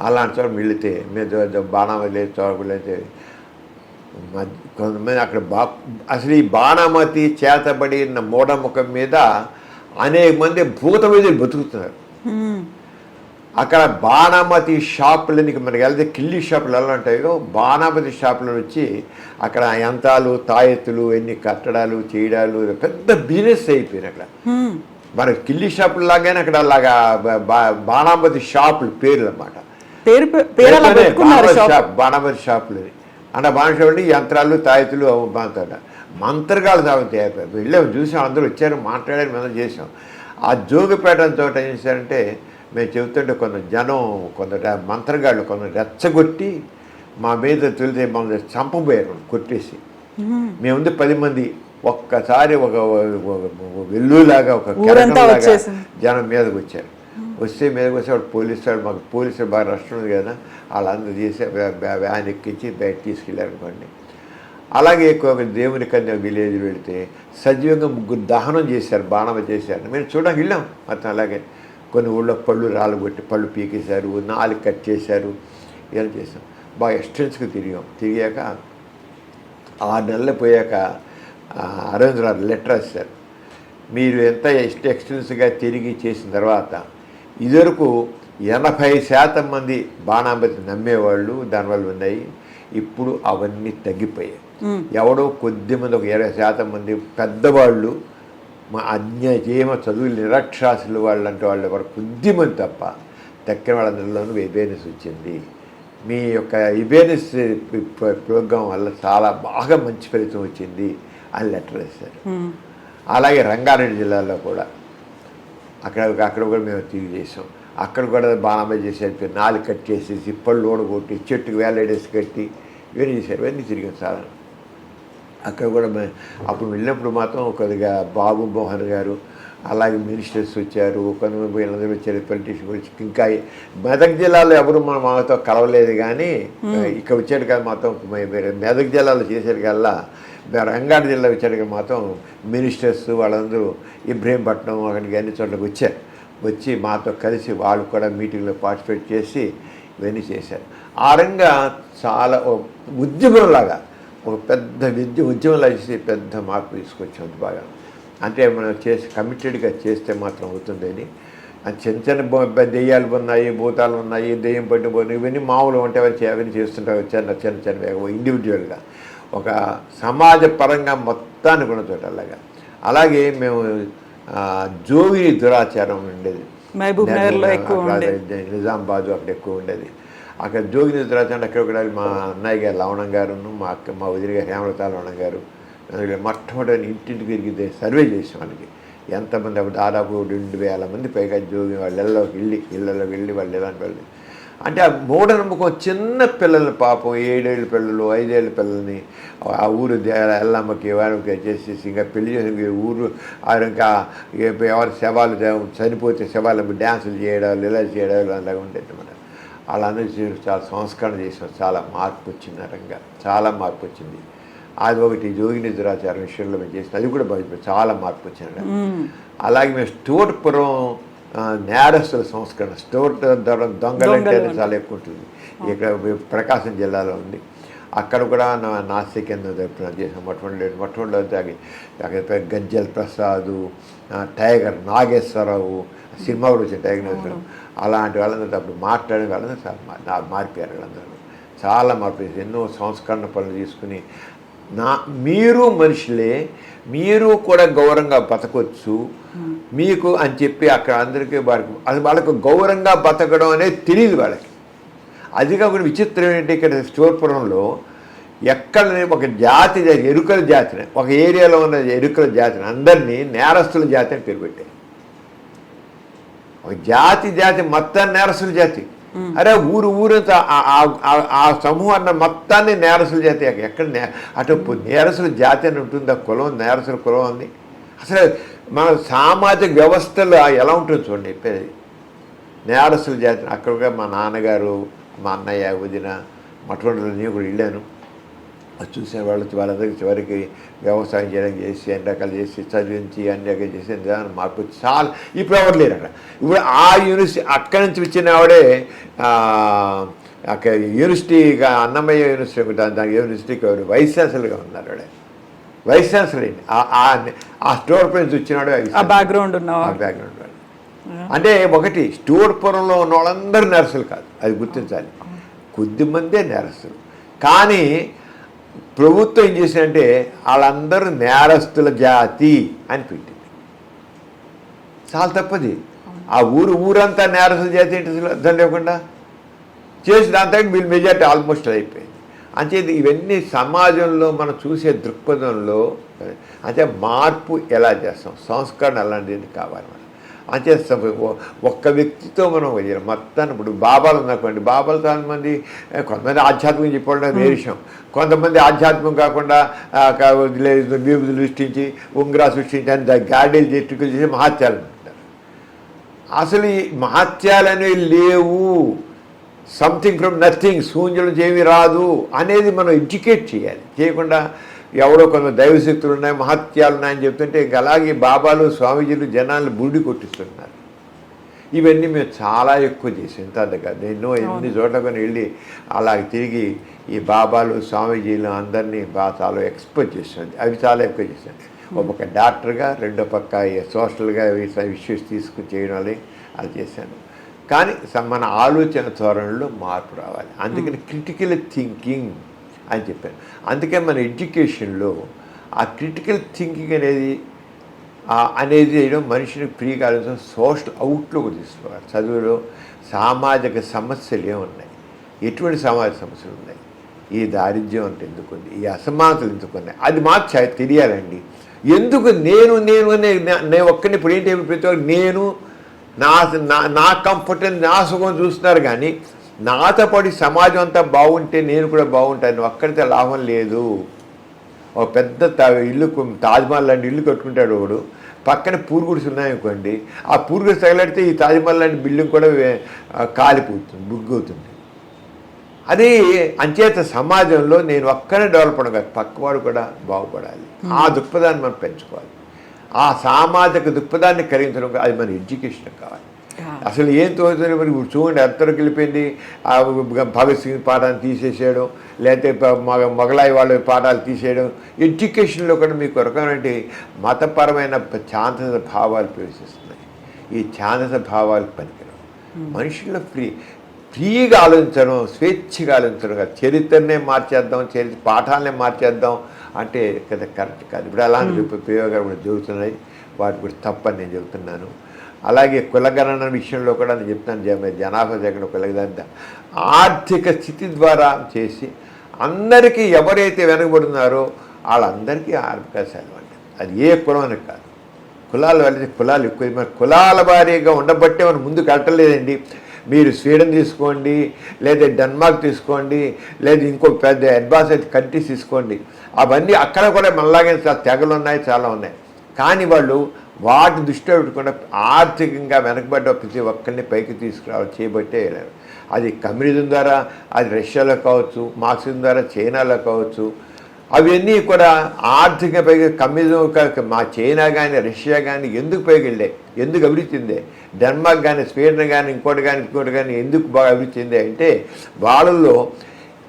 అలాంటి చోట వెళితే మేము బాణం వదిలే చోట వెళితే కొంతమంది అక్కడ అసలు ఈ బాణామతి చేతబడిన మూఢనమ్మకం మీద అనేక మంది భూత వైద్యులు బతుకుతున్నారు. అక్కడ బాణామతి షాపులని మనకి వెళ్తే కిల్లి షాపులు ఎలా ఉంటాయో బాణామతి షాపులను వచ్చి అక్కడ యంత్రాలు, తాయెత్తులు, ఎన్ని కట్టడాలు చేయడాలు పెద్ద బిజినెస్ అయిపోయినాయి. అక్కడ మనకి కిల్లి షాపులు లాగానే అక్కడ అలాగా బాణామతి షాపులు పేర్లు అన్నమాట. బాణామతి షాపులు అంటే బాణషాపులు యంత్రాలు, తాయెత్తులు బాగుతాడ మంత్రగాలు సాగుతాయి. అయిపోయారు. వెళ్ళాము, చూసాం, అందరూ వచ్చారు, మాట్లాడారు, మేము చేసాం. ఆ జోగిపేట చోట ఏం చేశారంటే మేము చెబుతుంటే కొందరు మంత్రగాళ్ళు కొందరు రెచ్చగొట్టి మా మీద తొలితే మమ్మల్ని చంపబోయారు కొట్టేసి. మేము 10 మంది ఒక్కసారి ఒక వెల్లులాగా ఒక కెరటంలాగా జనం మీదకి వచ్చారు. మీదకి వచ్చి వాడు పోలీసులు బాగా రష్ ఉంది కదా, వాళ్ళందరూ చేసి వ్యాన్ ఎక్కించి బయట తీసుకెళ్ళారు అనుకోండి. అలాగే ఒక దేవుని కన్య విలేజ్ వెళితే సజీవంగా 3 దహనం చేశారు, బాణమ చేశారు. మేము చూడడానికి వెళ్ళాం మొత్తం. అలాగే కొన్ని ఊళ్ళో పళ్ళు రాళ్ళగొట్టి పళ్ళు పీకేశారు, 4 కట్ చేశారు, ఇలా చేసాం. బాగా ఎక్స్టెన్స్గా తిరిగాక 6 నెలలు పోయాక అరవిందరావు లెటర్ రాశారు. మీరు ఎంత ఎక్స్టెన్స్గా తిరిగి చేసిన తర్వాత ఇదివరకు 80% మంది బాణామతి నమ్మేవాళ్ళు దానివల్ల ఉన్నాయి, ఇప్పుడు అవన్నీ తగ్గిపోయాయి. ఎవడో కొద్దిమంది ఒక 20% మంది పెద్దవాళ్ళు మా అన్యాయమ చదువులు నిరక్షరాస్యులు వాళ్ళు అంటే వాళ్ళు ఎవరు కొద్దిమంది తప్ప తక్కిన వాళ్ళందరిలోనూ అవేర్నెస్ వచ్చింది. మీ యొక్క అవేర్నెస్ ప్రోగ్రాం వల్ల చాలా బాగా మంచి ఫలితం వచ్చింది అని లెటర్ వేశారు. అలాగే రంగారెడ్డి జిల్లాలో కూడా అక్కడ కూడా మేము తిరిగి చేసాం. అక్కడ కూడా బాణామతి చేసేసి 4 కట్ చేసేసి పళ్ళు ఓడగొట్టి చెట్టుకు వేలాడేసి కట్టి ఇవన్నీ చేశారు. ఇవన్నీ తిరిగాం చాలా. అక్కడ కూడా అప్పుడు వెళ్ళినప్పుడు మాత్రం కొద్దిగా బాబు మోహన్ గారు అలాగే మినిస్టర్స్ వచ్చారు, కొంతమంది వీళ్ళందరూ వచ్చారు, పొలిటీషియన్ వచ్చి. ఇంకా మెదక్ జిల్లాలో ఎవరు మాతో కలవలేదు, కానీ ఇక్కడ వచ్చాడు కదా మాత్రం మెదక్ జిల్లాలో చేశారు కల్లా రంగారెడ్డి జిల్లా వచ్చాడు మాత్రం మినిస్టర్స్ వాళ్ళందరూ ఇబ్రహీంపట్నం అక్కడికి అన్ని చోట్లకి వచ్చి మాతో కలిసి వాళ్ళు కూడా మీటింగ్లో పార్టిసిపేట్ చేసి ఇవన్నీ చేశారు. ఆ రంగా చాలా ఉద్యమంలాగా ఒక పెద్ద ఉద్యమంలా చేసి పెద్ద మార్పు తీసుకొచ్చాం. బాగా అంటే మనం కమిటెడ్గా చేస్తే మాత్రం అవుతుందని. చిన్న చిన్న దెయ్యాలు ఉన్నాయి, భూతాలు ఉన్నాయి, దెయ్యం పట్టిపోయి ఇవన్నీ మామూలు ఉంటే అవన్నీ చేస్తుంటారు చిన్న ఇండివిజువల్గా. ఒక సమాజ పరంగా మొత్తాన్ని కూడా చోట అలాగే మేము జోగిని దురాచారం ఉండేది నిజామాబాదు, అక్కడ ఎక్కువ ఉండేది. అక్కడ జోగిని దురాచారం అక్కడ కూడా మా అన్నయ్య గారు లవణం గారు, మా వదిలి గారు హేమలత లవణం గారు మొట్టమొదటి ఇంటింటికి తిరిగితే సర్వే చేసాం. వాళ్ళకి ఎంతమంది అప్పుడు దాదాపు 2,000 మంది పైగా జోగి వాళ్ళ ఇళ్ళలోకి వెళ్ళి వాళ్ళు ఎలాంటి వాళ్ళు అంటే ఆ మూఢనమ్మకం. చిన్న పిల్లలు పాపం 7 ఏళ్ళ పిల్లలు 5 ఏళ్ళ పిల్లల్ని ఆ ఊరు ఎల్లమ్మకి వారికి చేసేసి ఇంకా పెళ్లి చేసి ఊరు ఇంకా ఎవరి శవాలు చనిపోతే శవాలకు డ్యాన్సులు చేయడాలు ఇలా చేయడాలు అలాగే ఉండేది అన్నమాట. అలా అనేది చాలా సంస్కరణ చేసాం. చాలా మార్పు వచ్చింది, రంగా చాలా మార్పు వచ్చింది. అది ఒకటి జోగిని దురాచారం విషయంలో మేము చేసిన అది కూడా చాలా మార్పు వచ్చింది. అలాగే మేము స్టోర్పురం నేరస్తుల సంస్కరణ, స్టోర్ దొంగలంటే చాలా ఎక్కువ ఉంటుంది. ఇక్కడ ప్రకాశం జిల్లాలో ఉంది. అక్కడ కూడా నాస్తిక కేంద్రం చేసాం. మొట్టమొదటి గజ్జల్ ప్రసాదు, టైగర్ నాగేశ్వరరావు సినిమా కూడా వచ్చింది టైగర్ నాగేశ్వరరావు. అలాంటి వాళ్ళందరూ అప్పుడు మాట్లాడే వాళ్ళందరూ చాలా మారిపోయారు. వాళ్ళందరూ చాలా మార్పు ఎన్నో సంస్కరణ పనులు తీసుకుని మీరు మనుషులే, మీరు కూడా గౌరవంగా బతకొచ్చు మీకు అని చెప్పి అక్కడ అందరికీ వాళ్ళకు గౌరవంగా బతకడం అనేది తెలియదు వాళ్ళకి. అది కాకుండా విచిత్రం ఏంటంటే ఇక్కడ స్టోర్పురంలో ఎక్కడ ఒక జాతి ఎరుకల జాతిని, ఒక ఏరియాలో ఉన్న ఎరుకల జాతిని అందరినీ నేరస్తుల జాతి అని పేరు పెట్టారు. ఒక జాతి మొత్తం నేరస్తుల జాతి. అరే ఊరంతా ఆ సమూహాన్ని మొత్తాన్ని నేరస్తుల జాతి. ఎక్కడ అటు నేరస్తుల జాతి అని ఉంటుందా కులం, నేరస్తుల కులం ఉంది. అసలు మన సామాజిక వ్యవస్థలో ఎలా ఉంటుంది చూడండి చెప్పేది. నేరస్తుల జాతి అక్కడ మా నాన్నగారు, మా అన్నయ్య, వదిన మొట్టమొదటి నేను కూడా వెళ్ళాను. చూసిన వాళ్ళందరికీ చివరికి వ్యవసాయం చేయడం చేసి అన్ని రకాలు చేసి చదివించి అన్ని రకాలు చేసి మార్పు చాలా. ఇప్పుడు ఎవరు లేరు అక్కడ. ఇప్పుడు ఆ యూనివర్సిటీ అక్కడి నుంచి వచ్చిన ఆవిడే అక్కడ యూనివర్సిటీగా అన్నమయ్య యూనివర్సిటీ దానికి యూనివర్సిటీకి వైస్ ఛాన్సలర్గా ఉన్నారు. ఆవిడ వైస్ ఛాన్సలర్ అండి. ఆ స్టోర్ నుంచి వచ్చినాడు బ్యాక్గ్రౌండ్ అంటే ఒకటి స్టోర్పురంలో ఉన్న వాళ్ళందరూ నేరస్తులు కాదు, అది గుర్తించాలి. కొద్దిమందే నేరస్తులు. కానీ ప్రభుత్వం ఏం చేసిందంటే వాళ్ళందరూ నేరస్తుల జాతి అని పెట్టింది. చాలా తప్పది. ఆ ఊరంతా నేరస్తుల జాతి ఏంటి అర్థం లేకుండా చేసి దాంతో వీళ్ళు మెజార్టీ ఆల్మోస్ట్ అయిపోయింది. అంచేది ఇవన్నీ సమాజంలో మనం చూసే దృక్పథంలో అంటే మార్పు ఎలా చేస్తాం, సంస్కరణ అలాంటిది కావాలి. మనం అంతే ఒక్క వ్యక్తితో మనం మొత్తాన్ని ఇప్పుడు బాబాలు ఉన్నాకోండి, బాబాలు చాలా మంది కొంతమంది ఆధ్యాత్మికం చెప్పడం వేరే విషయం. కొంతమంది ఆధ్యాత్మికం కాకుండా విభూతులు సృష్టించి ఉంగరా సృష్టించి అని గాడీలు చెట్టుకులు చేసి మహత్యాలు అంటారు. అసలు ఈ మహత్యాలు అనేవి లేవు. సంథింగ్ ఫ్రమ్ నథింగ్, శూన్యం నుంచి ఏమీ రాదు అనేది మనం ఎడ్యుకేట్ చేయాలి. చేయకుండా ఎవడో కొంత దైవశక్తులు ఉన్నాయి, మహత్యాలు ఉన్నాయని చెప్తుంటే ఇంక అలాగే బాబాలు స్వామీజీలు జనాలు బుడి కొట్టిస్తున్నారు. ఇవన్నీ మేము చాలా ఎక్కువ చేసాం. ఇంత కాదు, ఎన్ని చోట్ల వెళ్ళి అలాగే తిరిగి ఈ బాబాలు స్వామీజీలు అందరినీ బాగా చాలా ఎక్స్పోజ్ చేసాం. అవి చాలా ఎక్కువ చేశాను. ఒక పక్క డాక్టర్గా, రెండో పక్క సోషల్గా ఇష్యూస్ తీసుకుని చేయడం వల్ల అది చేశాను. కానీ మన ఆలోచన ధోరణిలో మార్పు రావాలి. అందుకని క్రిటికల్ థింకింగ్ అని చెప్పాను. అందుకే మన ఎడ్యుకేషన్లో ఆ క్రిటికల్ థింకింగ్ అనేది మనిషిని ఫ్రీగా ఆలోచన సోషల్ అవుట్లోకి తీసుకోవాలి. చదువులో సామాజిక సమస్యలు ఏమున్నాయి, ఎటువంటి సామాజిక సమస్యలు ఉన్నాయి, ఈ దారిద్ర్యం అంటే ఎందుకుంది, ఈ అసమానతలు ఎందుకున్నాయి, అది మాకు తెలియాలండి. ఎందుకు నేను ఒక్కరిని ఇప్పుడు ఏంటి ప్రతి ఒక్కరు నేను నా కంఫర్ట్ అని నా సుఖం చూస్తున్నారు. కానీ నాతో పాటు సమాజం అంతా బాగుంటే నేను కూడా బాగుంటాను. ఒక్కడితే లాభం లేదు. ఒక పెద్ద ఇల్లు తాజ్మహల్ లాంటి ఇల్లు కట్టుకుంటాడు ఒకడు, పక్కన పూరుగుడిసి ఉన్నాయనుకోండి, ఆ పూరుగుడిసి తగలడితే ఈ తాజ్మహల్ లాంటి బిల్డింగ్ కూడా కాలిపోతుంది, బుగ్గవుతుంది. అది అంచేత సమాజంలో నేను ఒక్కనే డెవలప్ అవ్వడం కాదు, పక్కవాడు కూడా బాగుపడాలి. ఆ దృక్పథాన్ని మనం పెంచుకోవాలి. ఆ సామాజిక దృక్పథాన్ని కలిగించడం అది మన ఎడ్యుకేషన్ కావాలి. అసలు ఏం తోచుతుంది మరి చూడండి, ఎంతవరకు వెళ్ళిపోయింది. భగత్ సింగ్ పాఠాన్ని తీసేసేయడం, లేకపోతే మొగలాయి వాళ్ళ పాఠాలు తీసేయడం. ఎడ్యుకేషన్లో కూడా మీకు రకమైనటువంటి మతపరమైన ఛాందస భావాలు ప్రవేశిస్తున్నాయి. ఈ ఛాందస భావాలు పనికిరావు. మనుషుల్లో ఫ్రీగా ఆలోచించడం, స్వేచ్ఛగా ఆలోచించడం కాదు. చరిత్రనే మార్చేద్దాం, పాఠాలనే మార్చేద్దాం అంటే కదా కరెక్ట్ కాదు. ఇప్పుడు అలాంటి ప్రయోగాలు కూడా జరుగుతున్నాయి. వాటి కూడా తప్పని నేను చెబుతున్నాను. అలాగే కులగణన విషయంలో కూడా నేను చెప్తాను, జనాభా దగ్గర కులగణన ఆర్థిక స్థితి ద్వారా చేసి అందరికీ ఎవరైతే వెనకబడుతున్నారో వాళ్ళందరికీ అవకాశాలు అంటే అది ఏ కులం అని కాదు. కులాలు వెళ్ళి కులాలు ఎక్కువ, మరి కులాల వారీగా ఉండబట్టే మనం ముందుకు వెళ్ళలేదండి. మీరు స్వీడన్ తీసుకోండి, లేదా డెన్మార్క్ తీసుకోండి, లేదా ఇంకో పెద్ద అడ్వాన్స్ కంట్రీస్ తీసుకోండి. అవన్నీ అక్కడ కూడా మనలాగే తెగలు ఉన్నాయి, చాలా ఉన్నాయి. కానీ వాళ్ళు వాటి దృష్టిలో పెట్టుకుండా ఆర్థికంగా వెనకబడ్డ ప్రతి ఒక్కరిని పైకి తీసుకురావాలి చేయబట్టే. అది కమ్యూనిజం ద్వారా, అది రష్యాలో కావచ్చు, మార్క్సిజం ద్వారా చైనాలో కావచ్చు. అవన్నీ కూడా ఆర్థిక పైకి కమ్యూనిజం మా చైనా కానీ రష్యా కానీ ఎందుకు పైకి వెళ్ళాయి, ఎందుకు అభివృద్ధి చెందే, డెన్మార్క్ కానీ స్వీడన్ కానీ ఇంకోటి కానీ ఎందుకు బాగా అభివృద్ధి చెందే అంటే వాళ్ళల్లో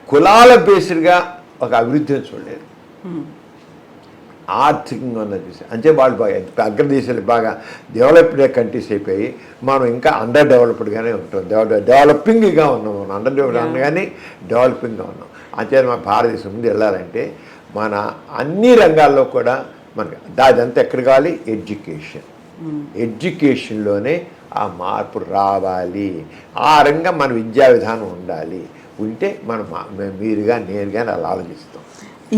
కులాల బేస్డ్గా ఒక అభివృద్ధిని చూడలేదు, ఆర్థికంగా ఉన్నది చూసి. అంటే వాళ్ళు బాగా అగ్రదేశాలు బాగా డెవలప్డ్ కంట్రీస్ అయిపోయి మనం ఇంకా అండర్ డెవలప్డ్గానే ఉంటాం. డెవలపింగ్గా ఉన్నాం. మనం అండర్ డెవలప్ కానీ డెవలపింగ్గా ఉన్నాం. అంతే మన భారతదేశం ముందు వెళ్ళాలంటే మన అన్ని రంగాల్లో కూడా మనకి అదంతా ఎక్కడ కావాలి, ఎడ్యుకేషన్లోనే ఆ మార్పు రావాలి. ఆ రంగం మన విద్యా విధానం ఉండాలి. ఉంటే మనం మీరుగా నేరుగా అలా ఆలోచిస్తాం.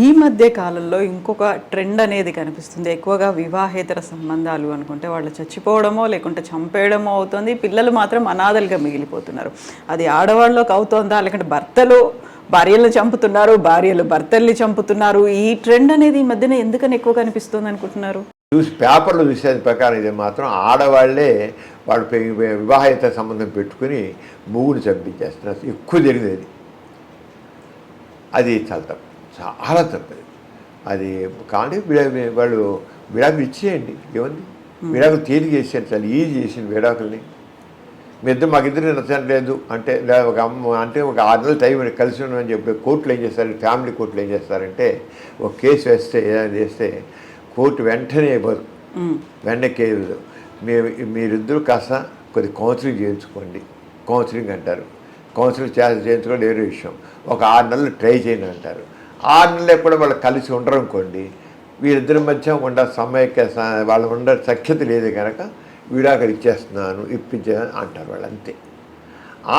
ఈ మధ్య కాలంలో ఇంకొక ట్రెండ్ అనేది కనిపిస్తుంది. ఎక్కువగా వివాహేతర సంబంధాలు అనుకుంటే వాళ్ళు చచ్చిపోవడమో లేకుంటే చంపేయడమో అవుతుంది. పిల్లలు మాత్రం అనాథలుగా మిగిలిపోతున్నారు. అది ఆడవాళ్ళలోకి అవుతుందా, లేకుంటే భర్తలు భార్యలను చంపుతున్నారు, భార్యలు భర్తల్ని చంపుతున్నారు. ఈ ట్రెండ్ అనేది ఈ మధ్యన ఎందుకని ఎక్కువ కనిపిస్తుంది అనుకుంటున్నారు? పేపర్లో చూసేది ప్రకారం ఇది మాత్రం ఆడవాళ్లే వాళ్ళు వివాహేతర సంబంధం పెట్టుకుని మూగుని చంపించేస్తున్నారు. ఎక్కువ జరిగేది అది చాలా తప్పు, చాలా తప్పది అది. కానీ వాళ్ళు విడాకులు ఇచ్చేయండి, ఏముంది, విడాకులు తేలిక చేసేయండి, చాలా ఈజీ చేసింది విడాకుల్ని. మాకిద్దరు నచ్చట్లేదు అంటే ఒక అంటే ఒక 6 నెలలు టైం కలిసి ఉన్నామని చెప్పి కోర్టులు ఏం చేస్తారు, ఫ్యామిలీ కోర్టులు ఏం చేస్తారంటే ఒక కేసు వేస్తే ఏదైనా చేస్తే కోర్టు వెంటనే ఇవ్వదు. వెంటనే కేసు మీరిద్దరూ కాస్త కొద్ది కౌన్సిలింగ్ చేయించుకోండి, కౌన్సిలింగ్ అంటారు. కౌన్సిలింగ్ చేయించుకోవడం వేరే విషయం. ఒక 6 నెలలు ట్రై చేయండి అంటారు. 6 నెలలు కూడా వాళ్ళు కలిసి ఉండరు అనుకోండి, వీరిద్దరి మధ్య వాళ్ళు ఉండే సఖ్యత లేదు కనుక విడాకులు ఇచ్చేస్తున్నాను, ఇప్పించాను అంటారు వాళ్ళు, అంతే.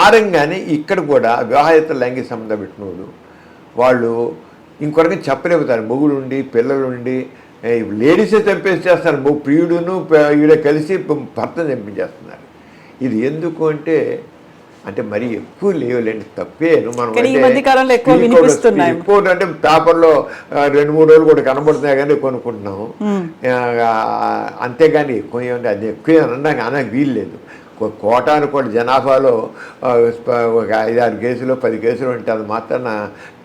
ఆ రంగానే ఇక్కడ కూడా వివాహేతర లైంగిక సంబంధం పెట్టిన వాళ్ళు ఇంకొకరికి చెప్పలేకపోతారు. మొగుడుండి పిల్లలుండి లేడీసే చంపేసేస్తారు. ప్రియుడును ఈడ కలిసి భర్తను చంపించేస్తున్నారు. ఇది ఎందుకు అంటే మరీ ఎక్కువ లేవులేండి, తప్పేను. మనం ఎక్కువ అంటే పేపర్లో 2-3 రోజులు కూడా కనబడుతున్నాయి కానీ కొనుక్కుంటున్నాము. అంతేగాని ఎక్కువ ఏమంటే అది ఎక్కువ అనడానికి వీలు లేదు. కోటాను కోటి జనాభాలో ఒక 5-6 కేసులు 10 కేసులు ఉంటే అది మాత్రాన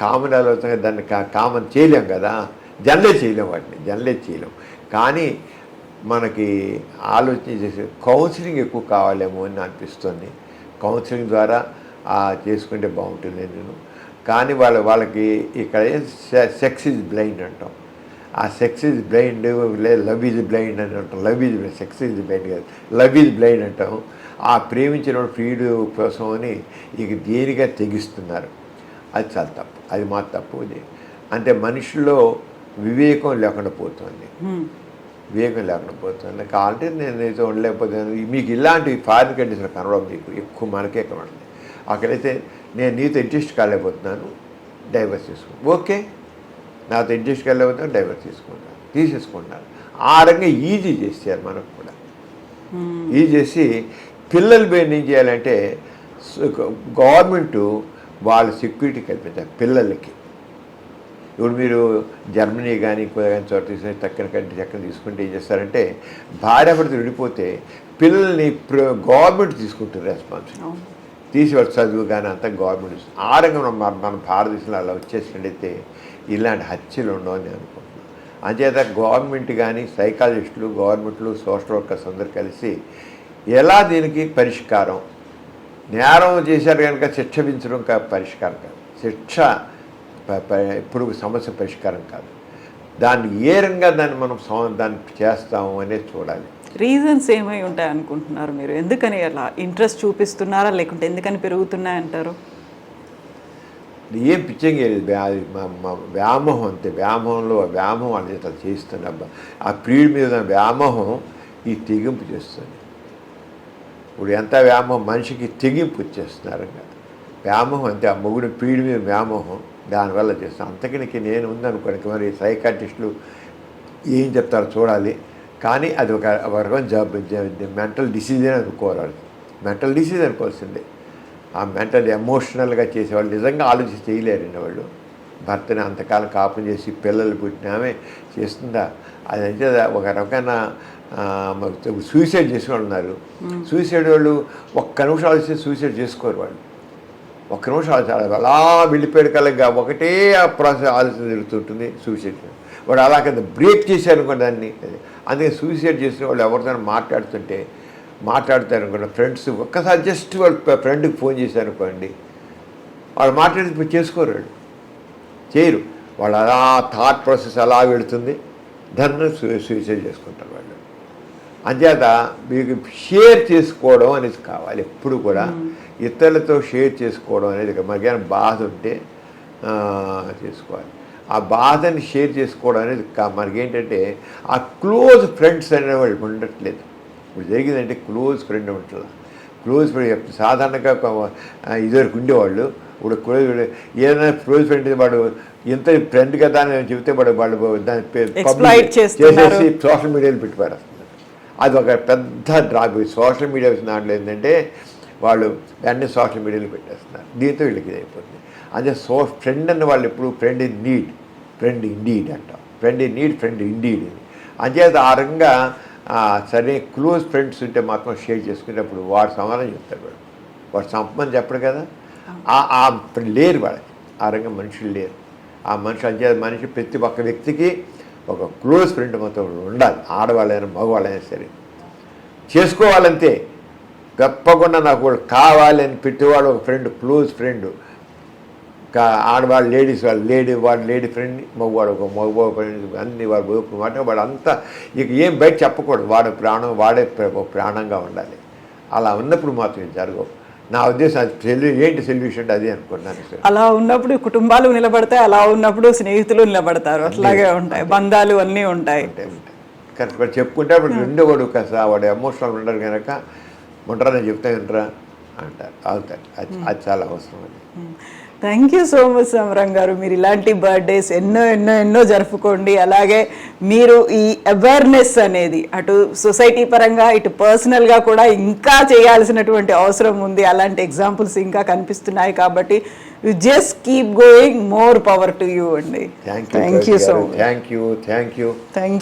కామన్ ఆలోచన దాన్ని కామన్ చేయలేం కదా, జనరేట్ చేయలేం, వాటిని జనరేట్ చేయలేం. కానీ మనకి ఆలోచన చేసే కౌన్సిలింగ్ ఎక్కువ కావాలేమో అని అనిపిస్తుంది. కౌన్సిలింగ్ ద్వారా చేసుకుంటే బాగుంటుంది నేను. కానీ వాళ్ళకి ఇక్కడ సెక్స్ ఈజ్ బ్లైండ్ అంటాం. ఆ sex is blind, love is blind అని అంటాం. Love is sex is blind కాదు, లవ్ ఈజ్ బ్లైండ్ అంటాం. ఆ ప్రేమించిన ఫ్రీడు కోసం అని ఇక దేనిగా తెగిస్తున్నారు. అది చాలా తప్పు, అది మా తప్పు. అంటే మనుషుల్లో వివేకం లేకుండా పోతుంది, వివేకం లేకుండా పోతుంది. కావాలంటే నేను అయితే ఉండలేకపోతాను. మీకు ఇలాంటి ఫారిన్ కండిషన్ కనడం మీకు ఎక్కువ మనకే కనబడుతుంది. అక్కడైతే నేను నీతో ఇంట్రెస్ట్ కాలేకపోతున్నాను, డైవర్స్ చేసుకుంటాను. ఓకే, నాతో ఇంట్రెస్ట్ కాలేకపోతున్నాను, డైవర్స్ తీసేసుకుంటాను. ఆ రకంగా ఈజీ చేశారు మనకు కూడా. ఈజీ చేసి పిల్లలు ఏం చేయాలంటే గవర్నమెంట్ వాళ్ళ సెక్యూరిటీ కల్పించాలి పిల్లలకి. ఇప్పుడు మీరు జర్మనీ కానీ ఇంకో కానీ చోట తీసుకుని తక్కిన కంట్రీ ఎక్కడ తీసుకుంటే ఏం చేస్తారంటే భార్యాభర్తలు విడిపోతే పిల్లల్ని గవర్నమెంట్ తీసుకుంటారు రెస్పాన్సిబిలిటీ, తీసి వాళ్ళ చదువు కానీ అంతా గవర్నమెంట్. ఆ రంగంలో మన భారతదేశంలో అలా వచ్చేసినట్టయితే ఇలాంటి హత్యలు ఉండవని అనుకుంటున్నాను. అంచేత గవర్నమెంట్ కానీ సైకాలజిస్టులు, గవర్నమెంట్లు, సోషల్ వర్కర్స్ అందరూ కలిసి ఎలా దీనికి పరిష్కారం, నేరం చేశారు కనుక శిక్ష విధించడం పరిష్కారం కాదు, శిక్ష ఇప్పుడు సమస్య పరిష్కారం కాదు. దాన్ని ఏ రంగా దాన్ని మనం దాన్ని చేస్తాము అనేది చూడాలి. రీజన్స్ ఏమై ఉంటాయి అనుకుంటున్నారు మీరు? ఎందుకని అలా ఇంట్రెస్ట్ చూపిస్తున్నారా, లేకుంటే ఎందుకని పెరుగుతున్నాయంటారు? ఏం పిచ్చంగా వ్యామోహం అంతే. వ్యామోహం అనేది అట్లా చేస్తుంది. ఆ ప్రియుడి మీద వ్యామోహం ఈ తెగింపు చేస్తుంది. ఇప్పుడు ఎంత వ్యామోహం, మనిషికి తెగింపు వచ్చేస్తున్నారు కదా, వ్యామోహం అంతే. ఆ మొగుడు ప్రియుడి మీద వ్యామోహం దానివల్ల చేస్తాను. అంతకనికి నేను ఉందనుకోనికి మరి సైకాట్రిస్టులు ఏం చెప్తారో చూడాలి. కానీ అది ఒక రకం మెంటల్ డిసీజ్ అని అనుకోవాలి. మెంటల్ డిసీజ్ అనుకోవాల్సిందే. ఆ మెంటల్ ఎమోషనల్గా చేసేవాళ్ళు నిజంగా ఆలోచించి చేయలేరండి. వాళ్ళు భర్తని అంతకాలం కాపురం చేసి పిల్లలు పుట్టినామే చేస్తుందా? అది అంటే ఒక రకమైన సూసైడ్ చేసిన వాళ్ళు ఉన్నారు. సూసైడ్ వాళ్ళు ఒక్క నిమిషం ఆలోచిస్తే సూసైడ్ చేసుకోరు. వాళ్ళు ఒక్క నిమిషం ఆలోచన అలా వెళ్ళిపోయాడు కలగా ఒకటే ఆ ప్రాసెస్ ఆలోచన జరుగుతుంటుంది. సూసైడ్ వాడు అలా కదా బ్రేక్ చేశారనుకోండి దాన్ని. అందుకే సూసైడ్ చేసిన వాళ్ళు ఎవరితో మాట్లాడతారనుకోండి, ఫ్రెండ్స్ ఒక్కసారి జస్ట్ వాళ్ళ ఫ్రెండ్కి ఫోన్ చేశారనుకోండి, వాళ్ళు మాట్లాడి చేసుకోరు, వాళ్ళు చేయరు. వాళ్ళు అలా థాట్ ప్రాసెస్ అలా వెళుతుంది, దాన్ని సూసైడ్ చేసుకుంటారు వాళ్ళు. అంచేత మీకు షేర్ చేసుకోవడం అనేది కావాలి ఎప్పుడు కూడా. ఇతరులతో షేర్ చేసుకోవడం అనేది మనకేమైనా బాధ ఉంటే చేసుకోవాలి. ఆ బాధని షేర్ చేసుకోవడం అనేది మనకేంటంటే ఆ క్లోజ్ ఫ్రెండ్స్ అనేవాళ్ళు ఉండట్లేదు. ఇప్పుడు జరిగిందంటే క్లోజ్ ఫ్రెండ్ ఉంటుందా? క్లోజ్ ఫ్రెండ్ సాధారణంగా ఇదివరకు ఉండేవాళ్ళు. ఇప్పుడు ఏదైనా క్లోజ్ ఫ్రెండ్ వాడు ఎంత ఫ్రెండ్ కదా అని చెబితే వాళ్ళు దాన్ని చేసేసి సోషల్ మీడియాలో పెట్టి పడేస్తున్నారు. అది ఒక పెద్ద డ్రాప్. సోషల్ మీడియా దాంట్లో ఏంటంటే వాళ్ళు వెంటనే సోషల్ మీడియాలో పెట్టేస్తున్నారు. దీంతో వీళ్ళకి ఇది అయిపోతుంది. అదే ఫ్రెండ్ అన్న వాళ్ళు ఎప్పుడు friend in need, friend indeed అంటాం. Friend in need, friend indeed. అంచేత ఆ రకంగా సరే క్లోజ్ ఫ్రెండ్స్ ఉంటే మాత్రం షేర్ చేసుకునేటప్పుడు వాడు సమాధానం చెప్తాడు. వాడు సంపమని చెప్పడు కదా, లేరు వాళ్ళకి. ఆ రంగం మనుషులు లేరు. ఆ మనిషి అంచేత మనిషి ప్రతి ఒక్క వ్యక్తికి ఒక క్లోజ్ ఫ్రెండ్ మొత్తం ఉండాలి. ఆడవాళ్ళైనా మగవాళ్ళైనా సరే చేసుకోవాలంతే. తప్పకుండా నాకు వాళ్ళు కావాలని పెట్టేవాడు ఒక ఫ్రెండ్, క్లోజ్ ఫ్రెండ్. ఆడవాళ్ళు లేడీస్ వాడు లేడీ ఫ్రెండ్, మగవాడు ఒక మగ ఫ్రెండ్, అన్ని వాడు మాట వాడు అంతా ఇక ఏం బయట చెప్పకూడదు. వాడే ప్రాణంగా ఉండాలి. అలా ఉన్నప్పుడు మాత్రం జరగవు. నా ఉద్దేశం ఏంటి సొల్యూషన్ అదే అనుకుంటున్నాను. అలా ఉన్నప్పుడు కుటుంబాలు నిలబడతాయి, అలా ఉన్నప్పుడు స్నేహితులు నిలబడతారు. అట్లాగే ఉంటాయి, బంధాలు అన్నీ ఉంటాయి. కరెక్ట్ చెప్పుకుంటే అప్పుడు రెండోవాడు వాడు ఎమోషనల్ ఉండరు కనుక ఉంటారని చెప్తే వింటరా అంటారు, అవుతారు. అది చాలా అవసరం. అది థ్యాంక్ యూ సో మచ్ సమరం గారు. మీరు ఇలాంటి బర్త్డేస్ ఎన్నో జరుపుకోండి. అలాగే మీరు ఈ అవేర్నెస్ అనేది అటు సొసైటీ పరంగా ఇటు పర్సనల్గా కూడా ఇంకా చేయాల్సినటువంటి అవసరం ఉంది. అలాంటి ఎగ్జాంపుల్స్ ఇంకా కనిపిస్తున్నాయి. కాబట్టి you just keep going. More power to you అండి. Thank you so much. Thank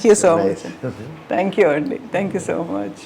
you so much. Thank you అండి. Thank you so much.